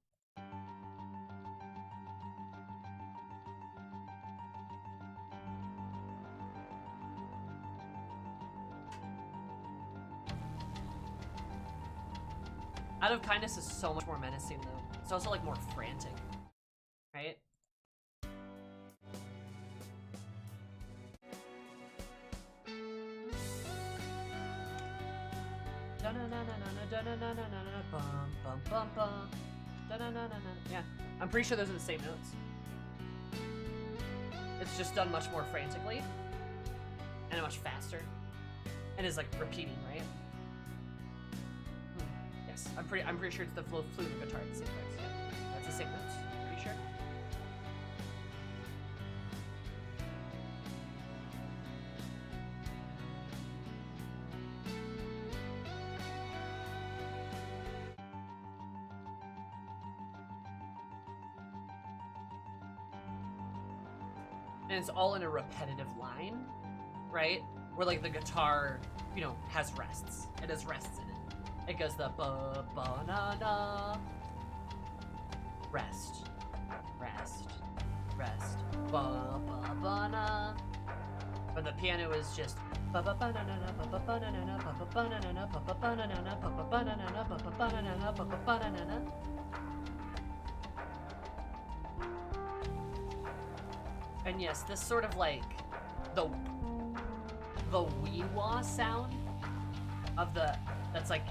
Speaker 2: Out of Kindness is so much more menacing, though. It's also, like, more frantic. Right? Yeah, I'm pretty sure those are the same notes. It's just done much more frantically and much faster, and is like repeating, right? Yes, I'm pretty sure it's the flute and guitar at the same place. Yeah, that's the same notes. Pretty sure. And it's all in a repetitive line, right? Where like the guitar, you know, has rests. It has rests in it. It goes the ba ba na na, rest, rest, rest, ba ba ba na. But the piano is just ba ba ba na na na, ba ba ba na na na, ba ba ba na na na, ba ba ba na na na, ba ba ba na na na, ba ba ba na na na, ba ba ba na na na. And yes, this sort of like the wee-wah sound of the, that's like,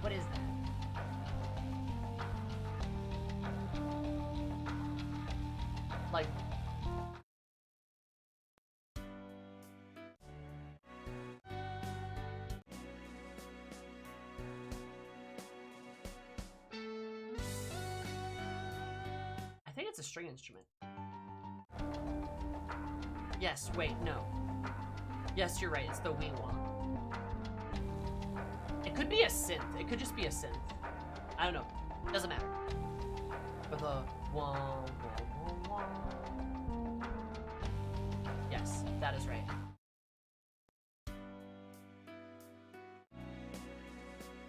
Speaker 2: what is that? Like, I think it's a string instrument. Yes, wait, no. Yes, you're right, it's the wee-wah. It could be a synth. It could just be a synth. I don't know. Doesn't matter. But the wah, wah, wah, wah. Yes, that is right.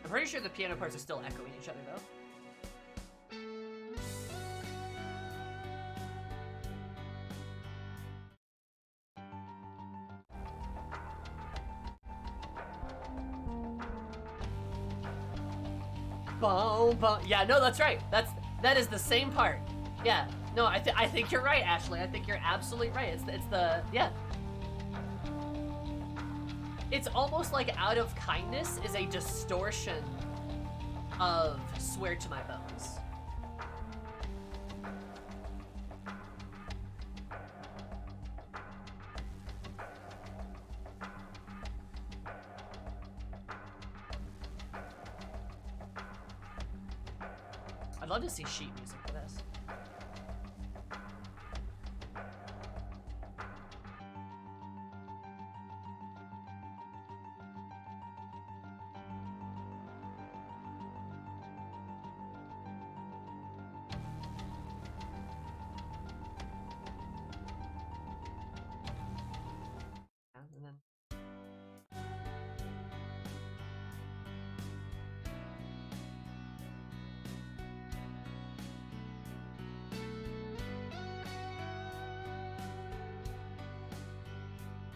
Speaker 2: I'm pretty sure the piano parts are still echoing each other, though. Boom, boom. Yeah, no, that's right. That is the same part. Yeah. No, I think you're right, Ashley. I think you're absolutely right. It's the yeah. It's almost like Out of Kindness is a distortion of Swear to My Bones. I'd love to see sheet music for this. Yeah, and then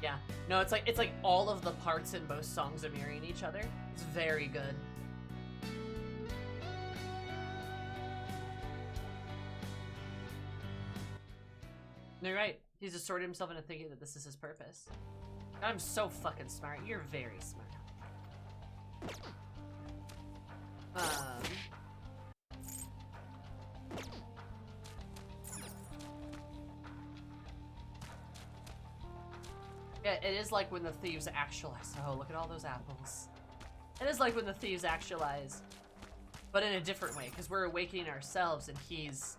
Speaker 2: yeah. No, it's like all of the parts in both songs are mirroring each other. It's very good. No, you're right. He's distorted himself into thinking that this is his purpose. I'm so fucking smart. You're very smart. Yeah, it is like when the thieves actualize. Oh, look at all those apples. It is like when the thieves actualize, but in a different way, because we're awakening ourselves and he's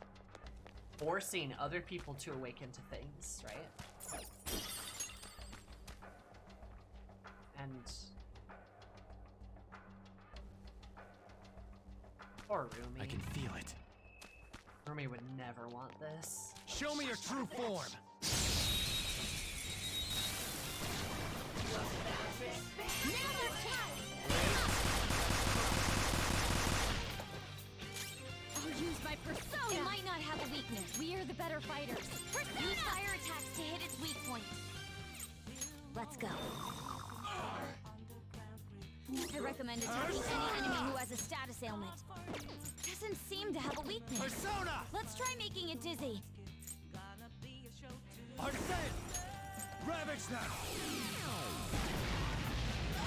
Speaker 2: forcing other people to awaken to things, right? And poor Rumi.
Speaker 4: I can feel it.
Speaker 2: Rumi would never want this.
Speaker 4: Show me your true form.
Speaker 3: I'll use my persona! It might not have a weakness. We are the better fighters. Persona! Use fire attacks to hit its weak point. Let's go. I recommend attacking any enemy who has a status ailment. Doesn't seem to have a weakness.
Speaker 4: Persona!
Speaker 3: Let's try making it dizzy.
Speaker 4: Arsene! Ravage them!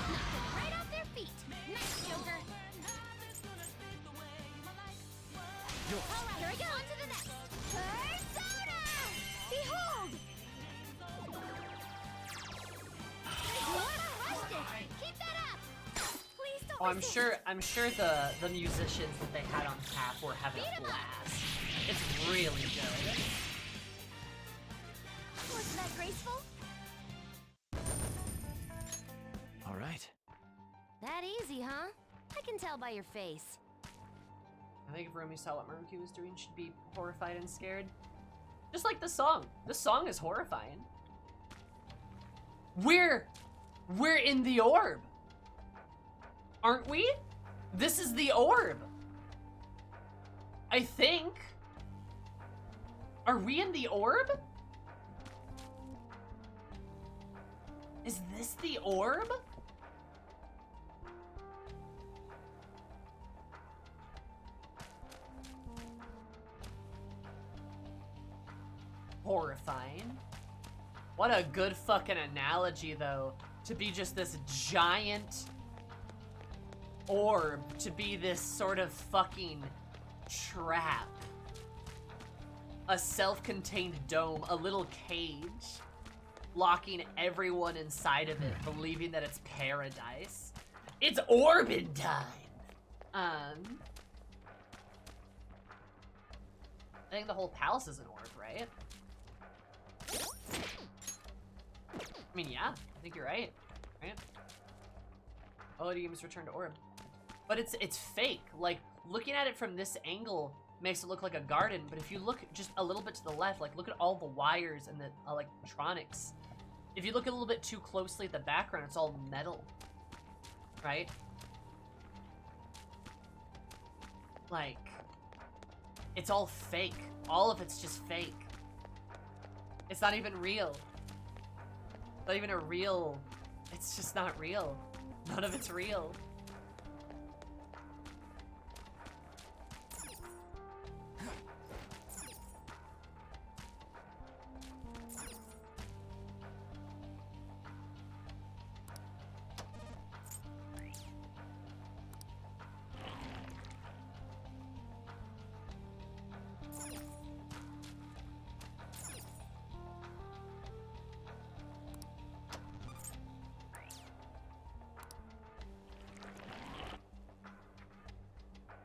Speaker 3: Knock them right off their feet. Nice, Joker. Alright, here I go. On to the next. Persona! Behold! Keep that up! Please don't
Speaker 2: Oh,
Speaker 3: resist.
Speaker 2: I'm sure the musicians that they had on tap were having a blast. It's really good.
Speaker 3: Wasn't that graceful?
Speaker 9: All right.
Speaker 3: That easy, huh? I can tell by your face.
Speaker 2: I think if Romy saw what Maruki was doing, she'd be horrified and scared. Just like the song. The song is horrifying. We're in the orb. Aren't we? This is the orb. I think. Are we in the orb? Is this the orb? Horrifying. What a good fucking analogy, though, to be just this giant orb, to be this sort of fucking trap. A self-contained dome, a little cage, locking everyone inside of it, believing that it's paradise. It's Orbin time! I think the whole palace is an orb, right? I mean, yeah, I think you're right. Right? OLED games return to orb. But it's fake. Like, looking at it from this angle makes it look like a garden, but if you look just a little bit to the left, like, look at all the wires and the electronics. If you look a little bit too closely at the background, it's all metal. Right? Like, it's all fake. All of it's just fake. It's not even real. Not even a real... It's just not real. None of it's real.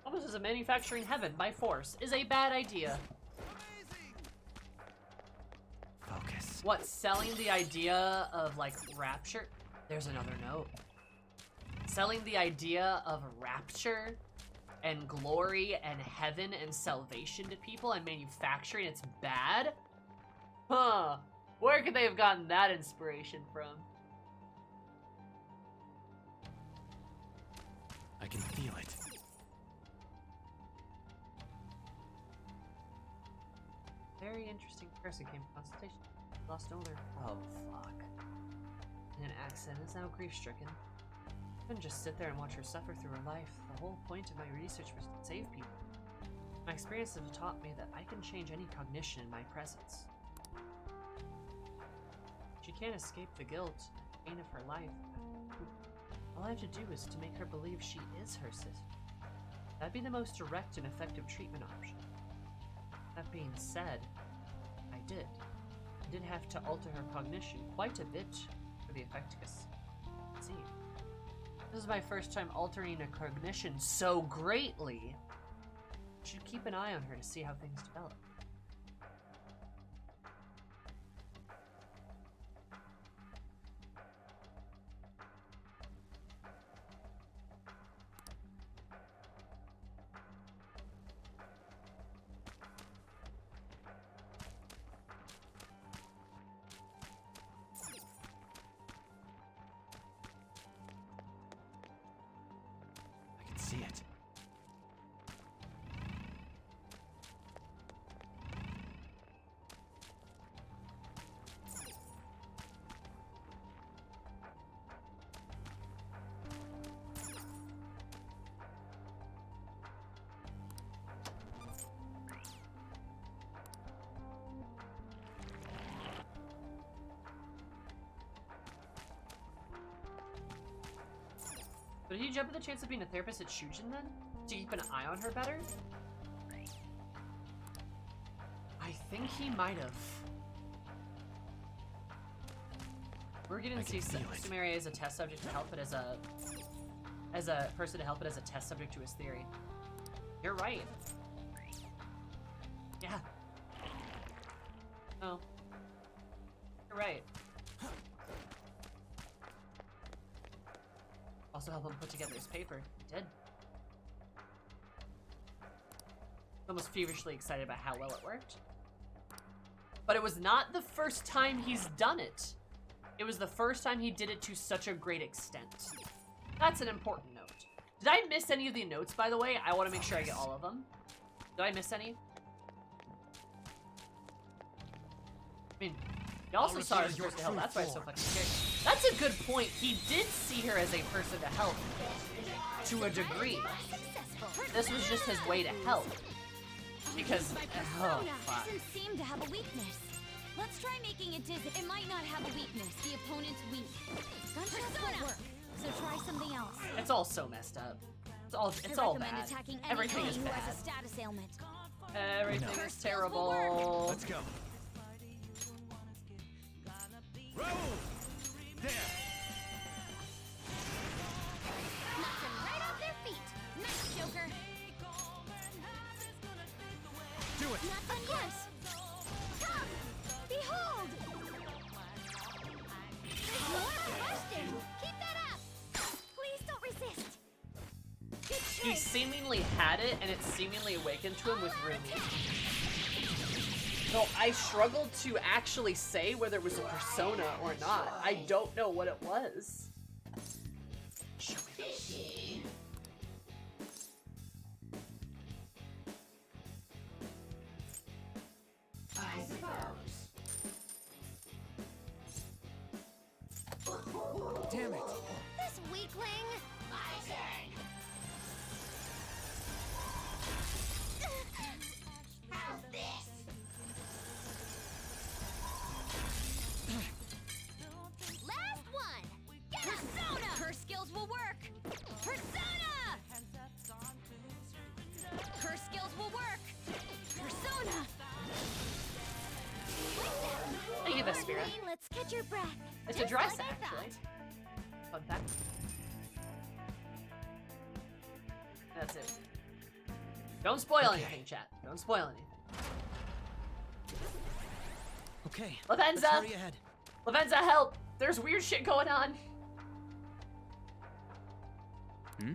Speaker 2: Almost as a manufacturing heaven by force is a bad idea.
Speaker 9: Focus.
Speaker 2: What, selling the idea of, like, rapture? There's another note. Selling the idea of rapture and glory and heaven and salvation to people and manufacturing it's bad? Huh. Where could they have gotten that inspiration from?
Speaker 9: I can feel it.
Speaker 2: Very interesting person came to consultation. Lost owner. Oh, fuck. In an accident, is now grief-stricken. I couldn't just sit there and watch her suffer through her life. The whole point of my research was to save people. My experience has taught me that I can change any cognition in my presence. She can't escape the guilt and pain of her life. All I have to do is to make her believe she is her sister. That'd be the most direct and effective treatment option. That being said, I did have to alter her cognition quite a bit for the effect to succeed. This is my first time altering a cognition so greatly. I should keep an eye on her to see how things develop.
Speaker 9: See it.
Speaker 2: But did you jump at the chance of being a therapist at Shujin then? To keep an eye on her better? think he might have. We're getting to see Sumire as a test subject to help it as a person to help it as a test subject to his theory. You're right. Yeah. Oh. You're right. Also help him put together his paper. He did. Almost feverishly excited about how well it worked. But it was not the first time he's done it. It was the first time he did it to such a great extent. That's an important note. Did I miss any of the notes, by the way? I want to make sure I get all of them. Did I miss any? I mean, you also saw her as a person to help. That's why it's so fucking scary. That's a good point. He did see her as a person to help. To a degree. This was just his way to help. Because, oh, fuck.
Speaker 3: Doesn't seem to have a weakness. Let's try making it dizzy. It might not have a weakness. The opponent's weak. Gunshots won't work, so try something else.
Speaker 2: It's all so messed up. It's all bad. Everything is
Speaker 3: who
Speaker 2: bad.
Speaker 3: has a status ailment.
Speaker 2: Everything is terrible.
Speaker 9: Let's go. Roll! There!
Speaker 3: Knocks them right off their feet. Nice, Joker.
Speaker 9: Do it!
Speaker 3: Not done yet. Come! Behold! There's more question! Keep that up! Please don't resist! Good
Speaker 2: He
Speaker 3: trick!
Speaker 2: seemingly had it, and it seemingly awakened to him with Rumi. So I struggled to actually say whether it was a persona or not. I don't know what it was. Show me this.
Speaker 4: I suppose.
Speaker 9: Damn it!
Speaker 3: This weakling!
Speaker 4: My turn. How's this?
Speaker 3: Last one! Get Persona! Her skills will work! Persona! Her skills will work! Persona!
Speaker 2: Thank you, Vespira.
Speaker 3: Queen, let's catch your breath.
Speaker 2: It's a
Speaker 3: Just
Speaker 2: dress,
Speaker 3: like I
Speaker 2: actually.
Speaker 3: thought.
Speaker 2: Fun fact. That's it. Don't spoil anything, chat. Don't spoil anything.
Speaker 6: Okay, let's
Speaker 2: Lavenza!
Speaker 6: hurry ahead.
Speaker 2: Lavenza, help! There's weird shit going on.
Speaker 9: Hmm?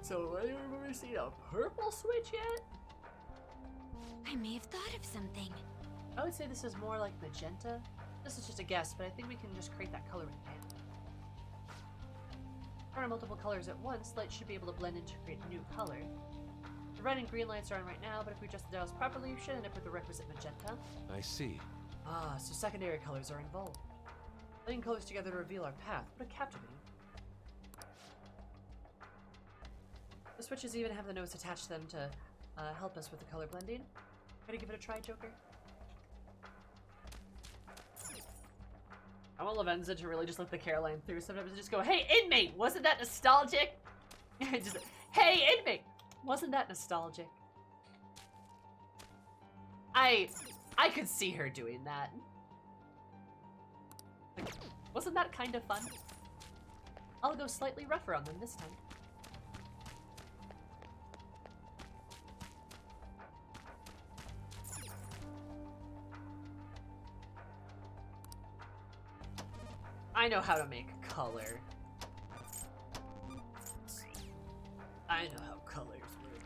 Speaker 2: So, have you ever seen a purple switch yet?
Speaker 3: I may have thought of something.
Speaker 2: I would say this is more like magenta. This is just a guess, but I think we can just create that color with hand. If multiple colors at once, light should be able to blend in to create a new color. The red and green lights are on right now, but if we adjust the dials properly, we should end up with the requisite magenta.
Speaker 9: I see.
Speaker 2: Ah, so secondary colors are involved. Blending colors together to reveal our path. What a captivating. The switches even have the notes attached to them to help us with the color blending. Ready to give it a try, Joker? I want Lavenza to really just let the Caroline through sometimes and just go, hey, inmate, wasn't that nostalgic? Just, hey, inmate, wasn't that nostalgic? I could see her doing that. Like, wasn't that kind of fun? I'll go slightly rougher on them this time. I know how to make color. I know how colors work.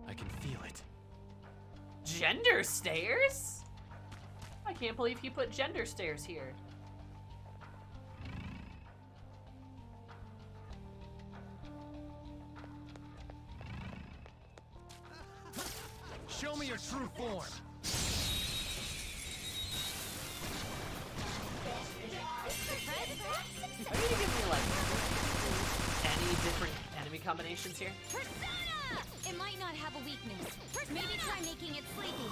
Speaker 9: I can feel it.
Speaker 2: Gender stairs? I can't believe he put gender stairs here.
Speaker 9: Show me your true form.
Speaker 2: Are you gonna give me like any different enemy combinations here?
Speaker 3: Persona! It might not have a weakness. Maybe try making it sleepy.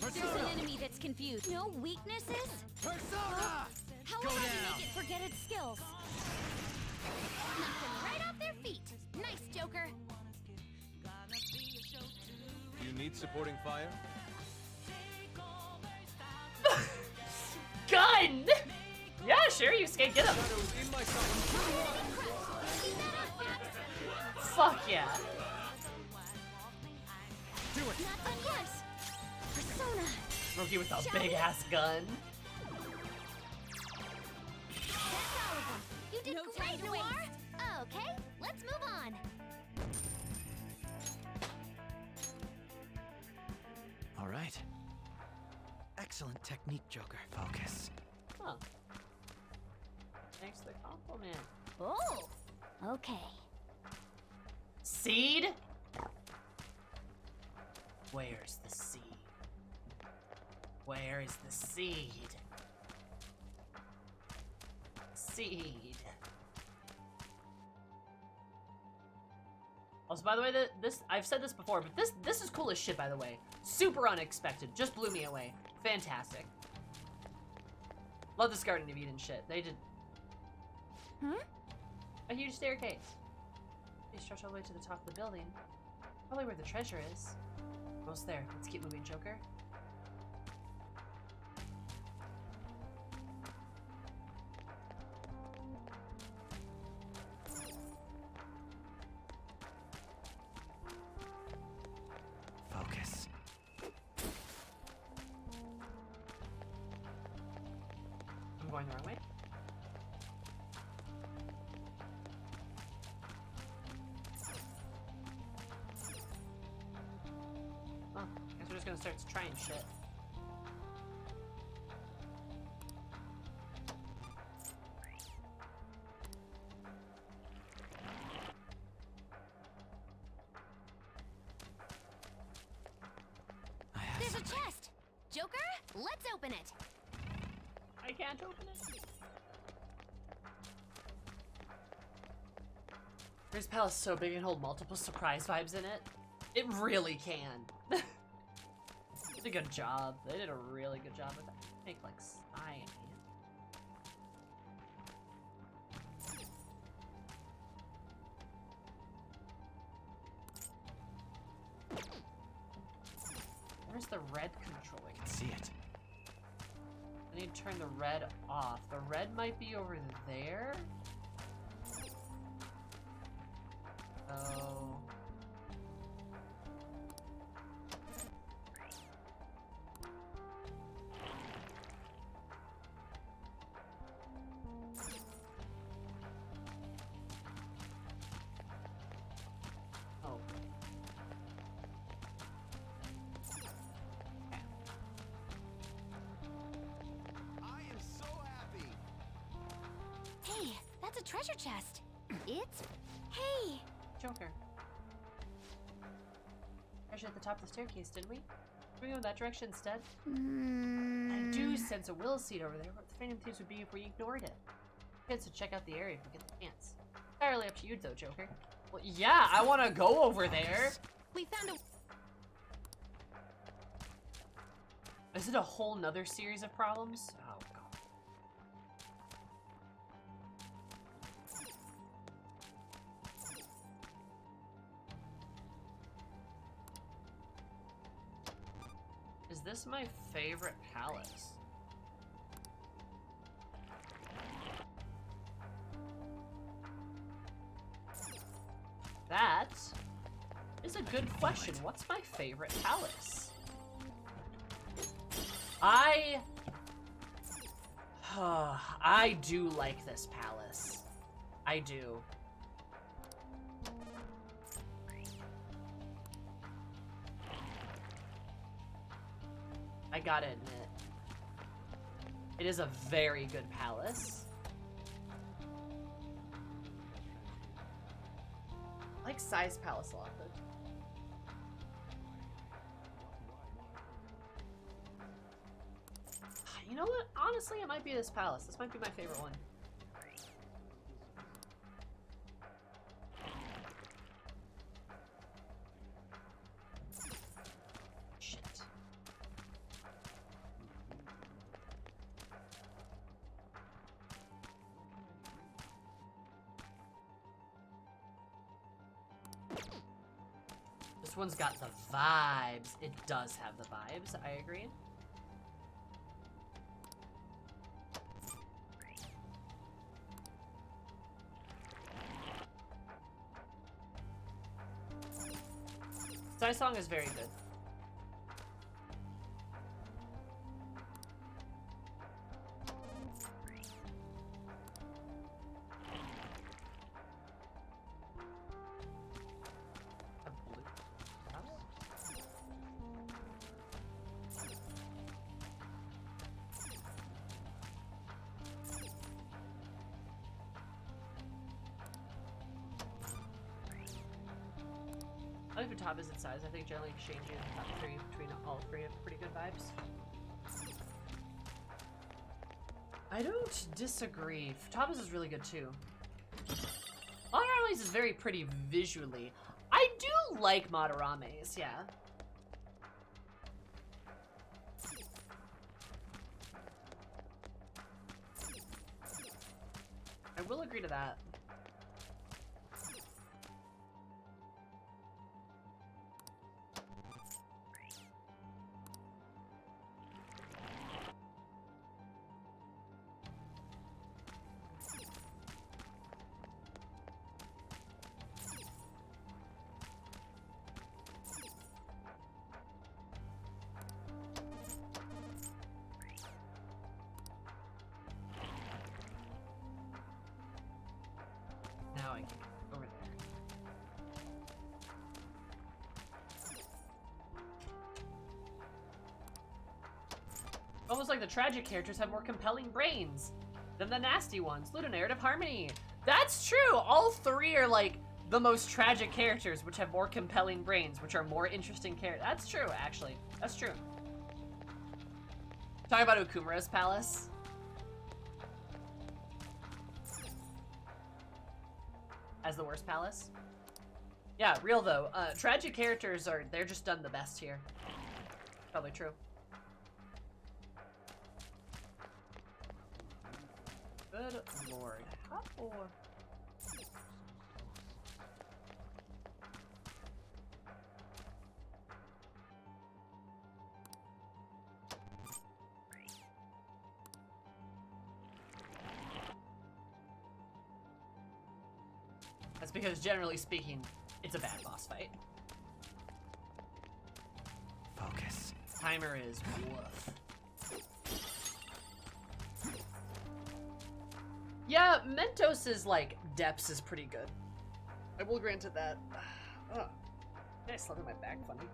Speaker 3: Look, there's an enemy that's confused. No weaknesses?
Speaker 4: Persona!
Speaker 3: How
Speaker 4: Go
Speaker 3: will I
Speaker 4: down.
Speaker 3: make it forget its skills? Knock them right off their feet. Nice, Joker.
Speaker 9: Do you need supporting fire?
Speaker 2: Gun! Yeah, sure, you skate, get him.
Speaker 9: Shadows in my sight.
Speaker 2: Fuck yeah.
Speaker 9: Do it.
Speaker 3: Of course. Persona.
Speaker 2: Rookie with a big ass gun.
Speaker 3: That's all of them. You did
Speaker 10: No time
Speaker 3: great,
Speaker 10: to
Speaker 3: Noir.
Speaker 10: waste.
Speaker 3: Okay, let's move on.
Speaker 6: All right. Excellent technique, Joker. Focus.
Speaker 2: Huh. Thanks for the compliment.
Speaker 3: Oh, okay.
Speaker 2: Seed? Where's the seed? Where is the seed? Seed. Also, by the way, I've said this before, but this is cool as shit, by the way. Super unexpected. Just blew me away. Fantastic. Love this Garden of Eden shit. They did a huge staircase. They stretch all the way to the top of the building. Probably where the treasure is. Almost there. Let's keep moving, Joker.
Speaker 6: Focus.
Speaker 2: I'm going the wrong way. Oh, guess we're just gonna start trying shit.
Speaker 6: I have
Speaker 3: There's a
Speaker 6: something.
Speaker 3: chest. Joker, let's open it.
Speaker 2: I can't open it. This palace is so big and hold multiple surprise vibes in it. It really can. Did a good job. They did a really good job with that. Make like sign. Where's the red controller?
Speaker 6: I can see it.
Speaker 2: I need to turn the red off. The red might be over there. Oh. Oh.
Speaker 4: I am so happy.
Speaker 3: Hey, that's a treasure chest. It's... Hey!
Speaker 2: Joker. Treasure at the top of the staircase, didn't we? Should we go in that direction instead? I do sense a will seed over there. What the Phantom Thieves would be if we ignored it. Kids to check out the area if we get the chance. Entirely up to you, though, Joker. Well, yeah, I want to go over there.
Speaker 3: We found a...
Speaker 2: Is it a whole nother series of problems? Oh, God. Is this my favorite palace? That is a good question. What's my favorite palace? I do like this palace. I do. I gotta admit. It is a very good palace. I like Size Palace a lot, though. You know what? Honestly, it might be this palace. This might be my favorite one. Shit. first one's got the vibes. It does have the vibes, I agree. Psy Song is very good. I like the top is its size. I think generally exchanging the top three between all three have pretty good vibes. I don't disagree. Futaba is really good too. Honor Armies is very pretty visually. I do like Madarame's, yeah. I will agree to that. Now I can get over there. Almost like the tragic characters have more compelling brains than the nasty ones. Ludonarrative harmony. That's true. All three are like the most tragic characters, which have more compelling brains, which are more interesting characters. That's true, actually. That's true. Talking about Okumura's palace. As the worst palace? Yeah, real though. Tragic characters they're just done the best here. Probably true. Good lord. How? That's because, generally speaking, it's a bad boss fight.
Speaker 6: Focus.
Speaker 2: Timer is woof. Yeah, Mentos' like depths is pretty good. I will grant it that. Ugh. I slept in my back funny.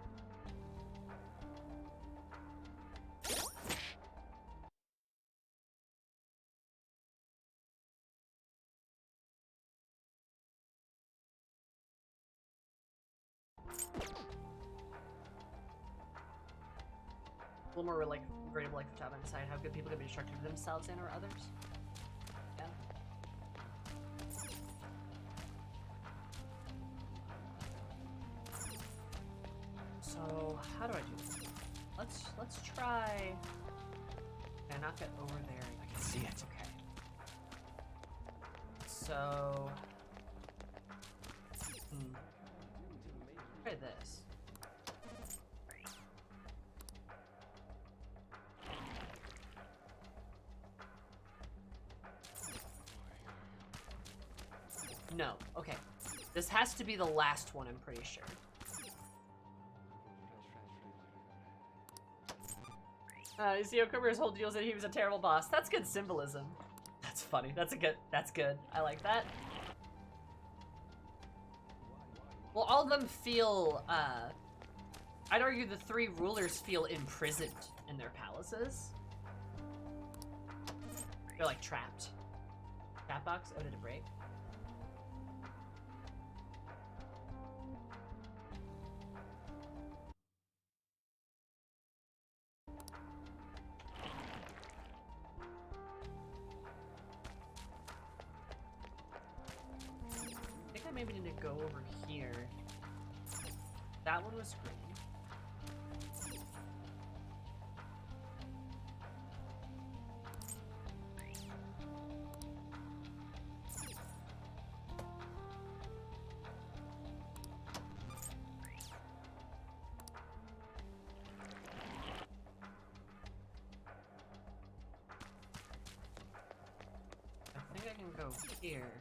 Speaker 2: A little more like relatable, like Futaba inside how good people can be destructive to themselves and or others. Yeah. So how do I do this? Let's try. Can I not get over there?
Speaker 6: I can see it.
Speaker 2: Okay. So try this. No. Okay. This has to be the last one, I'm pretty sure. You see Okumura's whole deal is that he was a terrible boss. That's good symbolism. That's funny. That's good. I like that. Well, all of them feel, I'd argue the three rulers feel imprisoned in their palaces. They're like trapped. Chat box? Oh, did it break? I think I maybe need to go over here. That one was green. go here.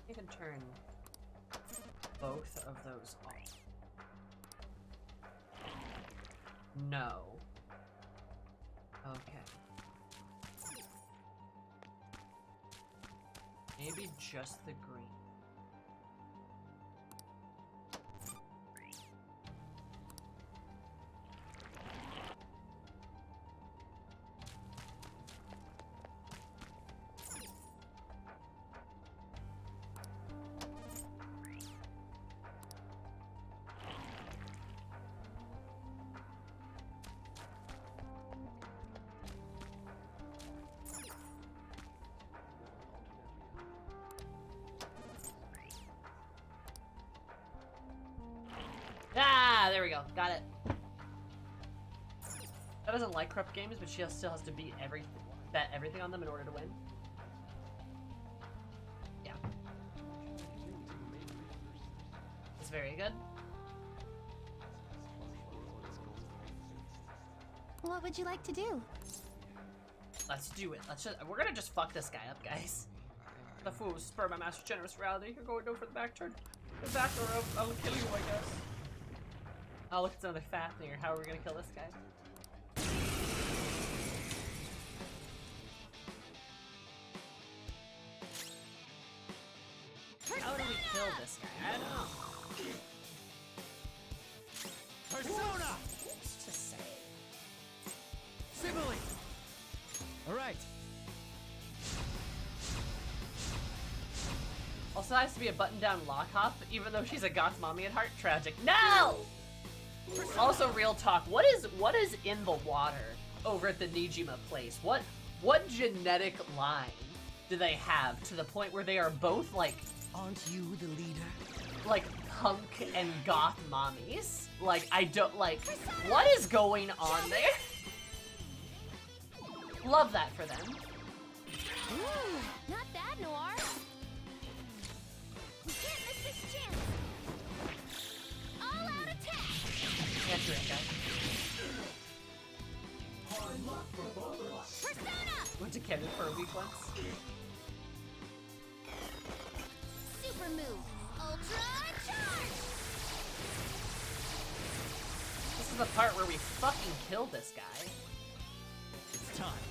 Speaker 2: You can turn both of those off. No. Okay. Maybe just the green. Ah, there we go. Got it. That doesn't like corrupt games, but she still has to beat everything on them in order to win. Yeah. It's very good.
Speaker 8: What would you like to do?
Speaker 2: Let's do it. We're gonna just fuck this guy up, guys. The fools spur my master's generous reality. You're going over the back turn. The back, or I'll kill you, I guess. Oh, look, it's another Fafnir. How are we gonna kill this guy? How do we kill this guy? I don't know.
Speaker 4: Persona!
Speaker 2: What's to say?
Speaker 4: Simile! Alright.
Speaker 2: Also has to be a button-down lock hop, even though she's a goth mommy at heart. Tragic. No! Also, real talk. What is in the water over at the Nijima place? What genetic line do they have to the point where they are both like?
Speaker 6: Aren't you the leader?
Speaker 2: Like punk and goth mommies? Like I don't like. What is going on there? Love that for them.
Speaker 3: Ooh, not bad, Noir. We can't miss this chance. All out attack.
Speaker 2: That's right, guys.
Speaker 3: Persona.
Speaker 2: Went to Kevin for a week once.
Speaker 3: Super move. Ultra charge.
Speaker 2: This is the part where we fucking kill this guy.
Speaker 4: It's time.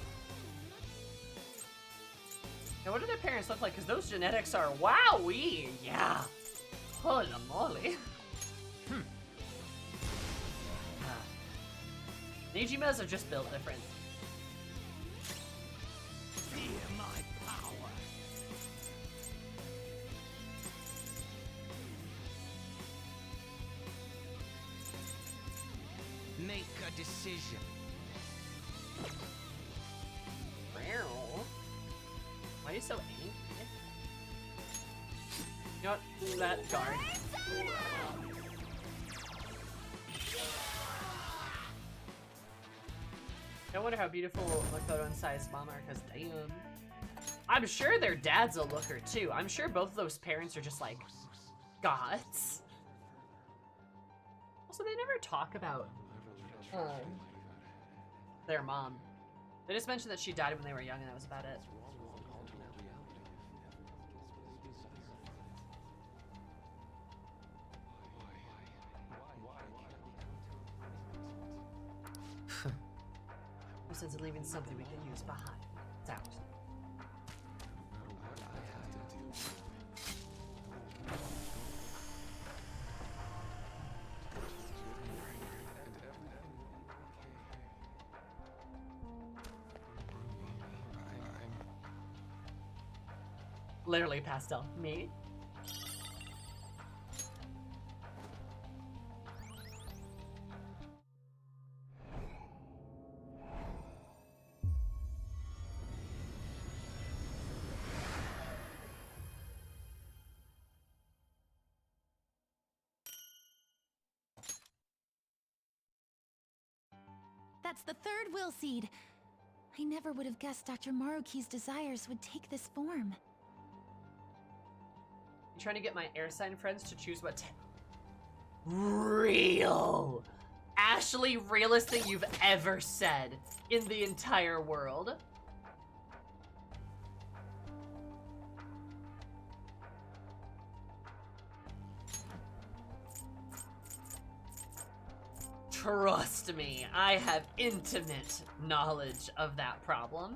Speaker 2: Now, what do their parents look like? Because those genetics are wowee. Yeah. Holy moly. Nijimas are just built different.
Speaker 4: Feel my power.
Speaker 6: Make a decision.
Speaker 2: Why are you so angry? You know what? That guard. I wonder how beautiful Makoto and Sai's mom are, because damn. I'm sure their dad's a looker too. I'm sure both of those parents are just like gods. Also, they never talk about their mom. They just mentioned that she died when they were young and that was about it. No sense in leaving something we can use behind. It's out. Literally pastel. Me?
Speaker 8: That's the third will seed. I never would have guessed Dr. Maruki's desires would take this form.
Speaker 2: I'm trying to get my air sign friends to choose what real. Ashley, realest thing you've ever said in the entire world. Trust me, I have intimate knowledge of that problem.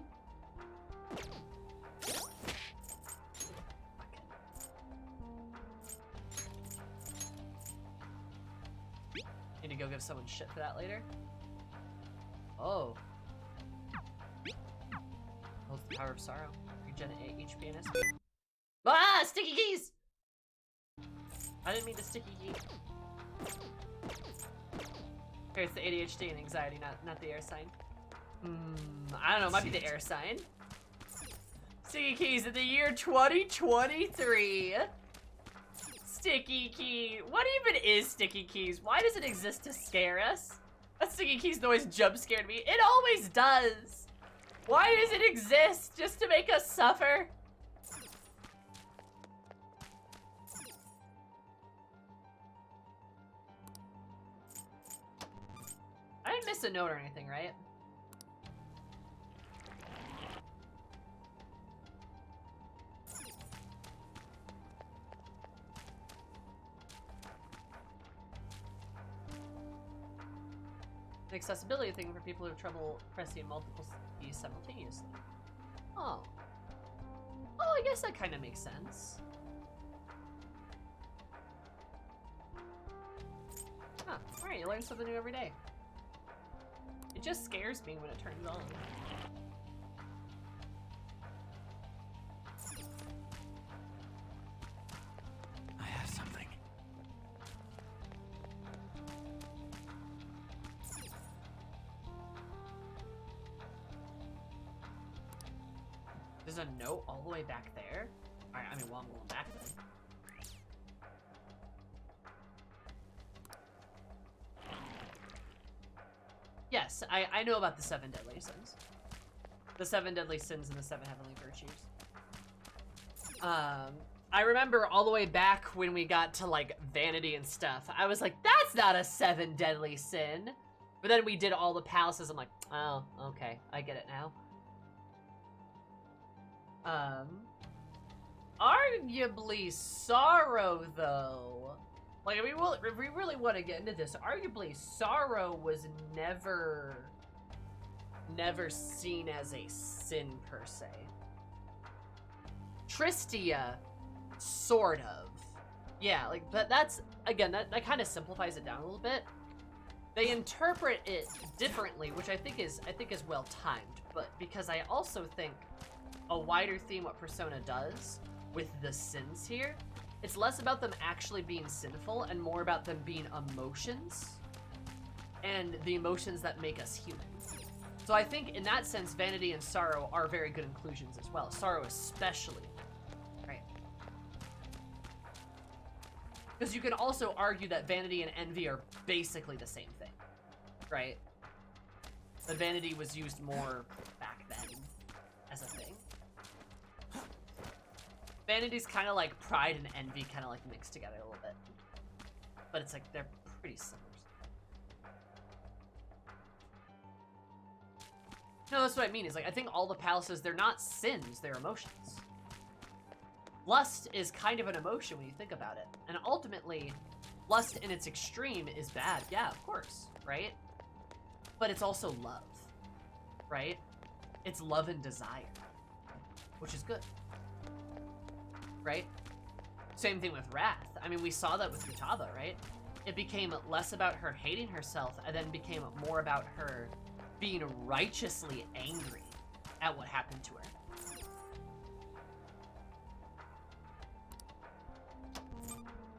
Speaker 2: Need to go give someone shit for that later. Oh. Holds the power of sorrow. Regen HP and SP. Ah! Sticky keys! I didn't mean to sticky key. Here, it's the ADHD and anxiety, not the air sign. I don't know, it might be the air sign. Sticky keys in the year 2023. Sticky key. What even is sticky keys? Why does it exist to scare us? That sticky keys noise jump scared me. It always does. Why does it exist? Just to make us suffer? I didn't miss a note or anything, right? An accessibility thing for people who have trouble pressing multiple keys simultaneously. Oh. Oh, I guess that kind of makes sense. Huh. Alright, you learn something new every day. It just scares me when it turns on.
Speaker 9: I have something.
Speaker 2: There's a note all the way back there? Alright, I mean, well, I'm going back then. Yes, I know about the 7 deadly sins. The 7 deadly sins and the 7 heavenly virtues. I remember all the way back when we got to, like, vanity and stuff. I was like, that's not a 7 deadly sin. But then we did all the palaces. I'm like, oh, okay, I get it now. Arguably sorrow, though. Like, if we really want to get into this, arguably sorrow was never seen as a sin per se. Tristia, sort of. Yeah, like, but that's, again, that kind of simplifies it down a little bit. They interpret it differently, which I think is well timed, but because I also think a wider theme what Persona does with the sins here, it's less about them actually being sinful and more about them being emotions and the emotions that make us human. So I think in that sense, vanity and sorrow are very good inclusions as well. Sorrow especially, right? Because you can also argue that vanity and envy are basically the same thing, right? The vanity was used more back then as a thing. Vanity's kind of like pride and envy kind of like mixed together a little bit. But it's like, they're pretty similar. No, that's what I mean, is like, I think all the palaces, they're not sins, they're emotions. Lust is kind of an emotion when you think about it. And ultimately, lust in its extreme is bad. Yeah, of course, right? But it's also love, right? It's love and desire, which is good. Right? Same thing with wrath. I mean, we saw that with Futaba, right? It became less about her hating herself and then became more about her being righteously angry at what happened to her.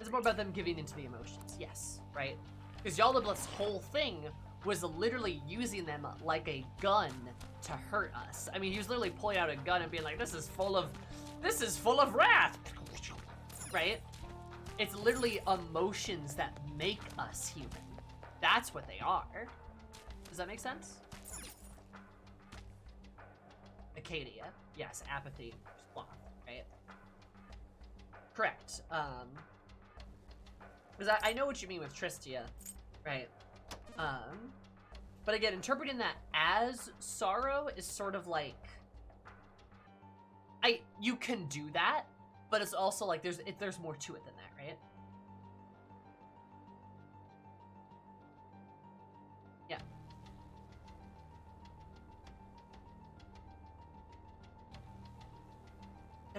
Speaker 2: It's more about them giving into the emotions, yes, right? Because Yaldabaoth's whole thing was literally using them like a gun to hurt us. I mean, he was literally pulling out a gun and being like, this is full of wrath, right? It's literally emotions that make us human. That's what they are. Does that make sense? Acadia, yes, apathy, sloth, right? Correct. Because I know what you mean with Tristia, right? But again, interpreting that as sorrow is sort of like, you can do that, but it's also like there's more to it than that, right?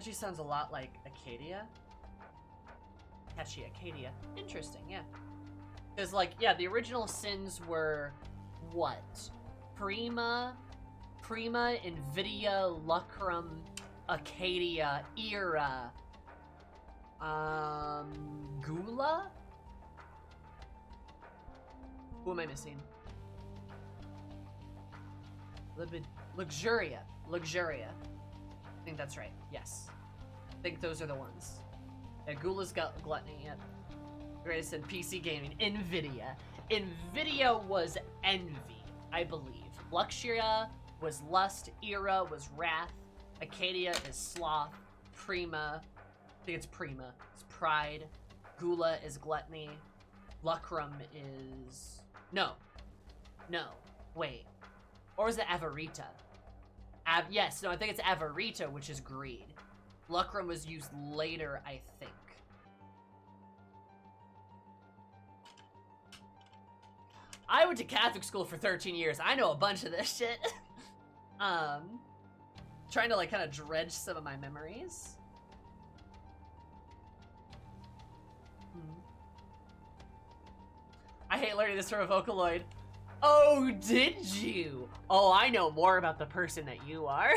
Speaker 2: Actually sounds a lot like Acadia. Catchy Acadia. Interesting, yeah. Because, like, yeah, the original sins were what? Prima, Invidia, Lucrum, Acadia, Era, Gula? Who am I missing? Luxuria. I think that's right. Yes. I think those are the ones. Yeah, Gula's got Gluttony, yep. Greatest in PC gaming. Nvidia was envy, I believe. Luxuria was lust. Era was wrath. Acadia is sloth. Prima, I think it's Prima, it's pride. Gula is gluttony. Lucrum is... No. Wait. Or is it Avarita? Yes, no, I think it's Avarita, which is greed. Lucrum was used later, I think. I went to Catholic school for 13 years. I know a bunch of this shit. Trying to, like, kind of dredge some of my memories. I hate learning this from a Vocaloid. Oh, did you? Oh, I know more about the person that you are.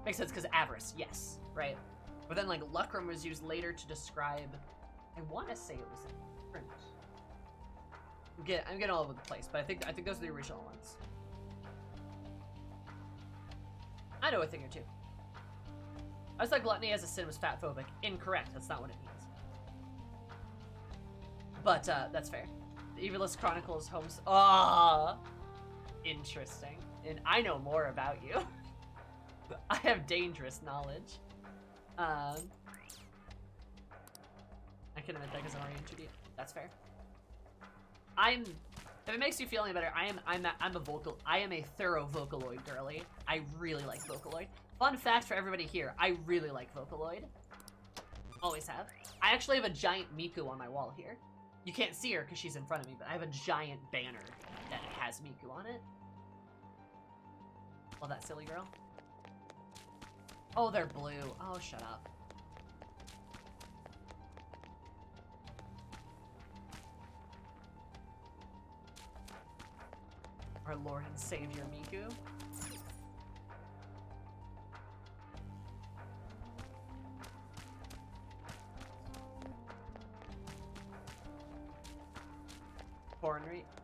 Speaker 2: Makes sense, because avarice, yes, right? But then, like, lucrum was used later to describe... I want to say it was in print. I'm getting all over the place, but I think those are the original ones. I know a thing or two. I just thought gluttony as a sin was fatphobic. Incorrect. That's not what it means. But that's fair. The Evilist Chronicles homes. Ah, interesting. And I know more about you. I have dangerous knowledge. I can admit that because I'm already in 2D. That's fair. If it makes you feel any better, I am a thorough Vocaloid girly. I really like Vocaloid. Fun fact for everybody here, I really like Vocaloid. Always have. I actually have a giant Miku on my wall here. You can't see her because she's in front of me, but I have a giant banner that has Miku on it. Love that silly girl. Oh, they're blue. Oh, shut up. Our Lord and Savior Miku.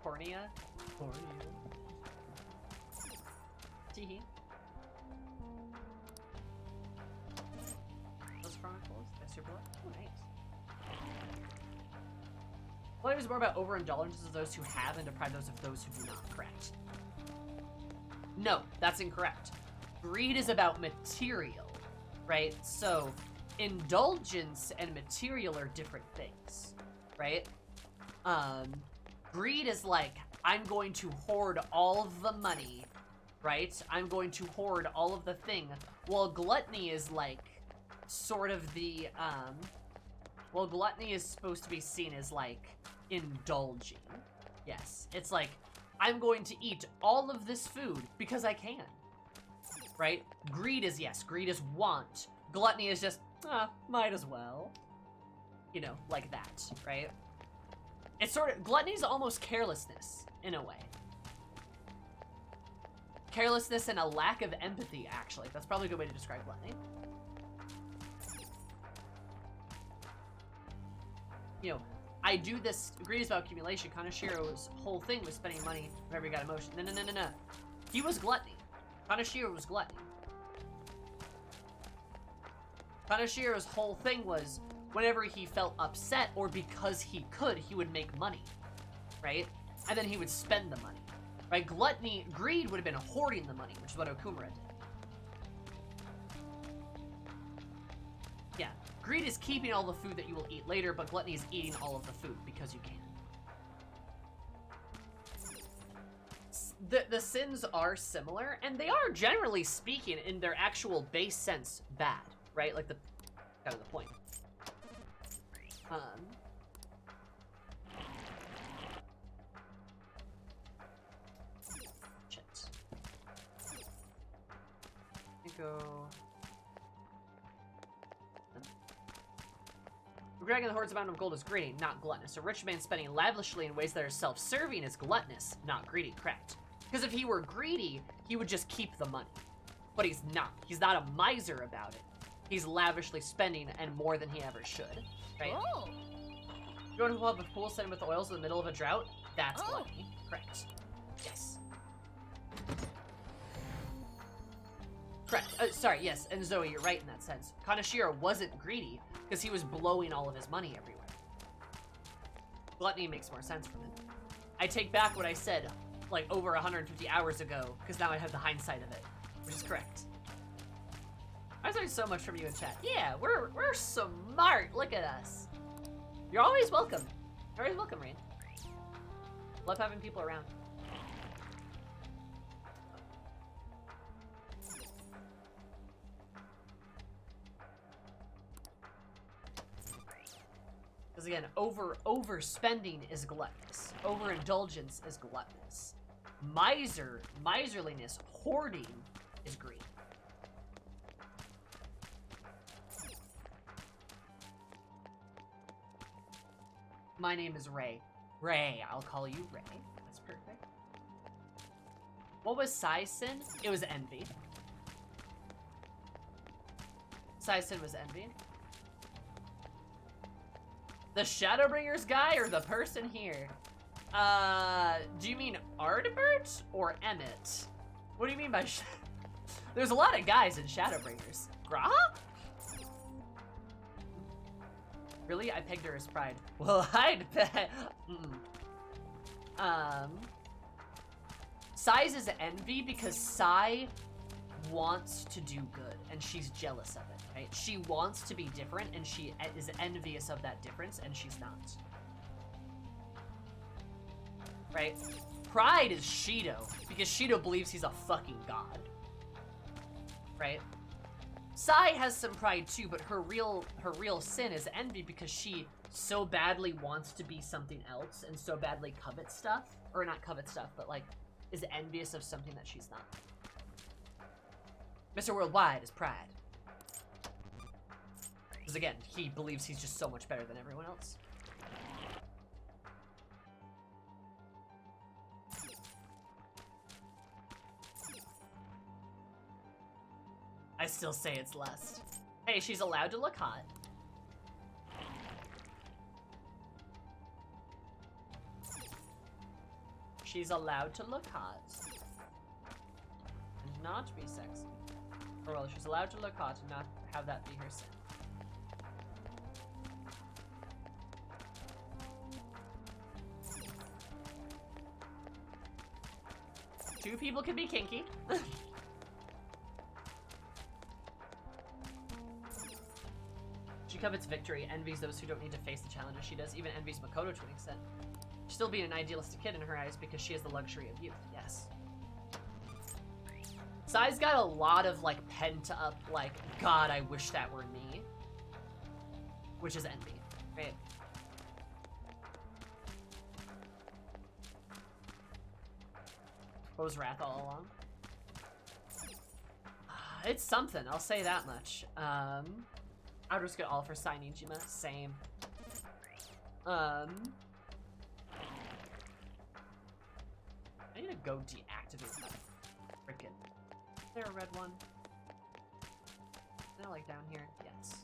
Speaker 2: Pornia? Teehee. Those Chronicles? That's your blood? Oh, nice. Well, is more about overindulgences of those who have and deprive those of those who do not. Correct. No, that's incorrect. Greed is about material, right? So, indulgence and material are different things, right? Greed is like, I'm going to hoard all of the money, right? I'm going to hoard all of the thing. Well, gluttony is like, sort of the, well, gluttony is supposed to be seen as like, indulging. Yes, it's like, I'm going to eat all of this food because I can, right? Greed is, yes, greed is want. Gluttony is just, might as well. You know, like that, right? It's sort of, gluttony is almost carelessness, in a way. Carelessness and a lack of empathy, actually. That's probably a good way to describe gluttony. You know, I do this, greed is about accumulation. Kanashiro's whole thing was spending money whenever he got emotion. No. He was gluttony. Kanashiro was gluttony. Kanashiro's whole thing was, whenever he felt upset, or because he could, he would make money, right? And then he would spend the money, right? Greed would have been hoarding the money, which is what Okumura did. Yeah, greed is keeping all the food that you will eat later, but gluttony is eating all of the food because you can. The sins are similar, and they are, generally speaking, in their actual base sense, bad, right? Like, kind of the point. Shit. go. Grabbing the hordes amount of gold is greedy, not gluttonous. A rich man spending lavishly in ways that are self-serving is gluttonous, not greedy. Correct. Because if he were greedy, he would just keep the money. But he's not. He's not a miser about it. He's lavishly spending and more than he ever should. Right?
Speaker 10: Oh.
Speaker 2: You want to pull up a pool setting with oils in the middle of a drought? That's gluttony. Correct. Yes. Correct. Sorry, yes. And Zoe, you're right in that sense. Kanashiro wasn't greedy because he was blowing all of his money everywhere. Gluttony makes more sense from it. I take back what I said like over 150 hours ago because now I have the hindsight of it, which is correct. I learned so much from you in chat. Yeah, we're smart. Look at us. You're always welcome. You're always welcome, Rain. Love having people around. Because again, overspending is gluttonous. Overindulgence is gluttonous. Miserliness, hoarding is greed. My name is Ray. Ray, I'll call you Ray. That's perfect. What was Sai's sin? It was envy. Sai's sin was envy. The Shadowbringers guy or the person here? Do you mean Ardbert or Emmett? What do you mean by There's a lot of guys in Shadowbringers. Gra? Really? I pegged her as pride. Well, I'd peg. Sai's is envy because Sai wants to do good and she's jealous of it, right? She wants to be different and she is envious of that difference and she's not. Right? Pride is Shido because Shido believes he's a fucking god. Right? Sai has some pride too, but her real sin is envy because she so badly wants to be something else and so badly covets stuff, or not covet stuff, but like is envious of something that she's not. Mr. Worldwide is pride. Because again, he believes he's just so much better than everyone else. I still say it's lust. Hey, she's allowed to look hot. She's allowed to look hot. And not be sexy. Or well, she's allowed to look hot and not have that be her sin. Two people can be kinky. She covets victory, envies those who don't need to face the challenges she does, even envies Makoto to an extent. She's still being an idealistic kid in her eyes because she has the luxury of youth, yes. Sai's got a lot of, like, pent up, like, God, I wish that were me. Which is envy, right? What was Wrath all along? It's something, I'll say that much. I would risk it all for Sai Nijima. Same. I need to go deactivate that frickin'. Is there a red one? Is there like down here? Yes.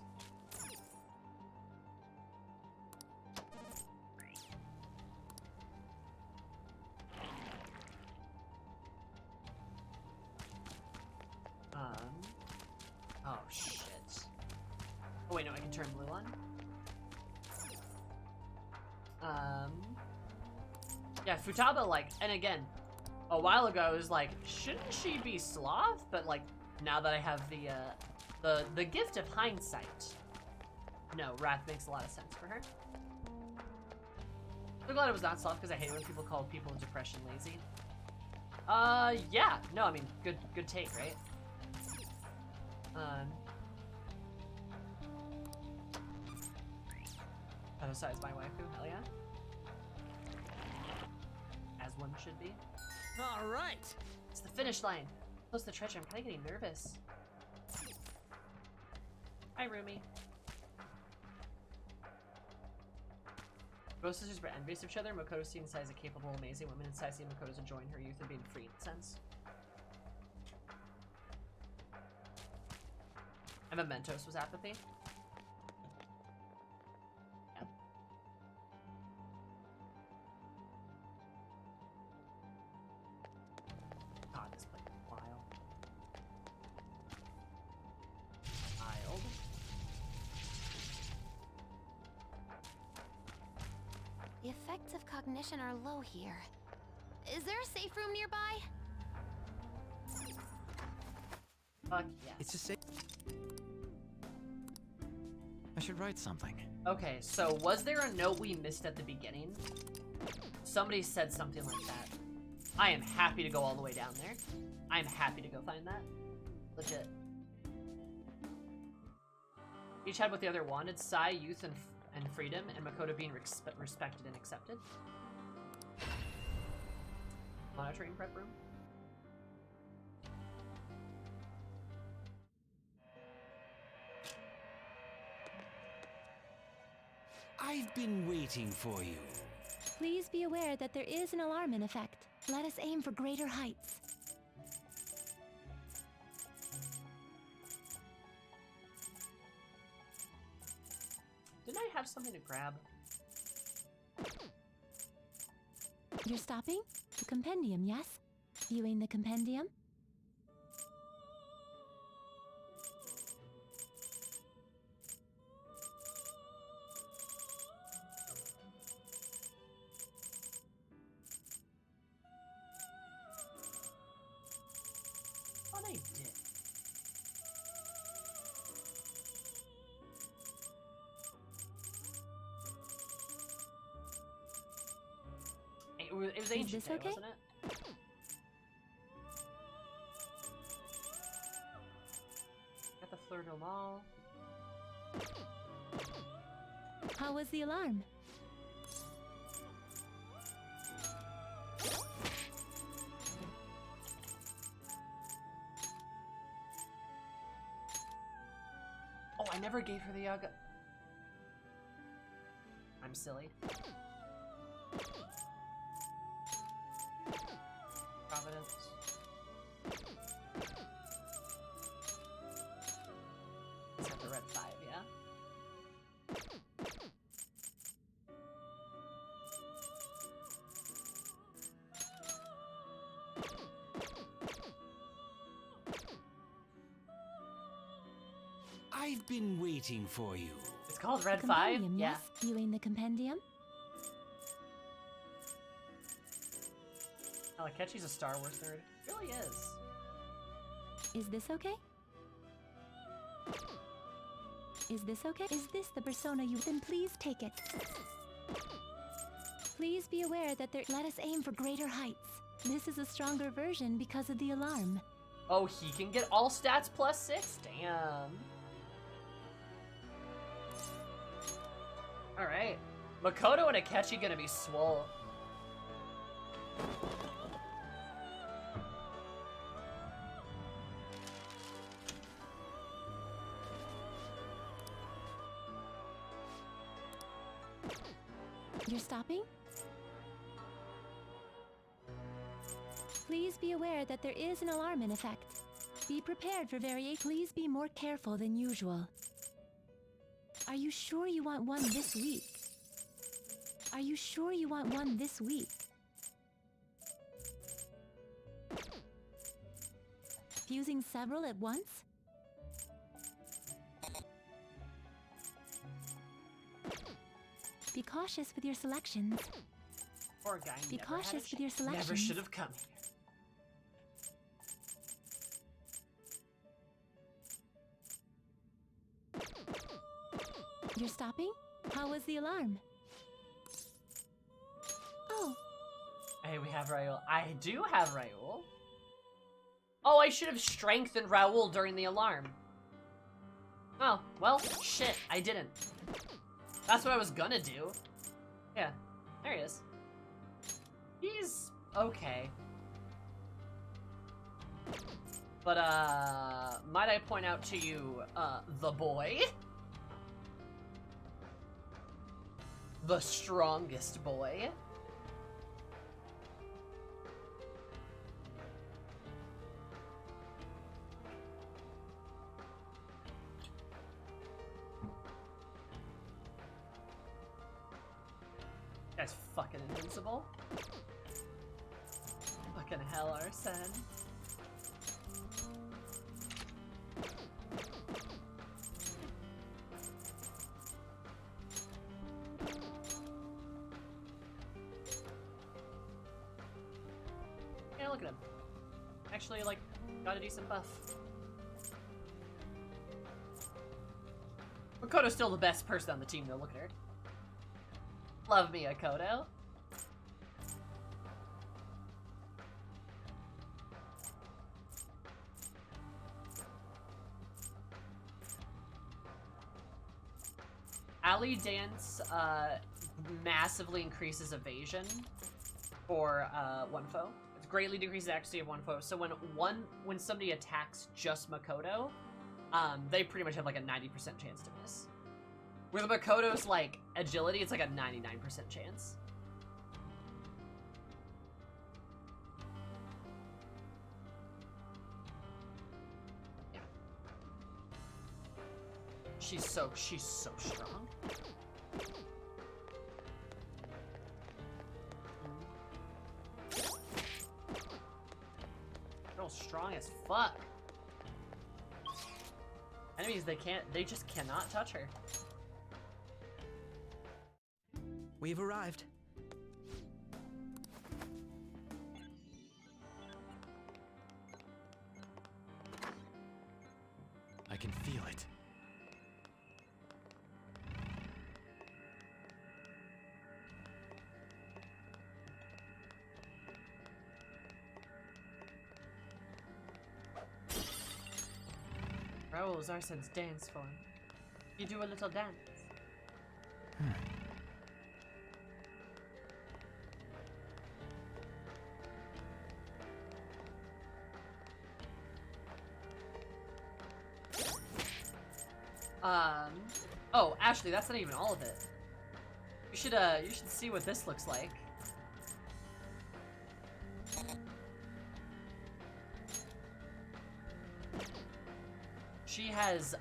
Speaker 2: Oh shit. Oh wait, no, I can turn blue on. Yeah, Futaba, like, and again, a while ago I was like, shouldn't she be Sloth? But like, now that I have the gift of hindsight, no, Wrath makes a lot of sense for her. I'm glad it was not Sloth because I hate when people call people with depression lazy. Yeah, no, I mean, good take, right? Besides my waifu, hell yeah. As one should be.
Speaker 4: All right.
Speaker 2: It's the finish line. Close the treasure. I'm kind of getting nervous. Hi, Rumi. Both sisters were envious of each other. Makoto seeing Sai as a capable, amazing woman, and Sai seeing Makoto as enjoying her youth and being free in a sense. And Mementos was apathy. Yeah. God, this played a while. Wild.
Speaker 3: The effects of cognition are low here. Is there a safe room nearby?
Speaker 2: Fuck yes.
Speaker 7: It's a safe. I should write something.
Speaker 2: Okay, so was there a note we missed at the beginning? Somebody said something like that. I am happy to go all the way down there. I am happy to go find that. Legit. Each had what the other wanted: Sai, youth, and freedom, and Makoto being respected and accepted. Monitoring prep room.
Speaker 4: I've been waiting for you.
Speaker 8: Please be aware that there is an alarm in effect. Let us aim for greater heights.
Speaker 2: Didn't I have something to grab?
Speaker 8: You're stopping? The compendium, yes? Viewing the compendium?
Speaker 2: Oh, they did. It was ancient
Speaker 8: this
Speaker 2: day,
Speaker 8: okay?
Speaker 2: wasn't it? Got the fleur de mal.
Speaker 8: How was the alarm?
Speaker 2: Oh, I never gave her the Yaga. I'm silly. Providence. Is that the red 5, yeah?
Speaker 4: I've been waiting for you.
Speaker 2: It's called red 5?
Speaker 8: Compendium,
Speaker 2: Yeah.
Speaker 8: yes? Viewing the compendium?
Speaker 2: Alakechi's a Star Wars nerd. It really is.
Speaker 8: Is this okay? Is this okay? Is this the persona you... Then please take it. Please be aware that there... Let us aim for greater heights. This is a stronger version because of the alarm.
Speaker 2: Oh, he can get all stats plus 6? Damn. Alright. Makoto and Akechi gonna be swole.
Speaker 8: You're stopping? Please be aware that there is an alarm in effect. Be prepared for variation. Please be more careful than usual. Are you sure you want one this week? Are you sure you want one this week? Fusing several at once? Be cautious with your selections.
Speaker 2: Poor guy
Speaker 8: Be
Speaker 2: never had a
Speaker 8: cautious with your
Speaker 2: chance. Never
Speaker 8: selections.
Speaker 2: should have come here.
Speaker 8: You're stopping? How was the alarm? Oh,
Speaker 2: Hey, we have Raul. I do have Raul. Oh, I should have strengthened Raul during the alarm. Oh, well, shit, I didn't. That's what I was gonna do. Yeah, there he is. He's okay. But, might I point out to you, the boy? The strongest boy. Guy's fucking invincible. Fucking hell, Arsene. Yeah, look at him. Actually, like, got a decent buff. Makoto's still the best person on the team, though. Look at her. Love me, Akoto. Alley Dance massively increases evasion for one foe. It greatly decreases accuracy of one foe. So when somebody attacks just Makoto, they pretty much have like a 90% chance to miss. With Makoto's like agility, it's like a 99% chance. Yeah. She's so strong. Girl's strong as fuck. Enemies, they just cannot touch her.
Speaker 6: We've arrived.
Speaker 9: I can feel it.
Speaker 2: Raoul's Arsene's dance form. You do a little dance. Oh, Ashley, that's not even all of it. You should see what this looks like. She has,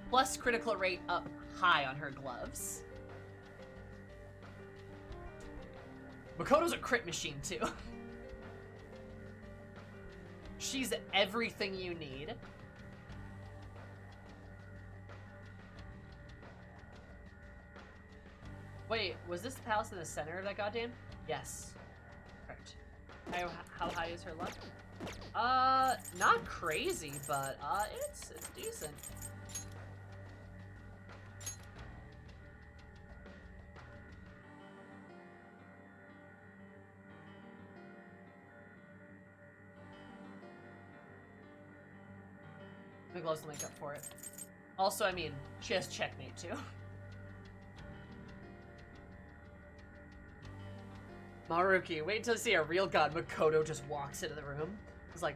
Speaker 2: plus critical rate up high on her gloves. Makoto's a crit machine, too. She's everything you need. Wait, was this the palace in the center of that goddamn? Yes. Correct. How high is her luck? Not crazy, but, it's decent. The gloves will make up for it. Also, I mean, she has checkmate, too. Maruki, wait till you see a real god. Makoto just walks into the room. He's like,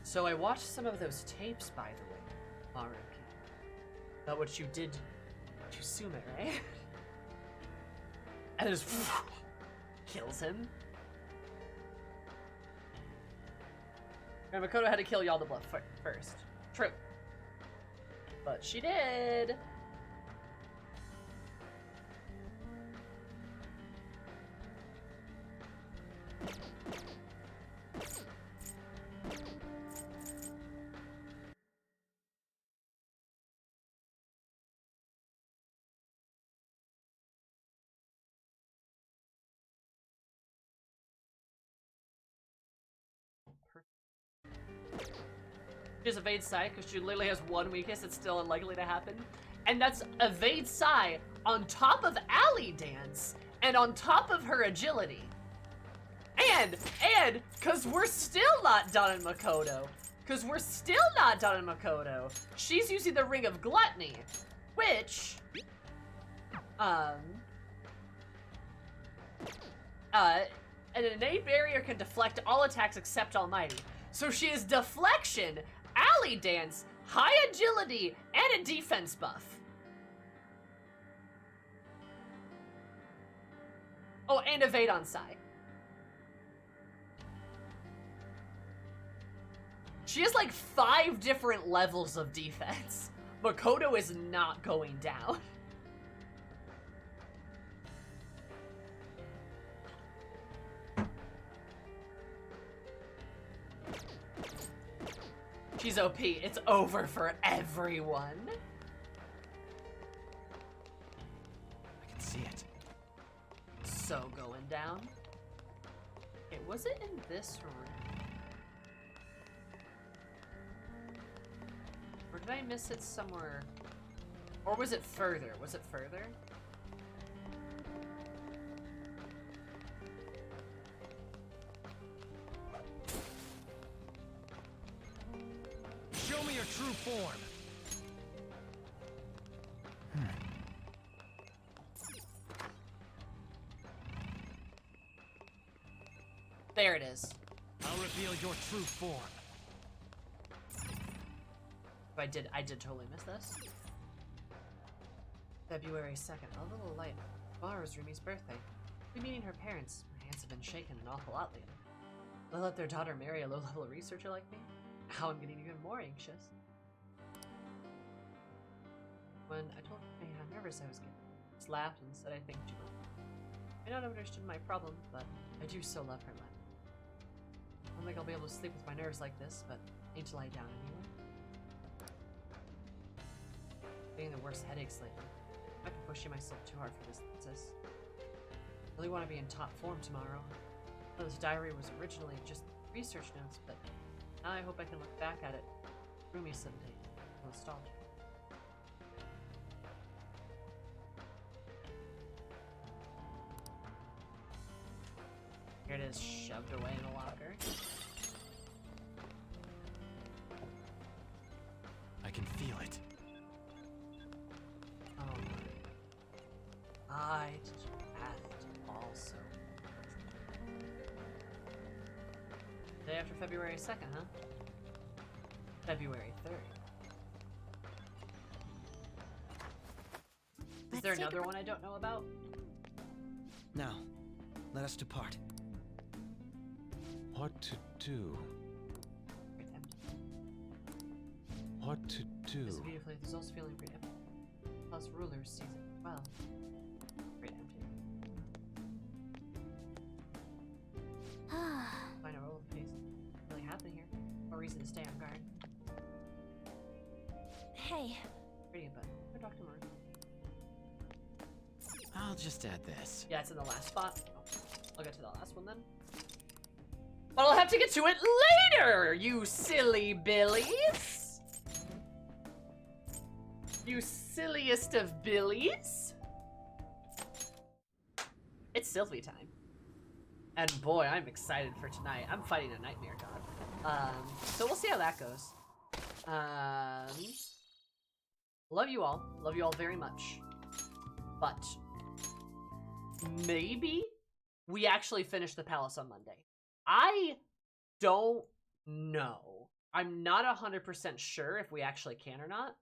Speaker 2: so I watched some of those tapes, by the way, Maruki. About what you did to Sumire. And just kills him. And Makoto had to kill y'all the bluff first. True. But she did. She has Evade Psi because she literally has one weakness that's still unlikely to happen. And that's Evade Psi on top of Alley Dance and on top of her agility. And, because we're still not done in Makoto. She's using the Ring of Gluttony, which, an innate barrier can deflect all attacks except Almighty. So she is deflection, alley dance, high agility, and a defense buff. Oh, and evade on side. She has like 5 different levels of defense. Makoto is not going down. She's OP. It's over for everyone.
Speaker 6: I can see it.
Speaker 2: So going down. Okay, was it in this room? Or did I miss it somewhere? Or was it further? Was it further?
Speaker 4: Show me your true form.
Speaker 2: There it is.
Speaker 4: I'll reveal your true form.
Speaker 2: I did totally miss this. February 2nd, a little light. Tomorrow is Rumi's birthday. We're meeting her parents. My hands have been shaking an awful lot lately. They'll let their daughter marry a low-level researcher like me? Now I'm getting even more anxious. When I told her how nervous I was getting, she just laughed and said I think too much. I may not have understood my problem, but I do so love her laugh. I don't think I'll be able to sleep with my nerves like this, but I need to lie down anyway. Getting the worst headaches lately. I might be pushing myself too hard for this thesis. I really want to be in top form tomorrow. This diary was originally just research notes, but now I hope I can look back at it Rumi someday. Nostalgia. Here it is, shoved away in a locker.
Speaker 6: I can feel it.
Speaker 2: Oh my. I just have to also. Day after February 2nd, huh? February 3rd. Is there another one I don't know about?
Speaker 6: Now, let us depart.
Speaker 9: What to do? What to do?
Speaker 2: This beautifully, there's also feeling pretty empty. Plus rulers sees it well. Pretty empty. Find a roll of pace. Really happening here. No reason to stay on guard.
Speaker 10: Hey.
Speaker 2: Pretty, but go talk to Mark.
Speaker 6: I'll just add this.
Speaker 2: Yeah, it's in the last spot. Oh, I'll get to the last one then. But I'll have to get to it later, you silly billies! You silliest of billies! It's Sylvie time. And boy, I'm excited for tonight. I'm fighting a nightmare god. So we'll see how that goes. Love you all. Love you all very much. But maybe we actually finish the palace on Monday. I don't know. I'm not 100% sure if we actually can or not.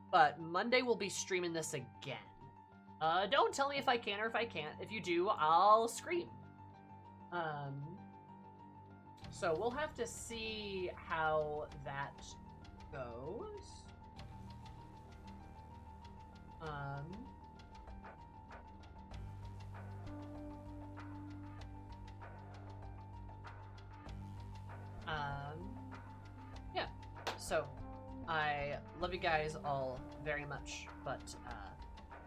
Speaker 2: But Monday we'll be streaming this again. Don't tell me if I can or if I can't. If you do, I'll scream. So we'll have to see how that goes. Yeah. So, I love you guys all very much, but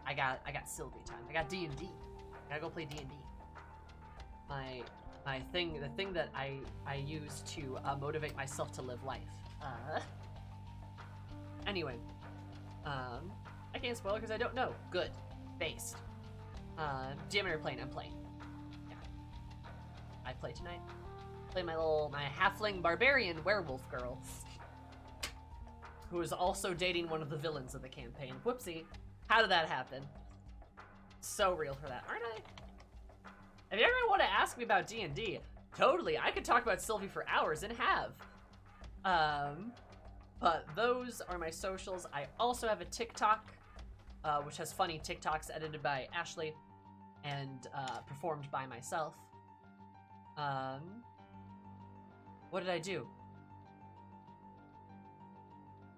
Speaker 2: I got Sylvie time. I got D&D. I gotta go play D&D. The thing that I use to motivate myself to live life. Anyway, I can't spoil because I don't know. Good. Based. DM you're playing, I'm playing. Yeah. I play tonight. Play my halfling barbarian werewolf girl. Who is also dating one of the villains of the campaign. Whoopsie. How did that happen? So real for that, aren't I? If you ever want to ask me about D&D, totally, I could talk about Sylvie for hours and have. But those are my socials. I also have a TikTok, which has funny TikToks edited by Ashley and performed by myself. What did I do?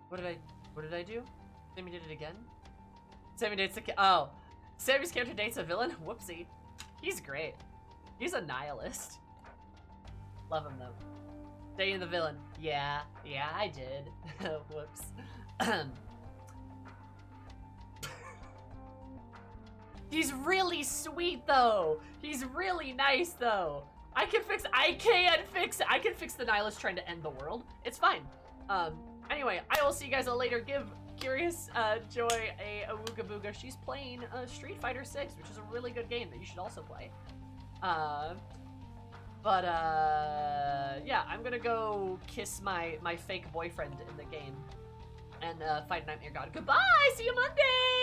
Speaker 2: What did I do? Sammy did it again? Sammy dates Sammy's character dates a villain? Whoopsie. He's great. He's a nihilist. Love him though. Dating the villain. Yeah, I did. Whoops. He's really sweet though. He's really nice though. I can fix the nihilist trying to end the world. It's fine. Anyway, I will see you guys all later. Give Curious Joy a Awooga Booga. She's playing Street Fighter 6, which is a really good game that you should also play. Yeah, I'm gonna go kiss my fake boyfriend in the game and fight Nightmare God. Goodbye! See you Monday!